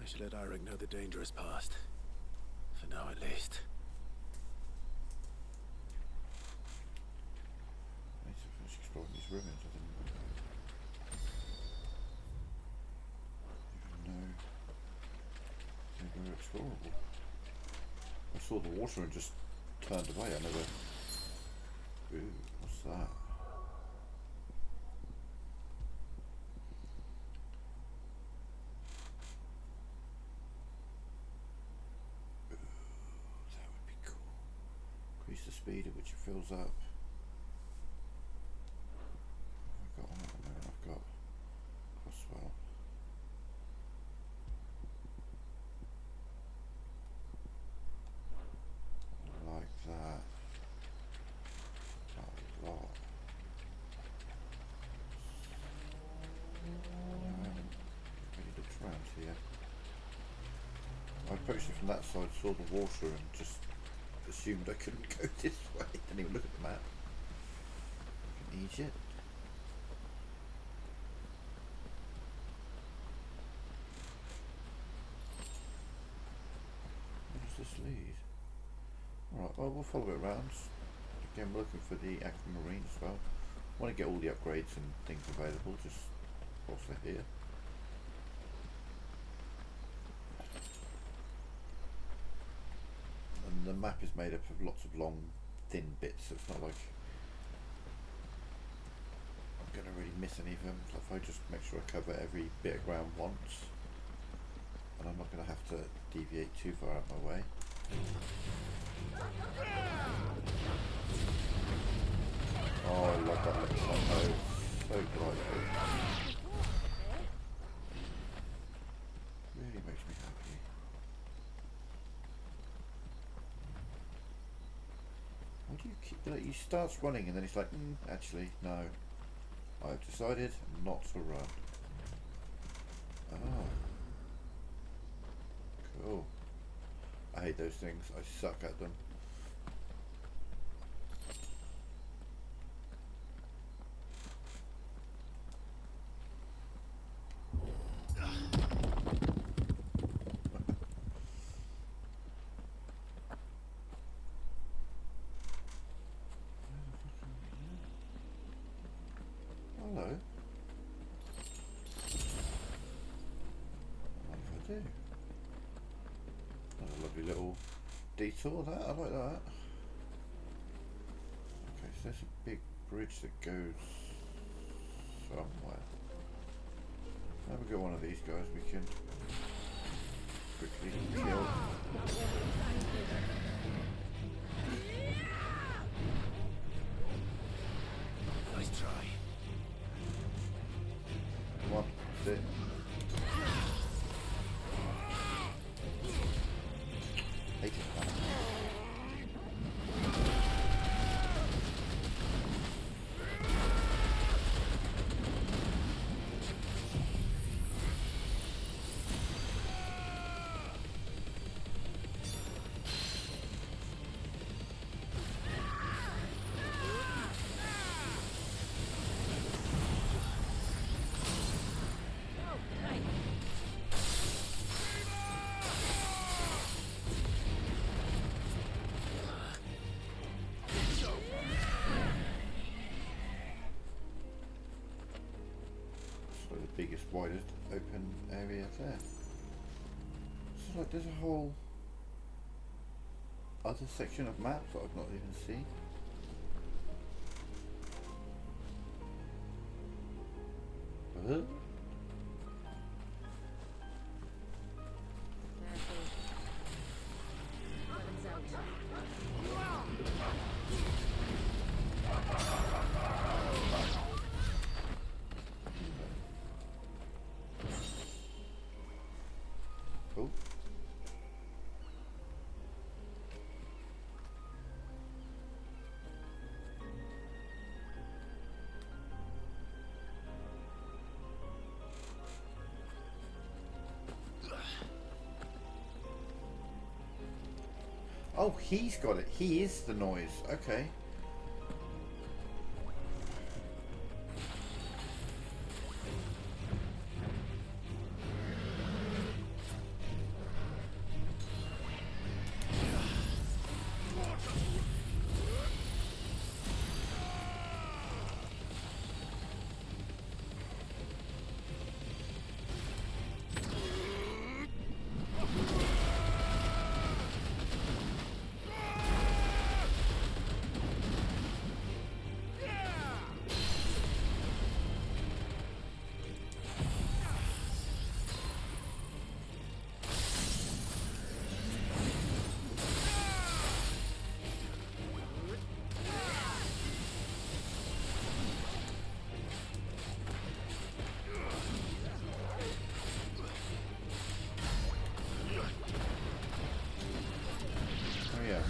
I should let Eirik know the danger is past. For now, at least. I need to finish exploring these ruins. I didn't even know they were explorable. I saw the water and just turned away. I never. Ooh, what's that? Increase the speed at which it fills up. I've got one at the moment. I've got Crosswell. Like that. A lot. Really looked around here. I approached it from that side, saw the water and just assumed I couldn't go this way. Didn't even look at the map. Fucking Egypt. Where does this lead? Alright, well we'll follow it around. Again, we're looking for the Aquamarine as well. I want to get all the upgrades and things available just whilst they're here. The map is made up of lots of long, thin bits, so it's not like I'm going to really miss any of them. So if I just make sure I cover every bit of ground once, and I'm not going to have to deviate too far out my way. Oh, I love that little combo. So delightful. Really makes me happy. Why do you keep, like, he starts running and then he's like, actually, no. I've decided not to run. Oh. Cool. I hate those things. I suck at them. hello. What if I do? That's a lovely little detour, that. I like that. Okay, so there's a big bridge that goes somewhere. Now we got one of these guys we can quickly kill. Nice try. Come on, that's it. Hate it. Biggest, widest open area there. So like there's a whole other section of maps that I've not even seen. Cool. Oh, he's got it. He is the noise. Okay.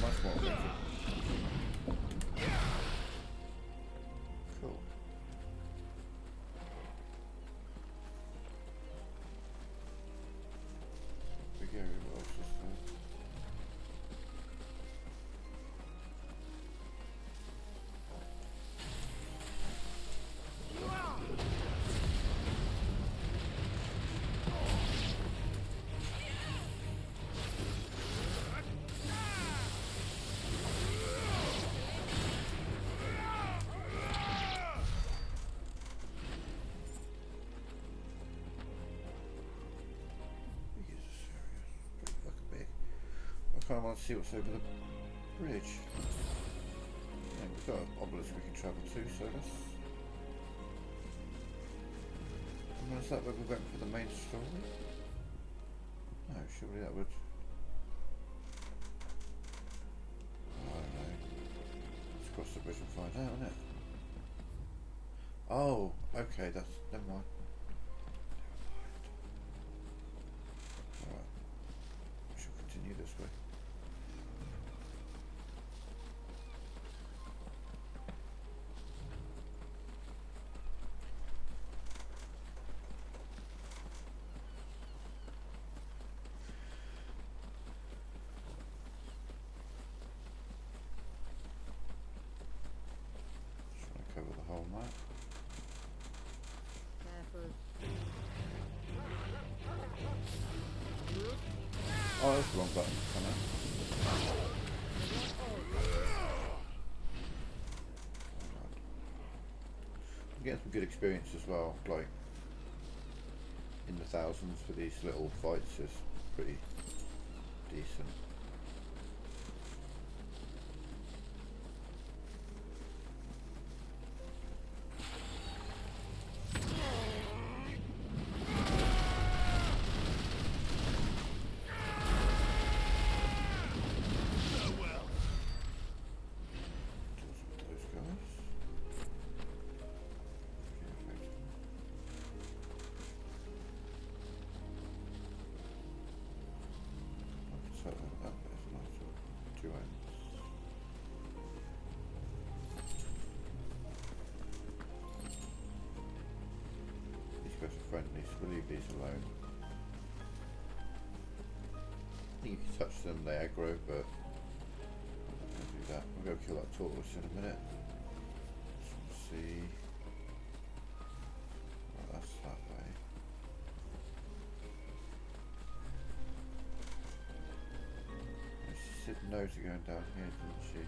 Much more. Cool. Big area of else is there. I want to see what's over the bridge. Yeah, we've got an obelisk we can travel to, so let's... And is that where we went for the main story? No, surely that would... I don't know. Let's cross the bridge and find out, isn't it? Oh, okay, that's... never mind. Alright. We shall continue this way. Cover the whole map. Careful. Oh, that's the wrong button. Come on. I'm getting some good experience as well, like in the thousands for these little fights is pretty decent. Friendly, so we'll leave these alone. I think if you touch them they aggro, but I'm going to do that. We'll go kill that tortoise in a minute. Let's see. Well, that's that way. She said no to going down here, didn't she?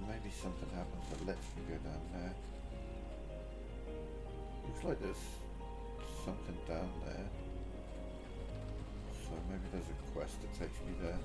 Maybe something happens that lets me go down there. Looks like there's something down there. So maybe there's a quest that takes me there.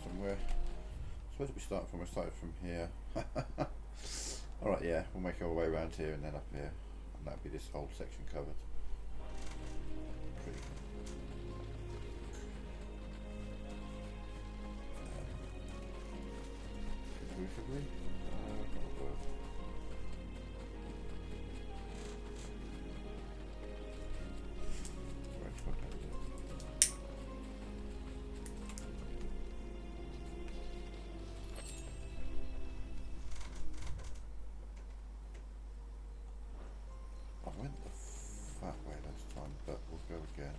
And we're supposed to be starting from, we started from here. Alright, yeah, we'll make our way around here and then up here, and that'll be this whole section covered. Pretty cool. Conclusively? Not worth. I went the fat way last time, but we'll go again.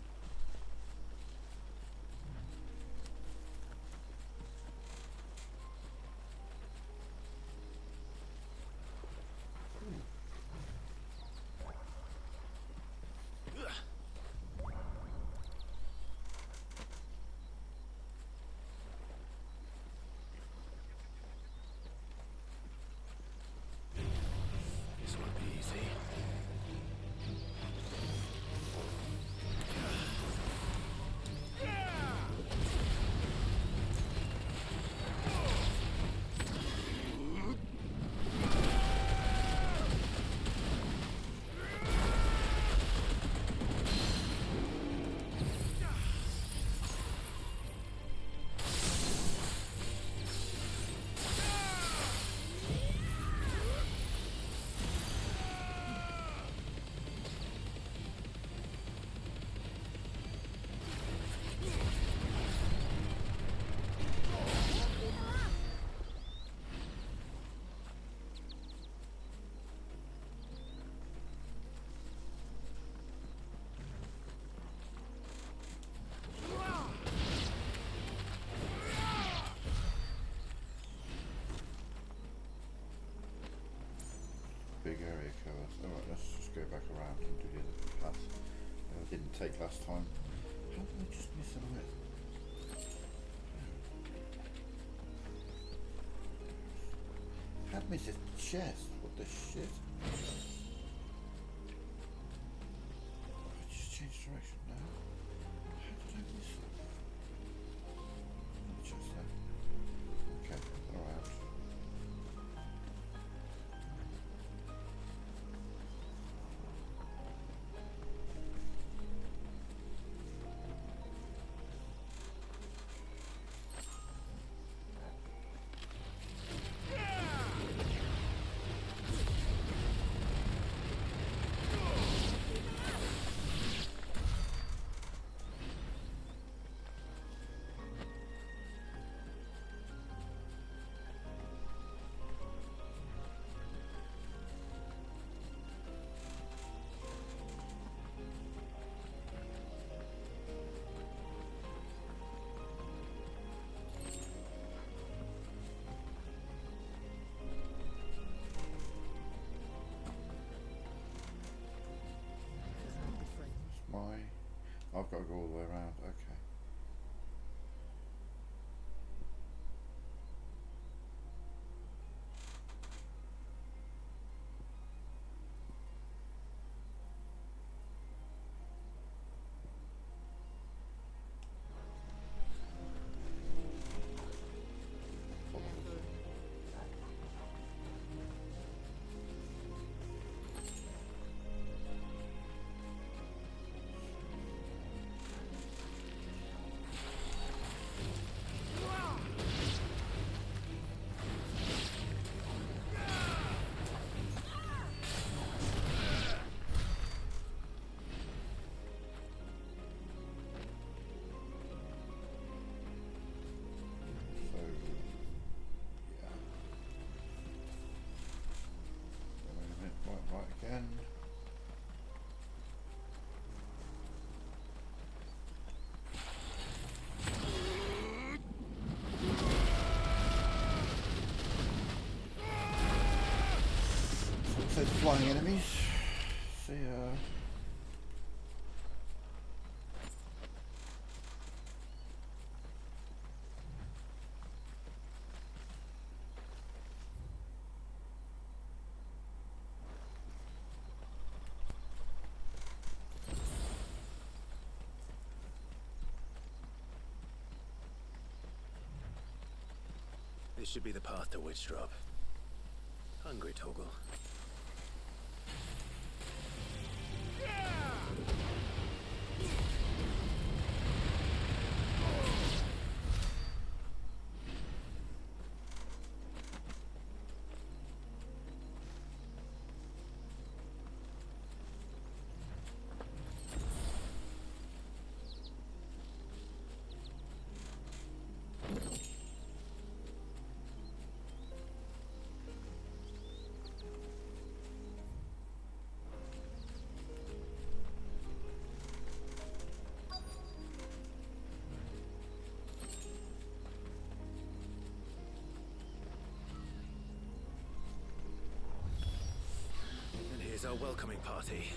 This won't be easy. Big area covered. Alright, let's just go back around and do the other path that I didn't take last time. How did I just miss a bit? Had missed his chest. What the shit? I just changed direction now. How did I miss it? I've got to go all the way around. Okay. Again. So flying enemies. See This should be the path to Witchdrop. Hungry, Toggle. Our welcoming party.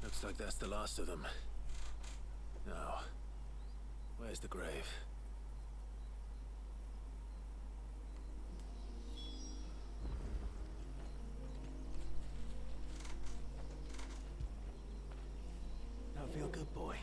Looks like that's the last of them. Now, where's the grave? Now feel good, boy.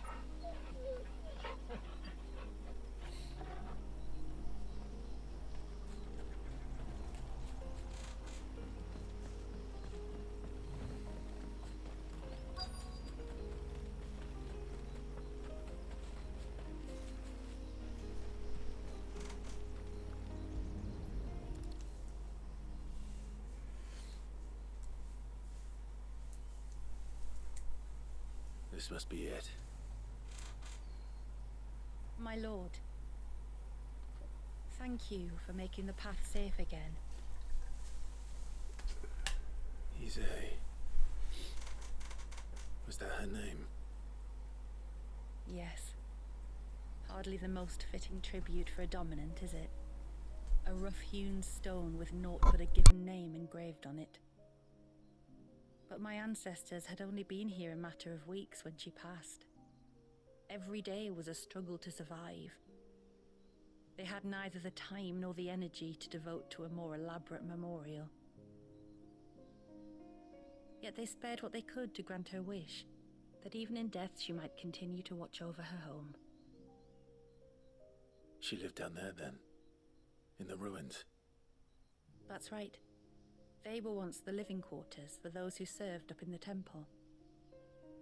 This must be it. My lord, thank you for making the path safe again. Ize. Was that her name? Yes. Hardly the most fitting tribute for a dominant, is it? A rough-hewn stone with naught but a given name engraved on it. But my ancestors had only been here a matter of weeks when she passed. Every day was a struggle to survive. They had neither the time nor the energy to devote to a more elaborate memorial. Yet they spared what they could to grant her wish, that even in death she might continue to watch over her home. She lived down there then, in the ruins. That's right. They were once the living quarters for those who served up in the temple.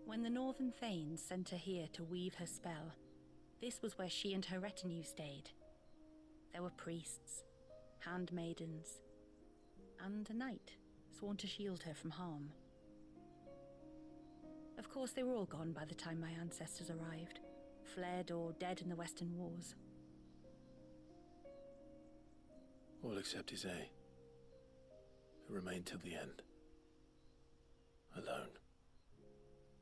When the Northern Thanes sent her here to weave her spell, this was where she and her retinue stayed. There were priests, handmaidens, and a knight sworn to shield her from harm. Of course, they were all gone by the time my ancestors arrived, fled or dead in the Western Wars. All except Isay, who remained till the end. Alone.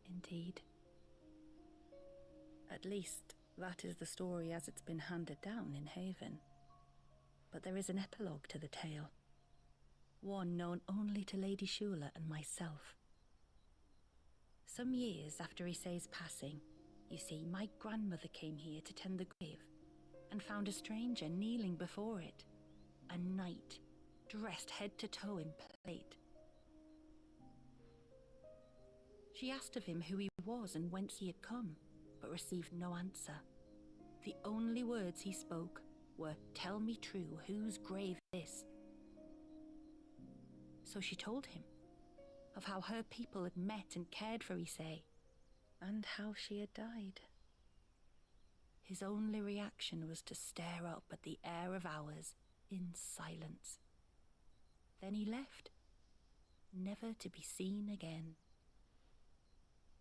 Indeed. At least, that is the story as it's been handed down in Haven. But there is an epilogue to the tale. One known only to Lady Shula and myself. Some years after Isay's passing, you see, my grandmother came here to tend the grave and found a stranger kneeling before it. A knight, dressed head to toe in plate. She asked of him who he was and whence he had come, but received no answer. The only words he spoke were, "Tell me true, whose grave is this?" So she told him of how her people had met and cared for Isay, and how she had died. His only reaction was to stare up at the Heir of Hours in silence. Then he left, never to be seen again.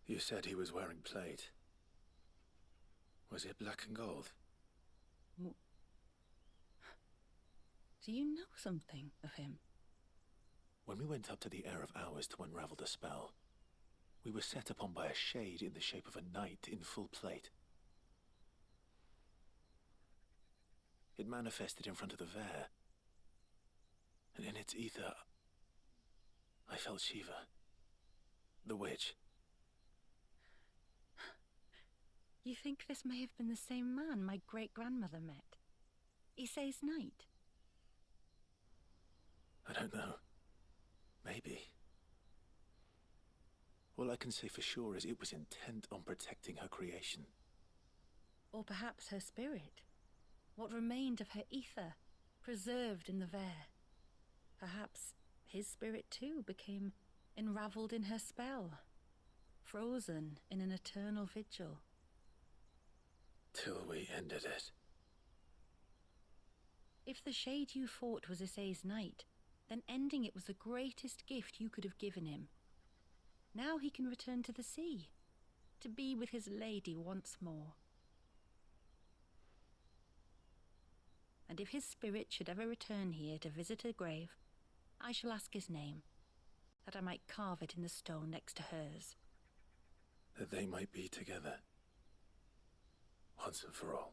You said he was wearing plate. Was it black and gold? Do you know something of him? When we went up to the Heir of Hours to unravel the spell, we were set upon by a shade in the shape of a knight in full plate. It manifested in front of the Vair, and in its ether, I felt Shiva, the witch. You think this may have been the same man my great-grandmother met? Isay's knight? I don't know. Maybe. All I can say for sure is it was intent on protecting her creation. Or perhaps her spirit. What remained of her ether, preserved in the Vair. Perhaps his spirit too became enraveled in her spell, frozen in an eternal vigil. Till we ended it. If the shade you fought was Isay's knight, then ending it was the greatest gift you could have given him. Now he can return to the sea, to be with his lady once more. And if his spirit should ever return here to visit her grave, I shall ask his name, that I might carve it in the stone next to hers. That they might be together. Once and for all.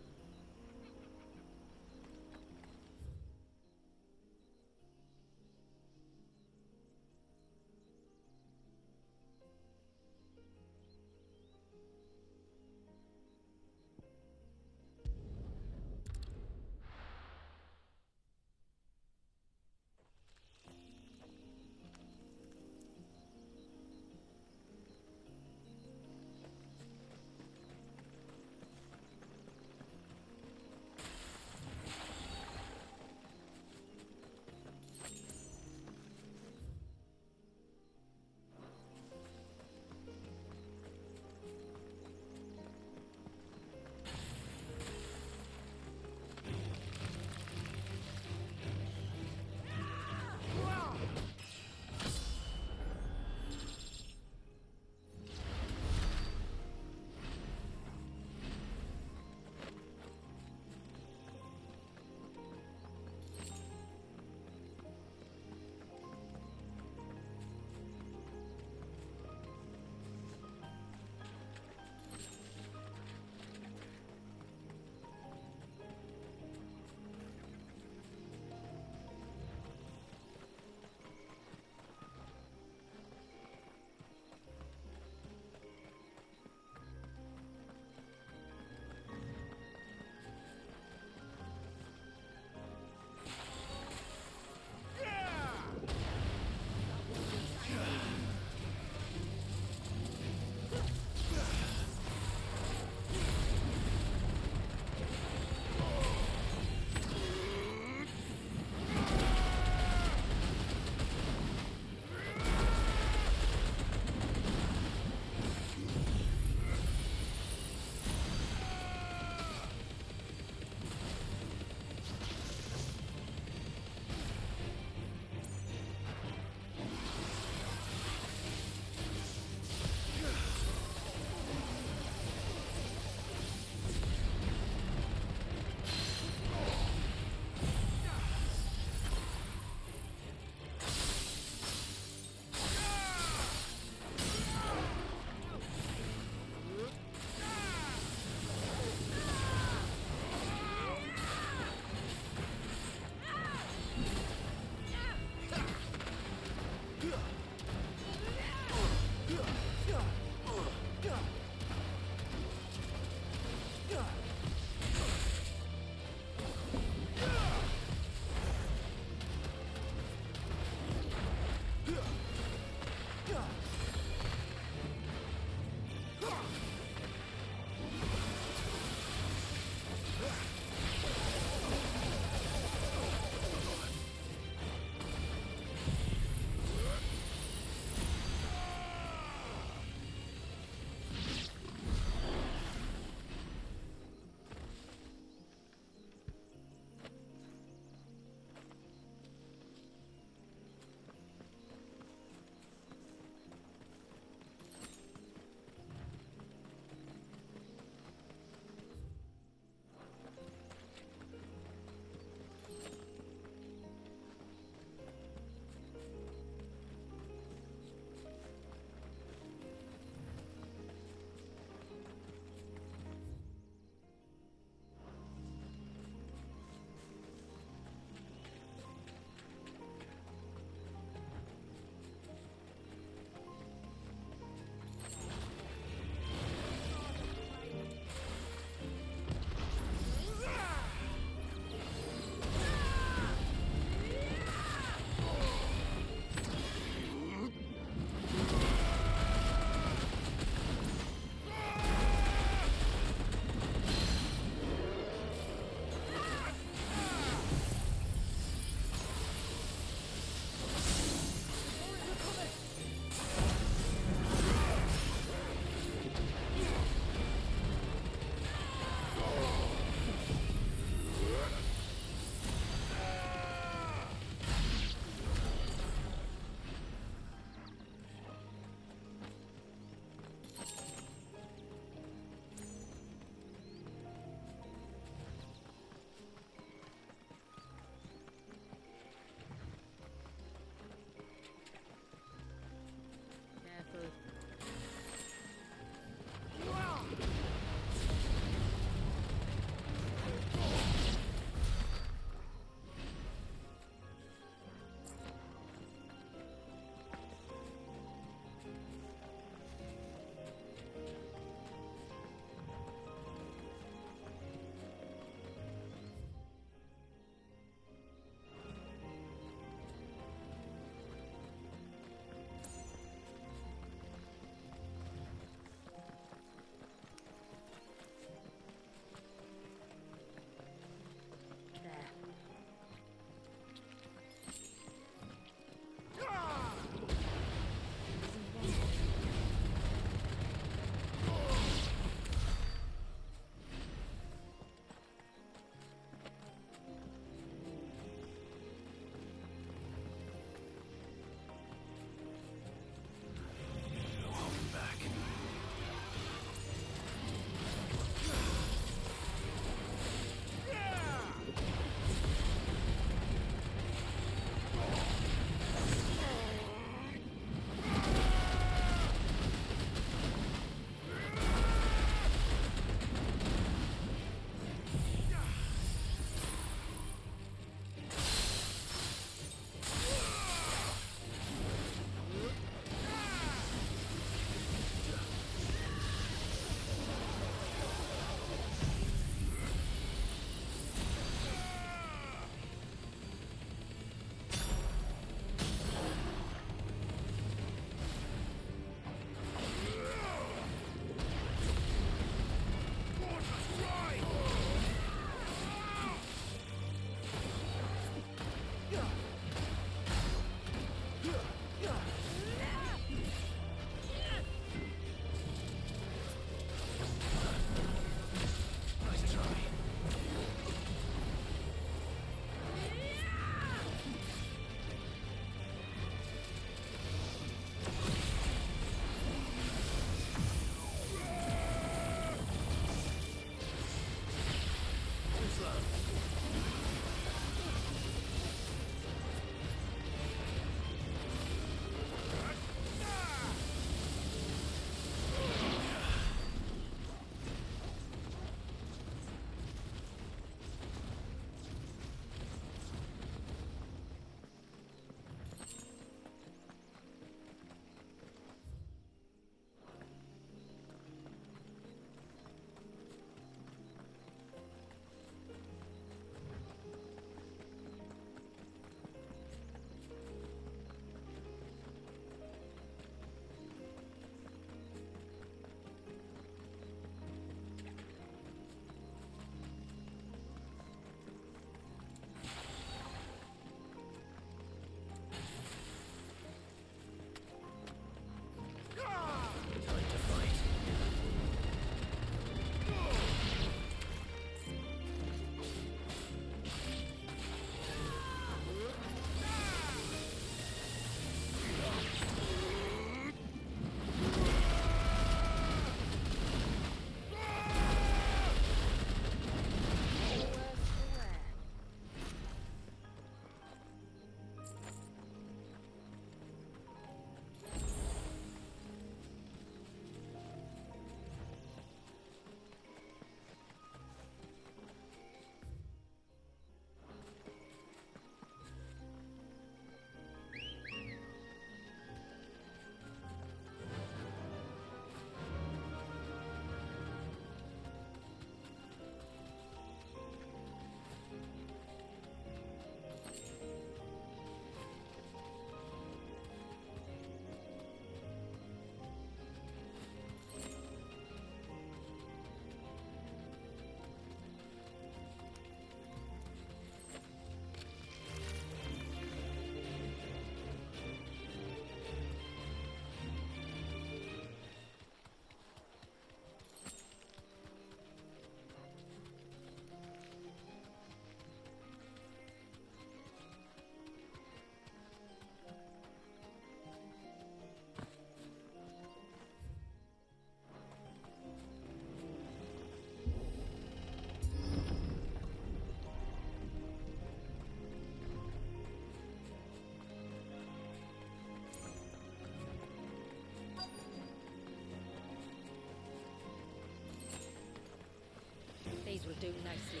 will do nicely.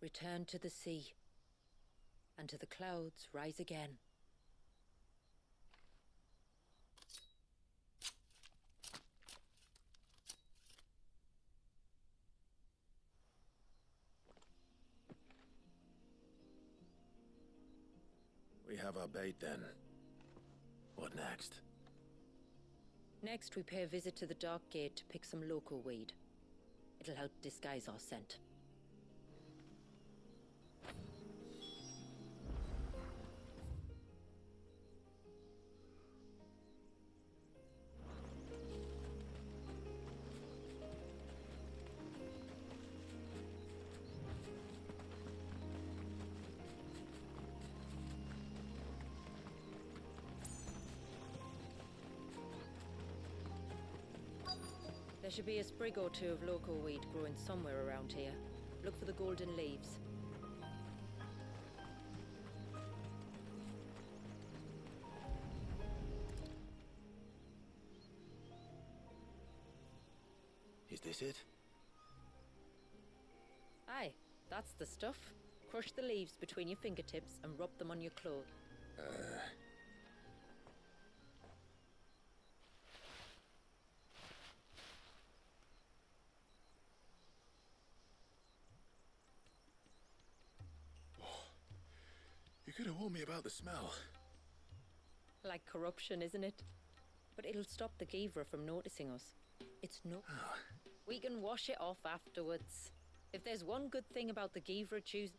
Return to the sea, and to the clouds rise again. We have our bait then. What next? Next, we pay a visit to the Dark Gate to pick some local weed. It'll help disguise our scent. There should be a sprig or two of local weed growing somewhere around here. Look for the golden leaves. Is this it? Aye, that's the stuff. Crush the leaves between your fingertips and rub them on your clothes. You could have warned me about the smell. Like corruption, isn't it? But it'll stop the Givra from noticing us. It's no... We can wash it off afterwards. If there's one good thing about the Givra choose...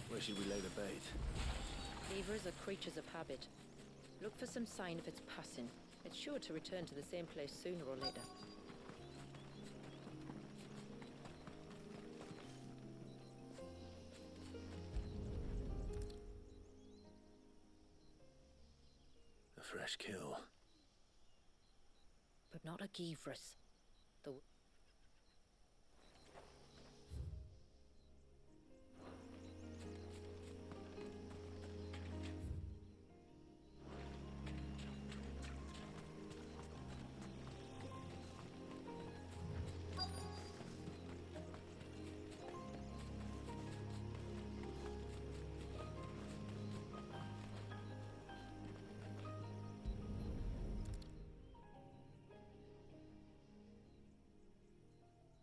Where should we lay the bait? Givras are creatures of habit. Look for some sign of its passing. It's sure to return to the same place sooner or later. A fresh kill. But not a Givras. The...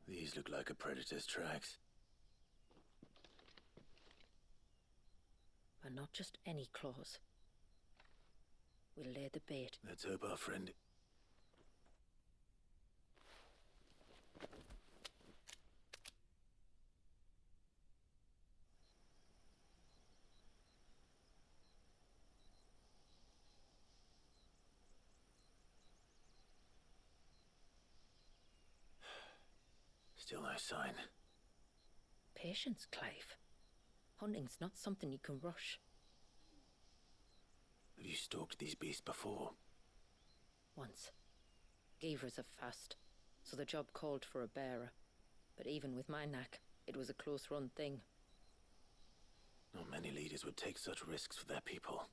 These look like a predator's tracks. And not just any claws. We'll lay the bait. Let's hope our friend... Still no sign. Patience, Clive. Hunting's not something you can rush. Have you stalked these beasts before? Once. Givras are fast, so the job called for a bearer. But even with my knack, it was a close-run thing. Not many leaders would take such risks for their people.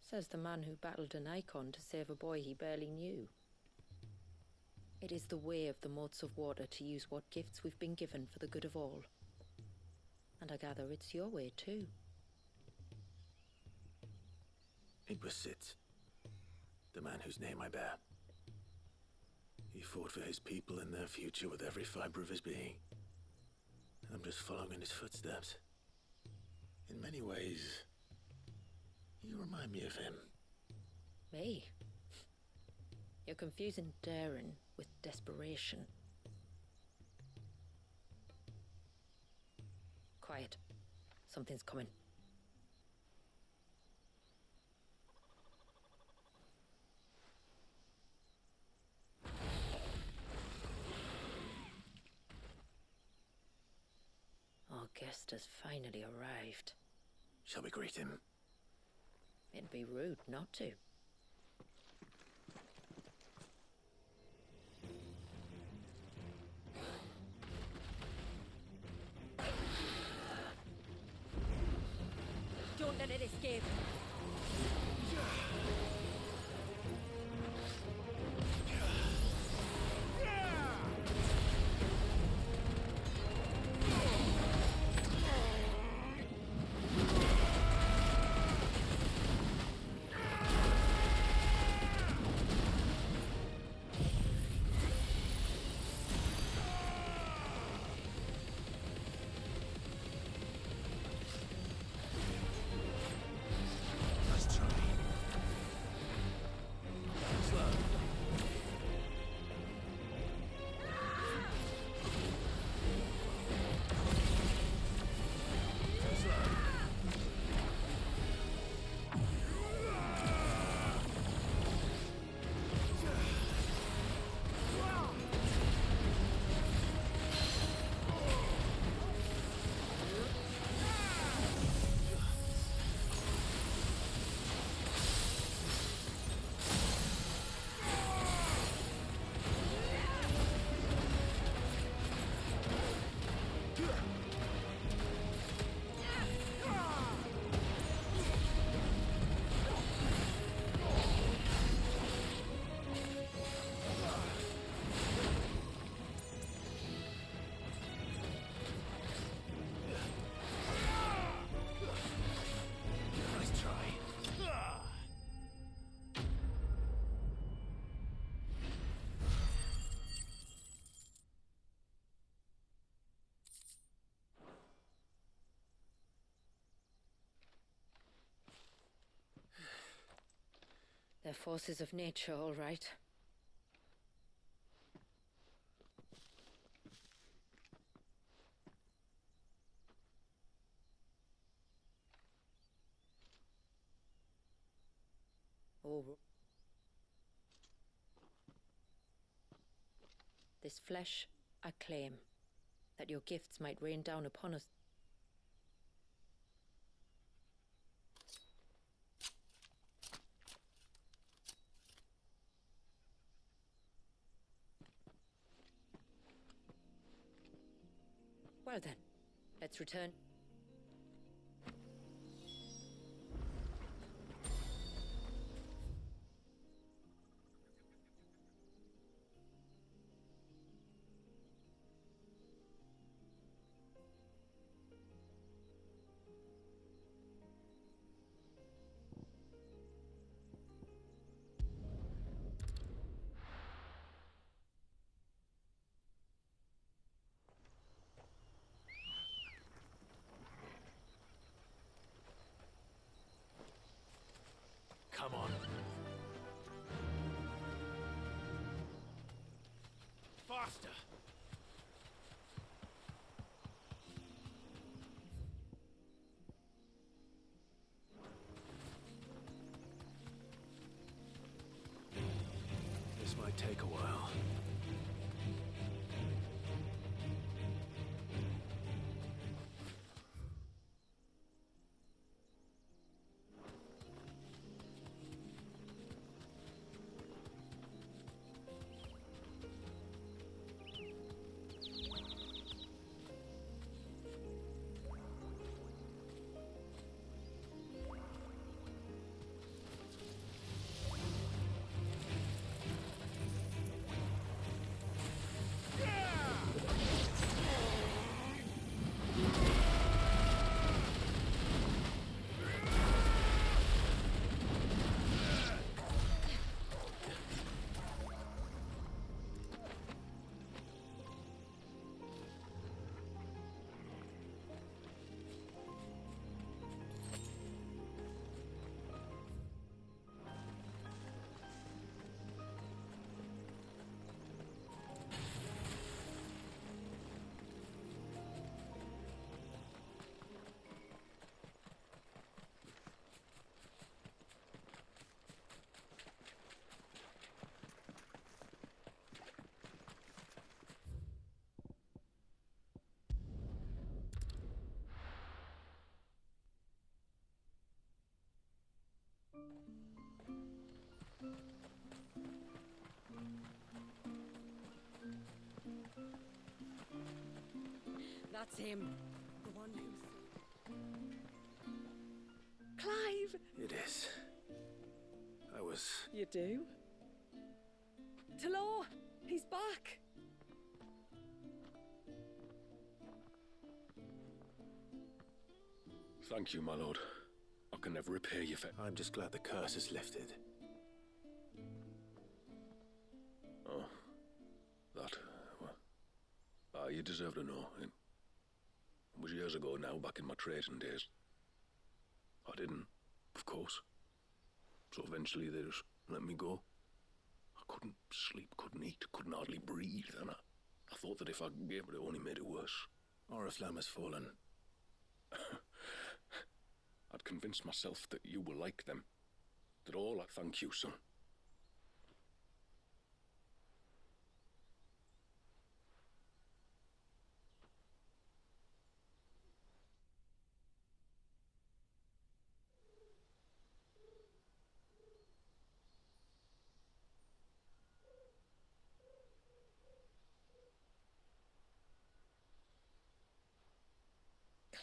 Says the man who battled an icon to save a boy he barely knew. It is the way of the moats of water to use what gifts we've been given for the good of all. And I gather it's your way too. It was Sitz, the man whose name I bear. He fought for his people and their future with every fiber of his being. And I'm just following in his footsteps. In many ways, You remind me of him. Me? You're confusing daring with desperation. Quiet. Something's coming. Our guest has finally arrived. Shall we greet him? It'd be rude not to. Don't let it escape. They're forces of nature, all right. Oh. This flesh I claim, that your gifts might rain down upon us. Well then, let's return. Come on. Faster! This might take a while. That's him. The one who's... Clive! It is. I was... You do? Talor! He's back! Thank you, my lord. I can never repay you for... I'm just glad the curse is lifted. Oh. That... well... you deserve to know. It was years ago now, back in my trading days. I didn't, of course. So eventually they just let me go. I couldn't sleep, couldn't eat, couldn't hardly breathe, and I thought that if I gave it, it only made it worse. Oriflamme has fallen. I'd convinced myself that you were like them. That all I thank you, son.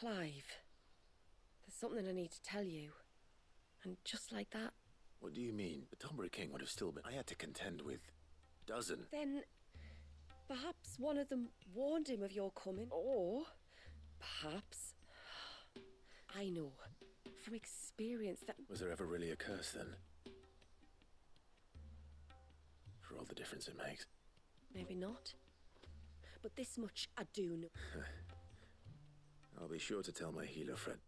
Clive, there's something I need to tell you. And just like that... What do you mean? The Tonberry King would have still been... I had to contend with... dozen. Then... perhaps one of them warned him of your coming, or... perhaps... I know, from experience that... Was there ever really a curse, then? For all the difference it makes. Maybe not. But this much I do know. I'll be sure to tell my healer friend.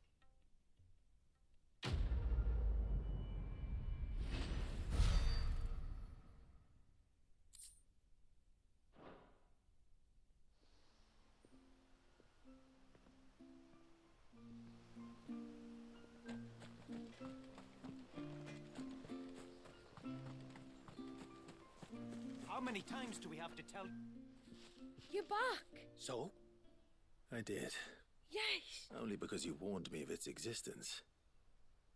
How many times do we have to tell... You're back! So? I did. Yes! Only because you warned me of its existence.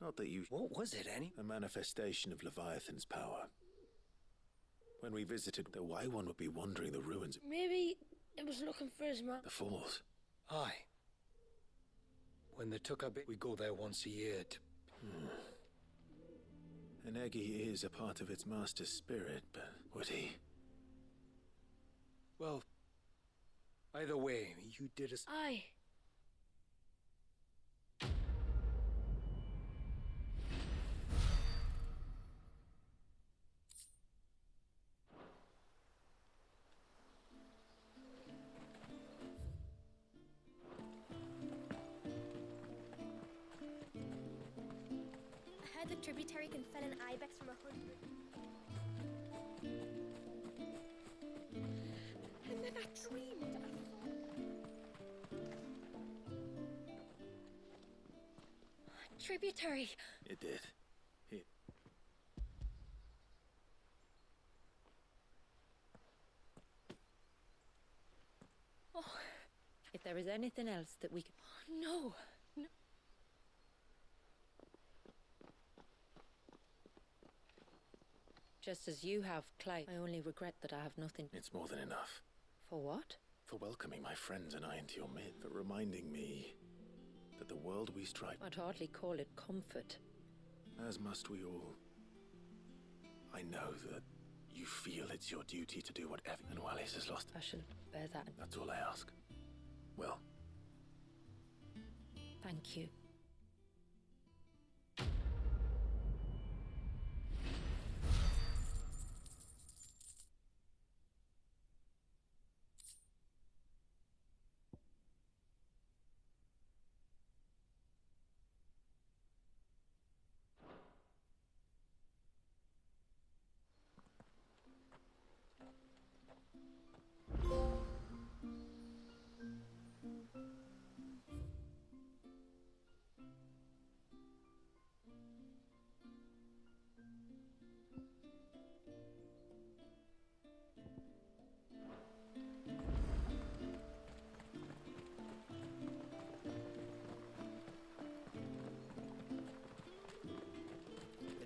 Not that you... What was it, Annie? A manifestation of Leviathan's power. When we visited, the why one would be wandering the ruins. Maybe it was looking for his map. The Falls. Aye. When they took a bit, we go there once a year to... And Eggy is a part of its master's spirit, but would he? Well, either way, you did us... Aye. I heard the tributary can fell an ibex from 100. And then I dreamed tributary. It did. Oh. If there is anything else that we can... No. No. Just as you have, Clive. I only regret that I have nothing... It's more than enough. For what? For welcoming my friends and I into your midst. For reminding me that the world we strive... I'd hardly call it comfort. As must we all. I know that you feel it's your duty to do whatever... And Wallis has lost... I shall bear that. That's all I ask. Well. Thank you.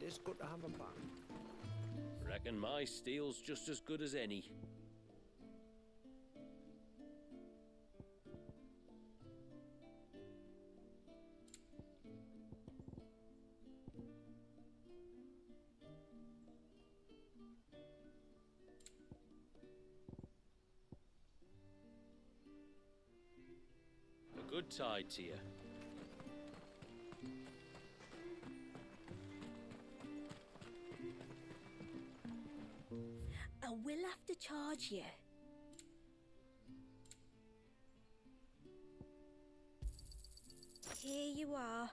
It's good to have him back. Reckon my steel's just as good as any. Good tide to you. I will have to charge you. Here you are.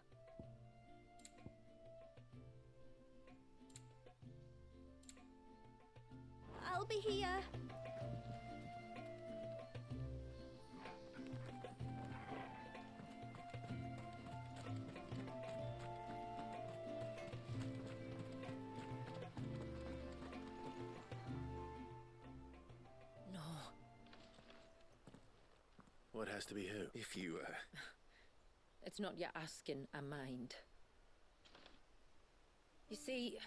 I'll be here. No. What has to be who? If you, It's not your asking, I mind. You see,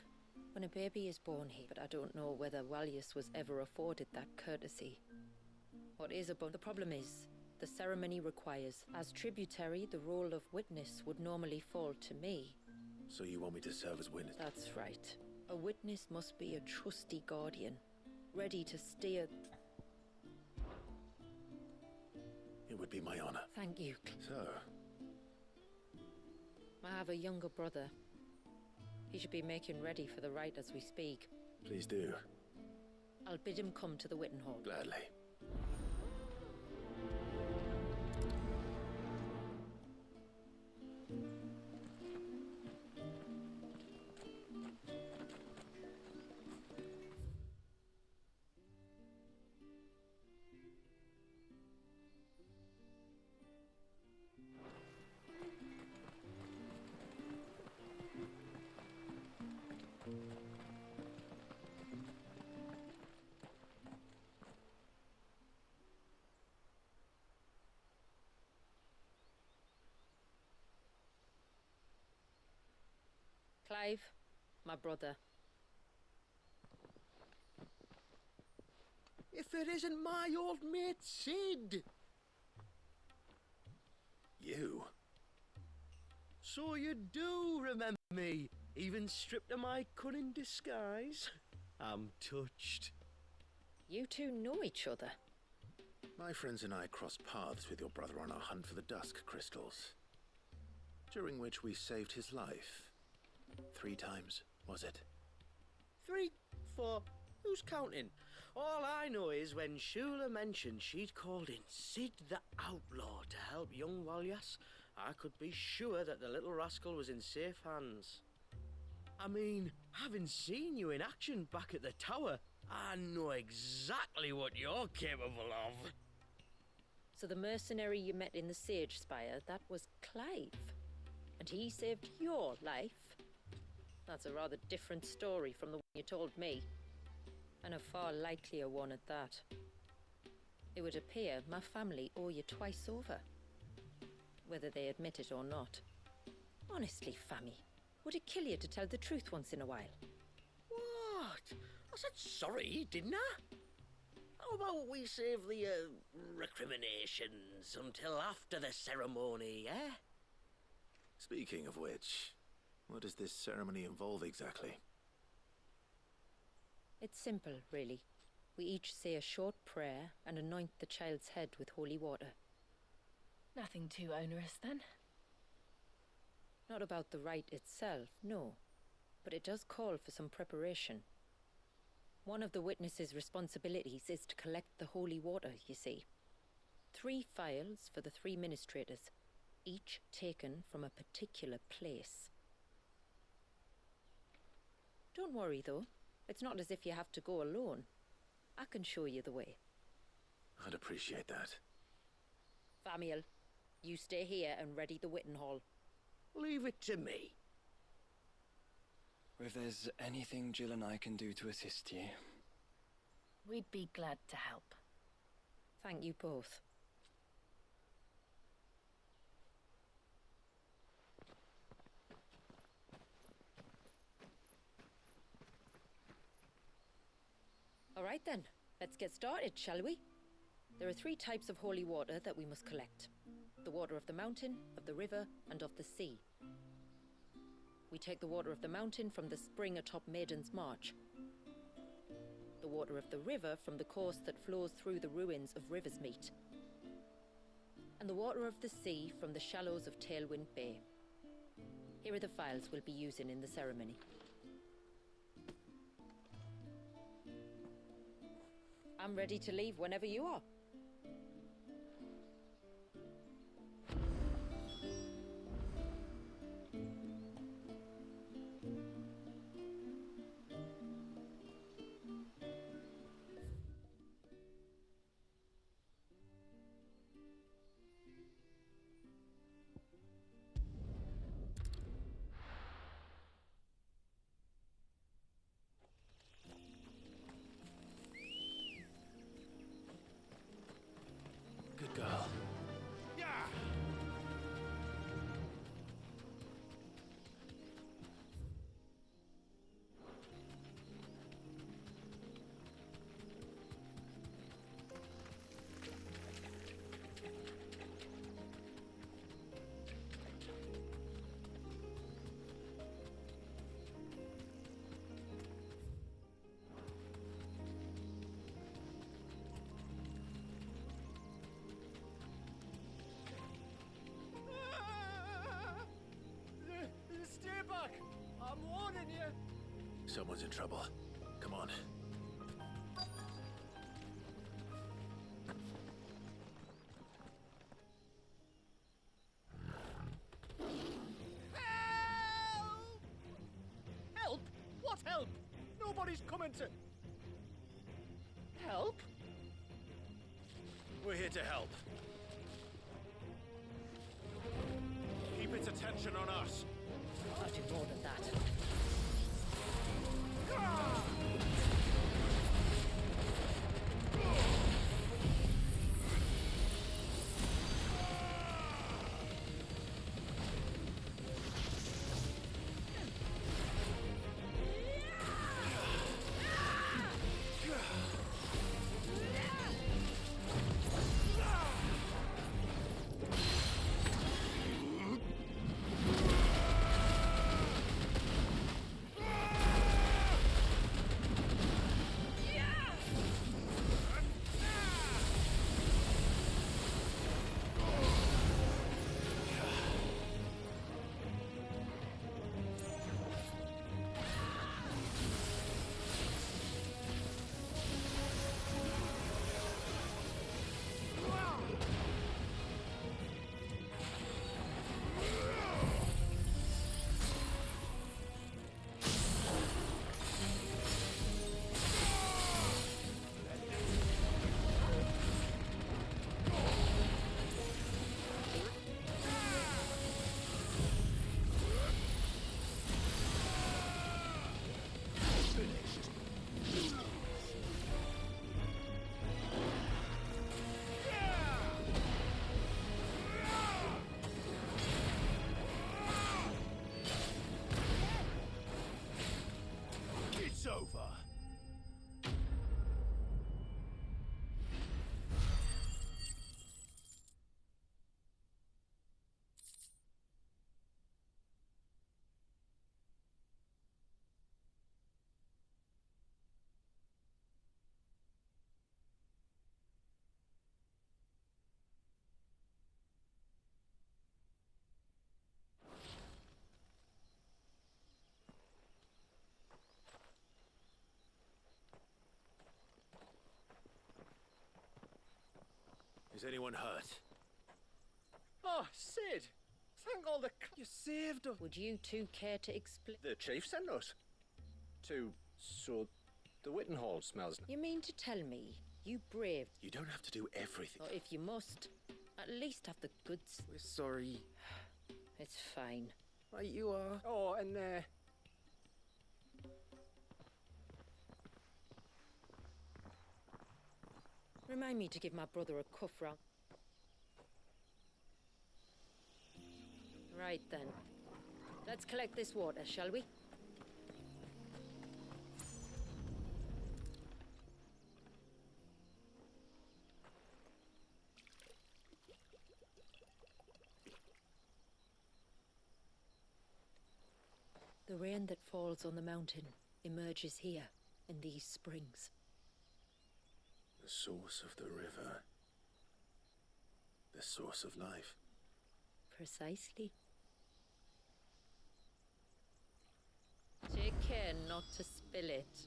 when a baby is born here, but I don't know whether Walius was ever afforded that courtesy. What is about the problem is, the ceremony requires, as tributary, the role of witness would normally fall to me. So you want me to serve as witness? That's right. A witness must be a trusty guardian, ready to steer... It would be my honor. Thank you. So, I have a younger brother. He should be making ready for the rite as we speak. please do. I'll bid him come to the Witten Hall. Gladly. Clive, my brother. If it isn't my old mate Sid! You? So you do remember me, even stripped of my cunning disguise? I'm touched. You two know each other. My friends and I crossed paths with your brother on our hunt for the Dusk Crystals, during which we saved his life. 3 times, was it? 3, 4, who's counting? All I know is when Shula mentioned she'd called in Sid the Outlaw to help young Walyas, I could be sure that the little rascal was in safe hands. I mean, having seen you in action back at the tower, I know exactly what you're capable of. So the mercenary you met in the Sage Spire, that was Clive. And he saved your life? That's a rather different story from the one you told me. And a far likelier one at that. It would appear my family owe you twice over. Whether they admit it or not. Honestly, Fammy, would it kill you to tell the truth once in a while? What? I said sorry, didn't I? How about we save the, recriminations until after the ceremony, eh? Speaking of which, what does this ceremony involve exactly? It's simple, really. We each say a short prayer and anoint the child's head with holy water. Nothing too onerous, then? Not about the rite itself, no. But it does call for some preparation. One of the witness's responsibilities is to collect the holy water, you see. 3 phials for the 3 ministrators, each taken from a particular place. Don't worry, though. It's not as if you have to go alone. I can show you the way. I'd appreciate that. Famiel, you stay here and ready the Witten Hall. Leave it to me. If there's anything Jill and I can do to assist you... We'd be glad to help. Thank you both. All right then, let's get started, shall we? There are 3 types of holy water that we must collect. The water of the mountain, of the river, and of the sea. We take the water of the mountain from the spring atop Maiden's March. The water of the river from the course that flows through the ruins of Riversmeet. and the water of the sea from the shallows of Tailwind Bay. Here are the files we'll be using in the ceremony. I'm ready to leave whenever you are. Good girl. Stay back! I'm warning you! Someone's in trouble. Come on. Help! What help? Nobody's coming to... Help? We're here to help. Keep its attention on us. I'll do more than that. It's over. Is anyone hurt? Oh, Sid! Thank all the... You saved us! Would you two care to explain? The chief sent us. So the Wittenhall smells... You mean to tell me you braved... You don't have to do everything. Or if you must, at least have the goods. We're sorry. It's fine. Right, you are. Oh, and Remind me to give my brother a cuff round. Right then. Let's collect this water, shall we? The rain that falls on the mountain emerges here in these springs. The source of the river. The source of life. Precisely. Take care not to spill it.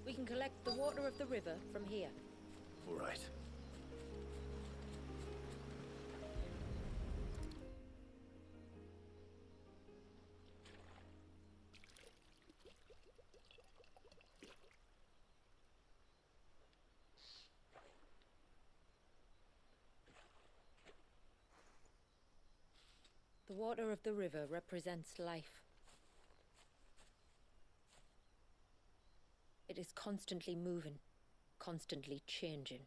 We can collect the water of the river from here. All right. The water of the river represents life. It is constantly moving, constantly changing.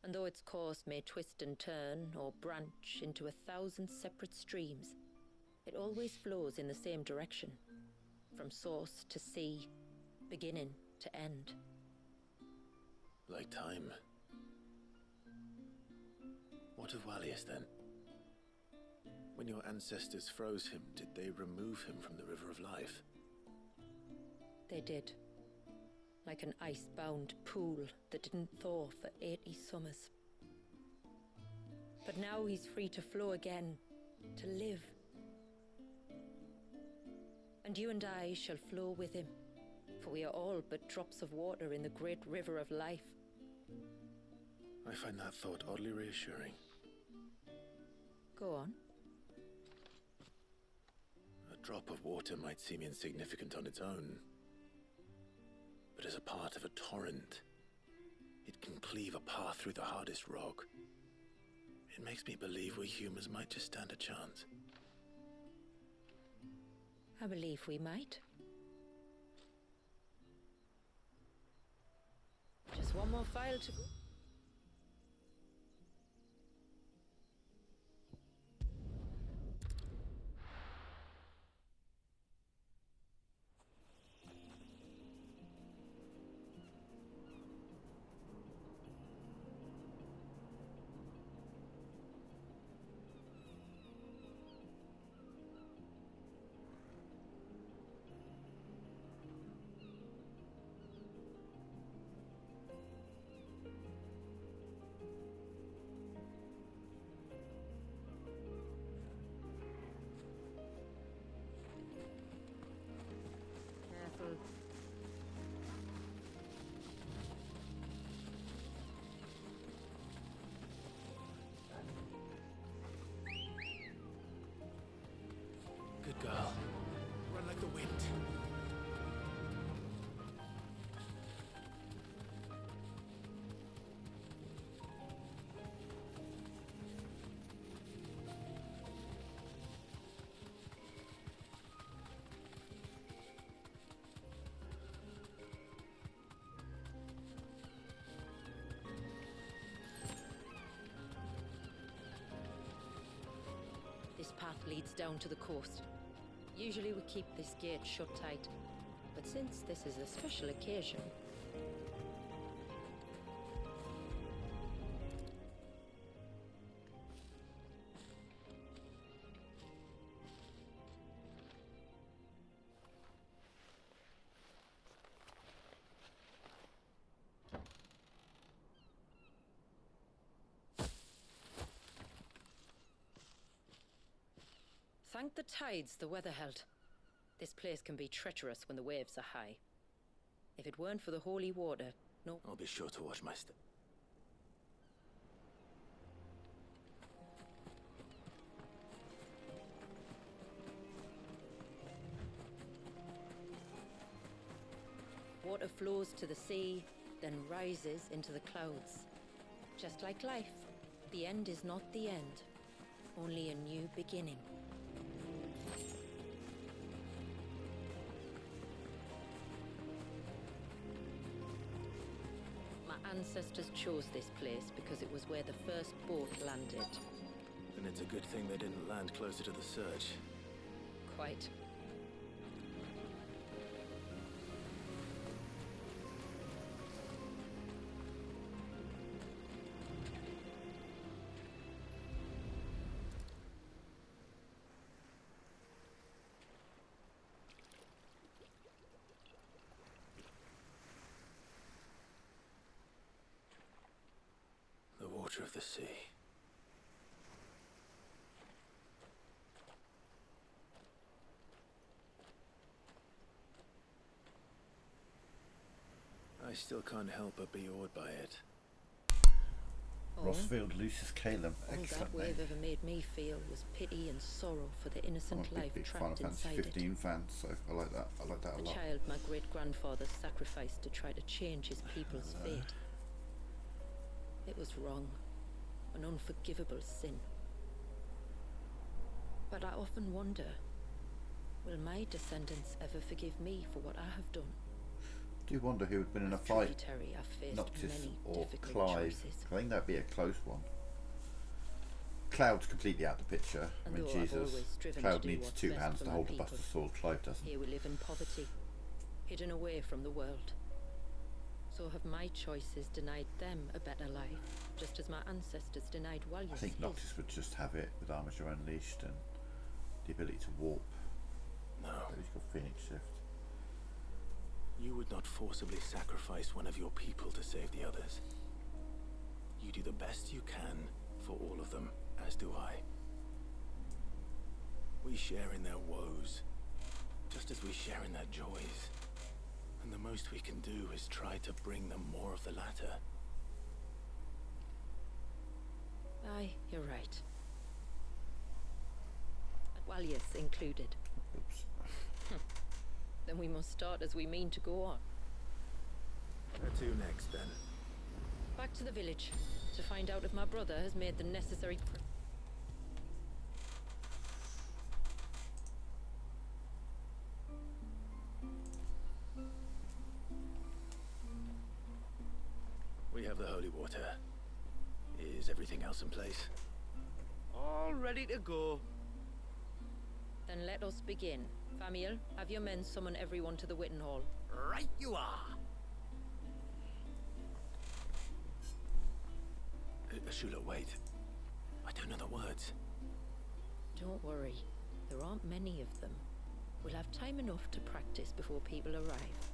And though its course may twist and turn or branch into 1,000 separate streams, it always flows in the same direction, from source to sea, beginning to end. Like time. What of Wallius then? When your ancestors froze him, did they remove him from the River of Life? They did. Like an ice-bound pool that didn't thaw for 80 summers. But now he's free to flow again, to live. And you and I shall flow with him, for we are all but drops of water in the great River of Life. I find that thought oddly reassuring. Go on. A drop of water might seem insignificant on its own, but as a part of a torrent, it can cleave a path through the hardest rock. It makes me believe we humans might just stand a chance. I believe we might. Just one more file to go. Good girl. Run like the wind. This path leads down to the coast. Usually we keep this gate shut tight, but since this is a special occasion... Thank the tides the weather held. This place can be treacherous when the waves are high. If it weren't for the holy water, no... I'll be sure to watch my step. Water flows to the sea, then rises into the clouds. Just like life, the end is not the end, only a new beginning. ancestors chose this place because it was where the first boat landed. And it's a good thing they didn't land closer to the surge. Quite. The water of the sea. I still can't help but be awed by it. Rossfield, Lucius Calum. All Excellent that name. wave ever made me feel was pity and sorrow for the innocent I'm a life big Final trapped Fantasy inside 15 it. fan, so I like that. I like that a A lot. child my great-grandfather sacrificed to try to change his people's fate. It was wrong. An unforgivable sin. But I often wonder, will my descendants ever forgive me for what I have done? Do you wonder who would win in a fight? Tributary, I've faced Noctis many or difficult Clive? choices. I think that'd be a close one. Cloud's completely out of the picture. I And mean, though I've Jesus. always striven Cloud to do needs what's 2 best hands for to my hold a people, Buster Sword. Clive doesn't. Here we live in poverty, hidden away from the world. So have my choices denied them a better life, just as my ancestors denied Walyas I think his. Noctis would just have it with Armature Unleashed and the ability to warp. No. But he's got Phoenix Shift. You would not forcibly sacrifice one of your people to save the others. You do the best you can for all of them, as do I. We share in their woes, just as we share in their joys. And the most we can do is try to bring them more of the latter. Aye, you're right. Walyas included. Oops. Then we must start as we mean to go on. Where to next, then? Back to the village, to find out if my brother has made the necessary... We have the holy water. Is everything else in place? All ready to go. Then let us begin. Famiel, have your men summon everyone to the Witten Hall. Right you are. Ashula, wait. I don't know the words. Don't worry. There aren't many of them. We'll have time enough to practice before people arrive.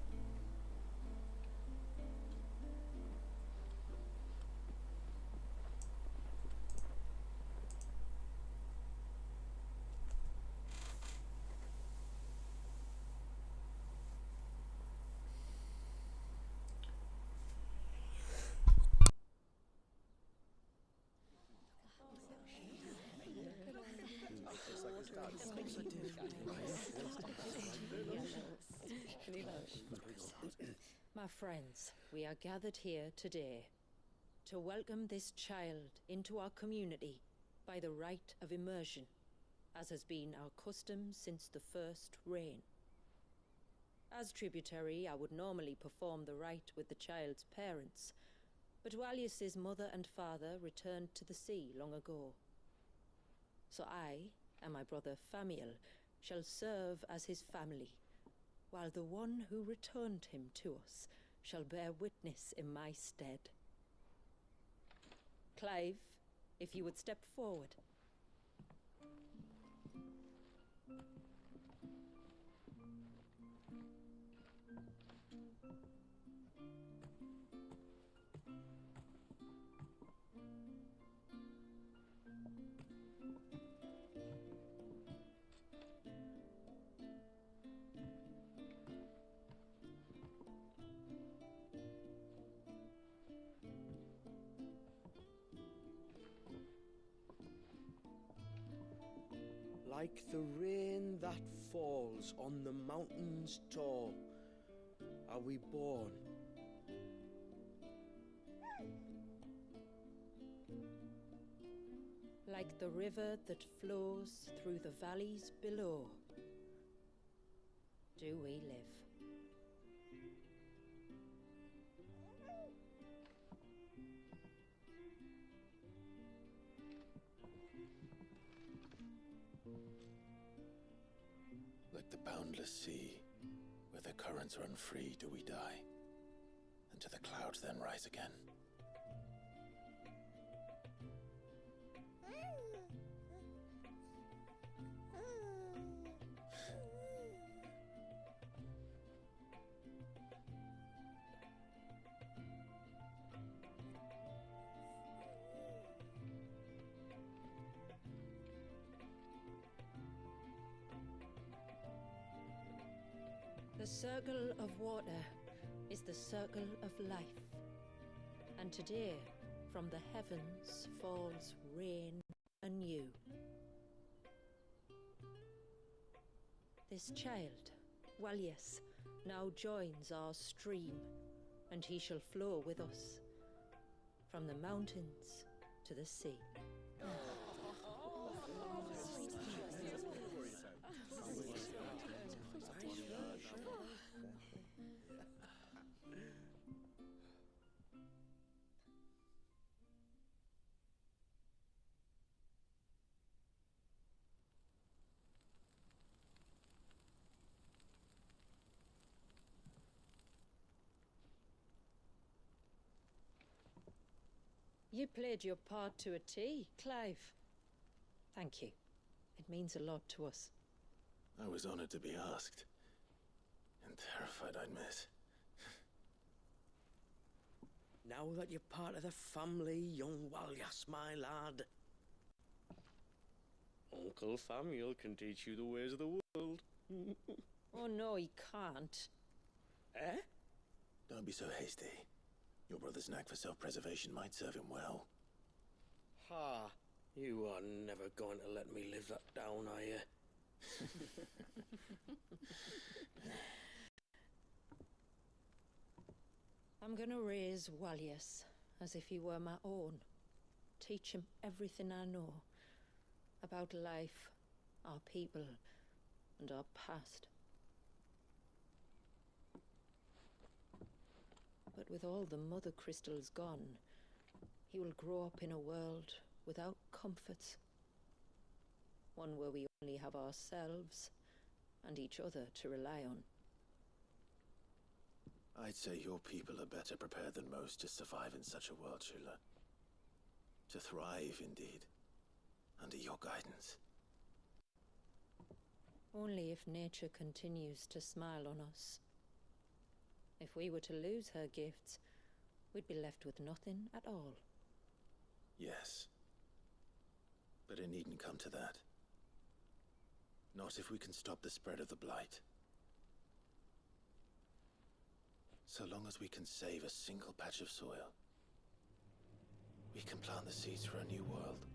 My friends, we are gathered here today to welcome this child into our community by the rite of immersion, as has been our custom since the first reign. As tributary, I would normally perform the rite with the child's parents, but Walyas's mother and father returned to the sea long ago. So I and my brother Famiel shall serve as his family, while the one who returned him to us shall bear witness in my stead. Clive, if you would step forward. Like the rain that falls on the mountains tall, are we born. Like the river that flows through the valleys below, do we live. Like the boundless sea, where the currents run free, do we die, and to the clouds then rise again. The circle of water is the circle of life. And today, from the heavens falls rain anew. This child, Walias, now joins our stream, and he shall flow with us from the mountains to the sea. You played your part to a T, Clive. Thank you. It means a lot to us. I was honored to be asked, and terrified I'd miss. Now that you're part of the family, young Walyas, my lad. Uncle Samuel can teach you the ways of the world. Oh no, he can't. Eh? Don't be so hasty. Your brother's knack for self-preservation might serve him well. Ha! You are never going to let me live that down, are you? I'm gonna raise Walias as if he were my own. Teach him everything I know about life, our people, and our past. But with all the mother crystals gone, he will grow up in a world without comforts. One where we only have ourselves and each other to rely on. I'd say your people are better prepared than most to survive in such a world, Shula. To thrive, indeed, under your guidance. Only if nature continues to smile on us. If we were to lose her gifts, we'd be left with nothing at all. Yes. But it needn't come to that. Not if we can stop the spread of the Blight. So long as we can save a single patch of soil, we can plant the seeds for a new world.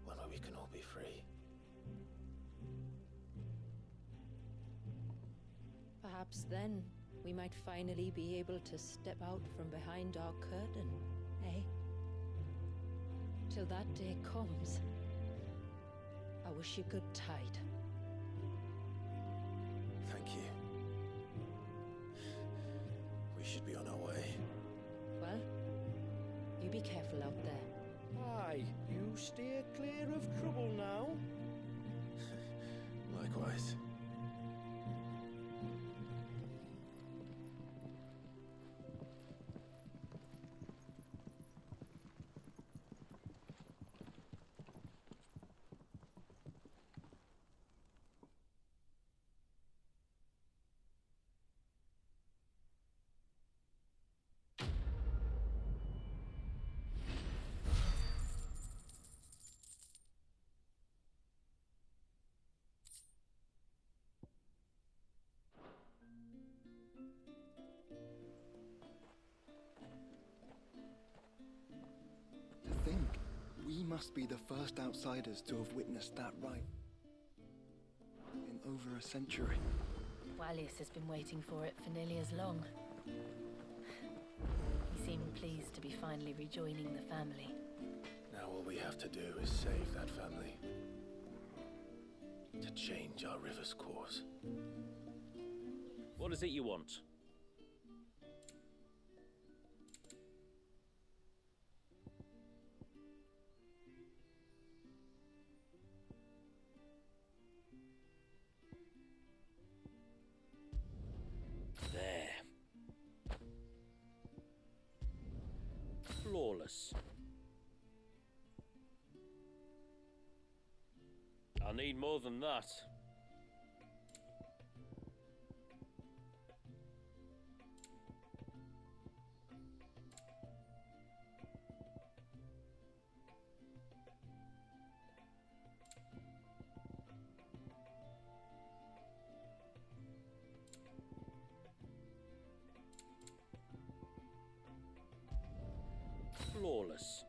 One where we can all be free. Perhaps then, we might finally be able to step out from behind our curtain, eh? Till that day comes, I wish you good tide. Thank you. We should be on our way. Well, you be careful out there. Aye, you steer clear of trouble now. Likewise. We must be the first outsiders to have witnessed that rite. In over a century. Walias has been waiting for it for nearly as long. He seemed pleased to be finally rejoining the family. Now all we have to do is save that family. To change our river's course. What is it you want? Flawless. I need more than that. Flawless.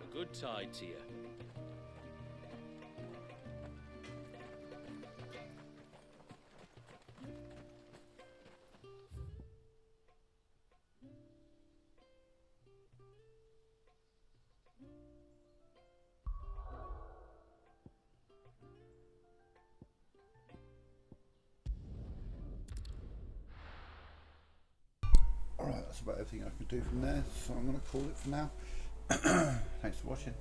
A good tide to you. Alright, that's about everything I can do from there, so I'm going to call it for now. Thanks for watching.